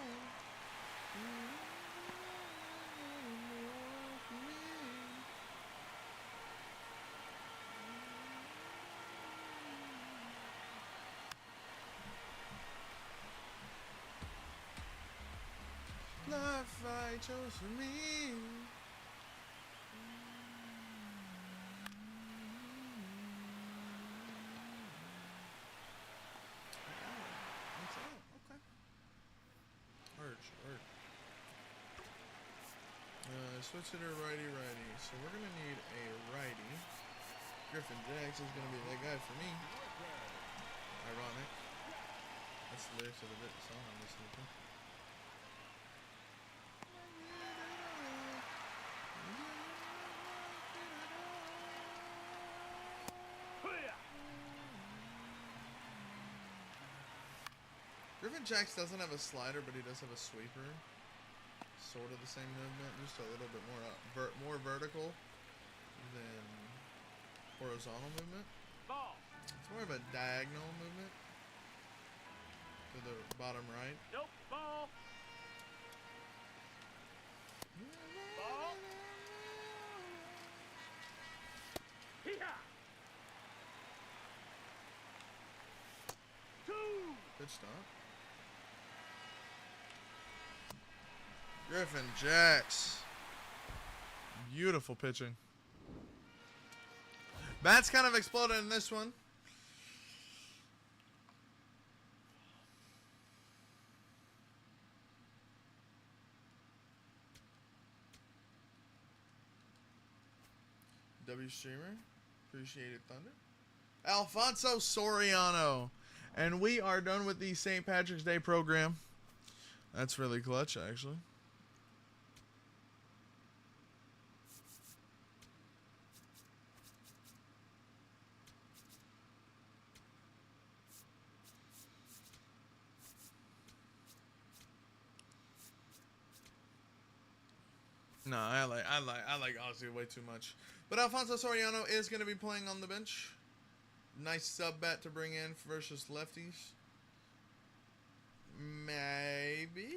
Life I chose for me. Switch hitter, righty. So we're going to need a righty. Griffin Jacks is going to be that guy for me. Ironic. That's the lyrics of the song I'm listening to. Griffin Jacks doesn't have a slider, but he does have a sweeper. Sort of the same movement, just a little bit more vertical than horizontal movement. Ball. It's more of a diagonal movement to the bottom right. Nope. Ball. Ball. Hee-haw. 2. Good stop. Griffin Jacks. Beautiful pitching. Bats kind of exploded in this one. W Streamer. Appreciate it, Thunder. Alfonso Soriano. And we are done with the St. Patrick's Day program. That's really clutch, actually. No, I like Ozzy way too much. But Alfonso Soriano is going to be playing on the bench. Nice sub bat to bring in versus lefties. Maybe.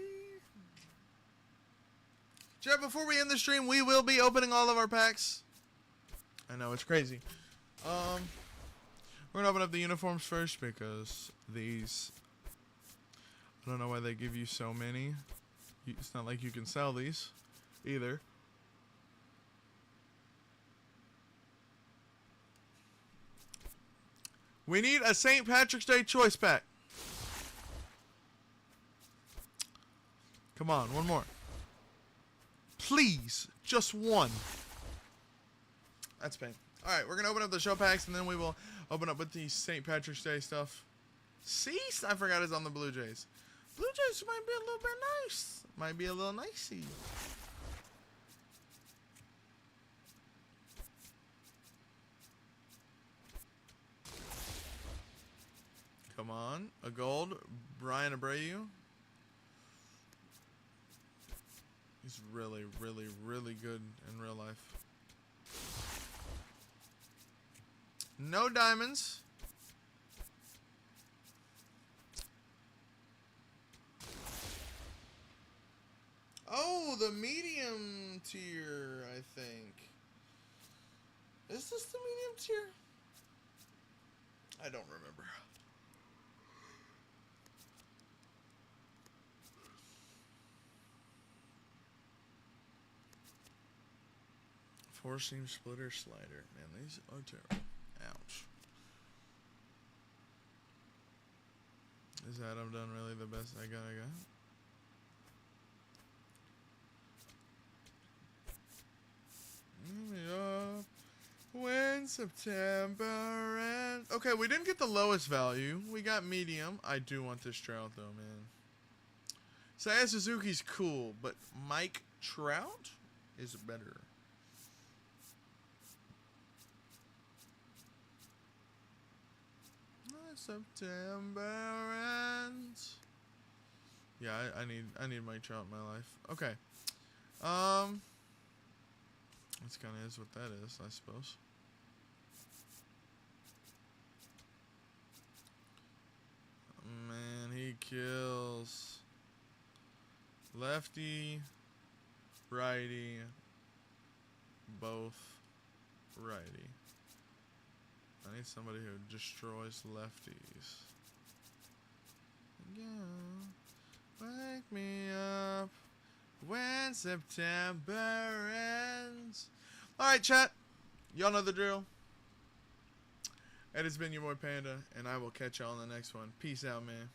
Jared, before we end the stream, we will be opening all of our packs. I know, it's crazy. We're going to open up the uniforms first because these... I don't know why they give you so many. It's not like you can sell these either. We need a St. Patrick's Day choice pack. Come on, one more. Please, just one. That's pain. Alright, we're going to open up the show packs and then we will open up with the St. Patrick's Day stuff. Cease, I forgot it's on the Blue Jays. Blue Jays might be a little bit nice. Might be a little nicey. Come on. A gold. Brian Abreu. He's really, really, really good in real life. No diamonds. Oh, the medium tier, I think. Is this the medium tier? I don't remember. Four seam splitter slider. Man, these are terrible. Ouch. Is Adam done really the best I got? Up when September ends. Okay, we didn't get the lowest value. We got medium. I do want this Trout though, man. Saya Suzuki's cool, but Mike Trout is better. September ends. Yeah, I need Mike Trout in my life. Okay. This kind of is what that is, I suppose. Man, he kills. Lefty, righty, both righty. I need somebody who destroys lefties. Yeah, wake me up when September ends. Alright, chat. Y'all know the drill. It has been your boy Panda, and I will catch y'all on the next one. Peace out, man.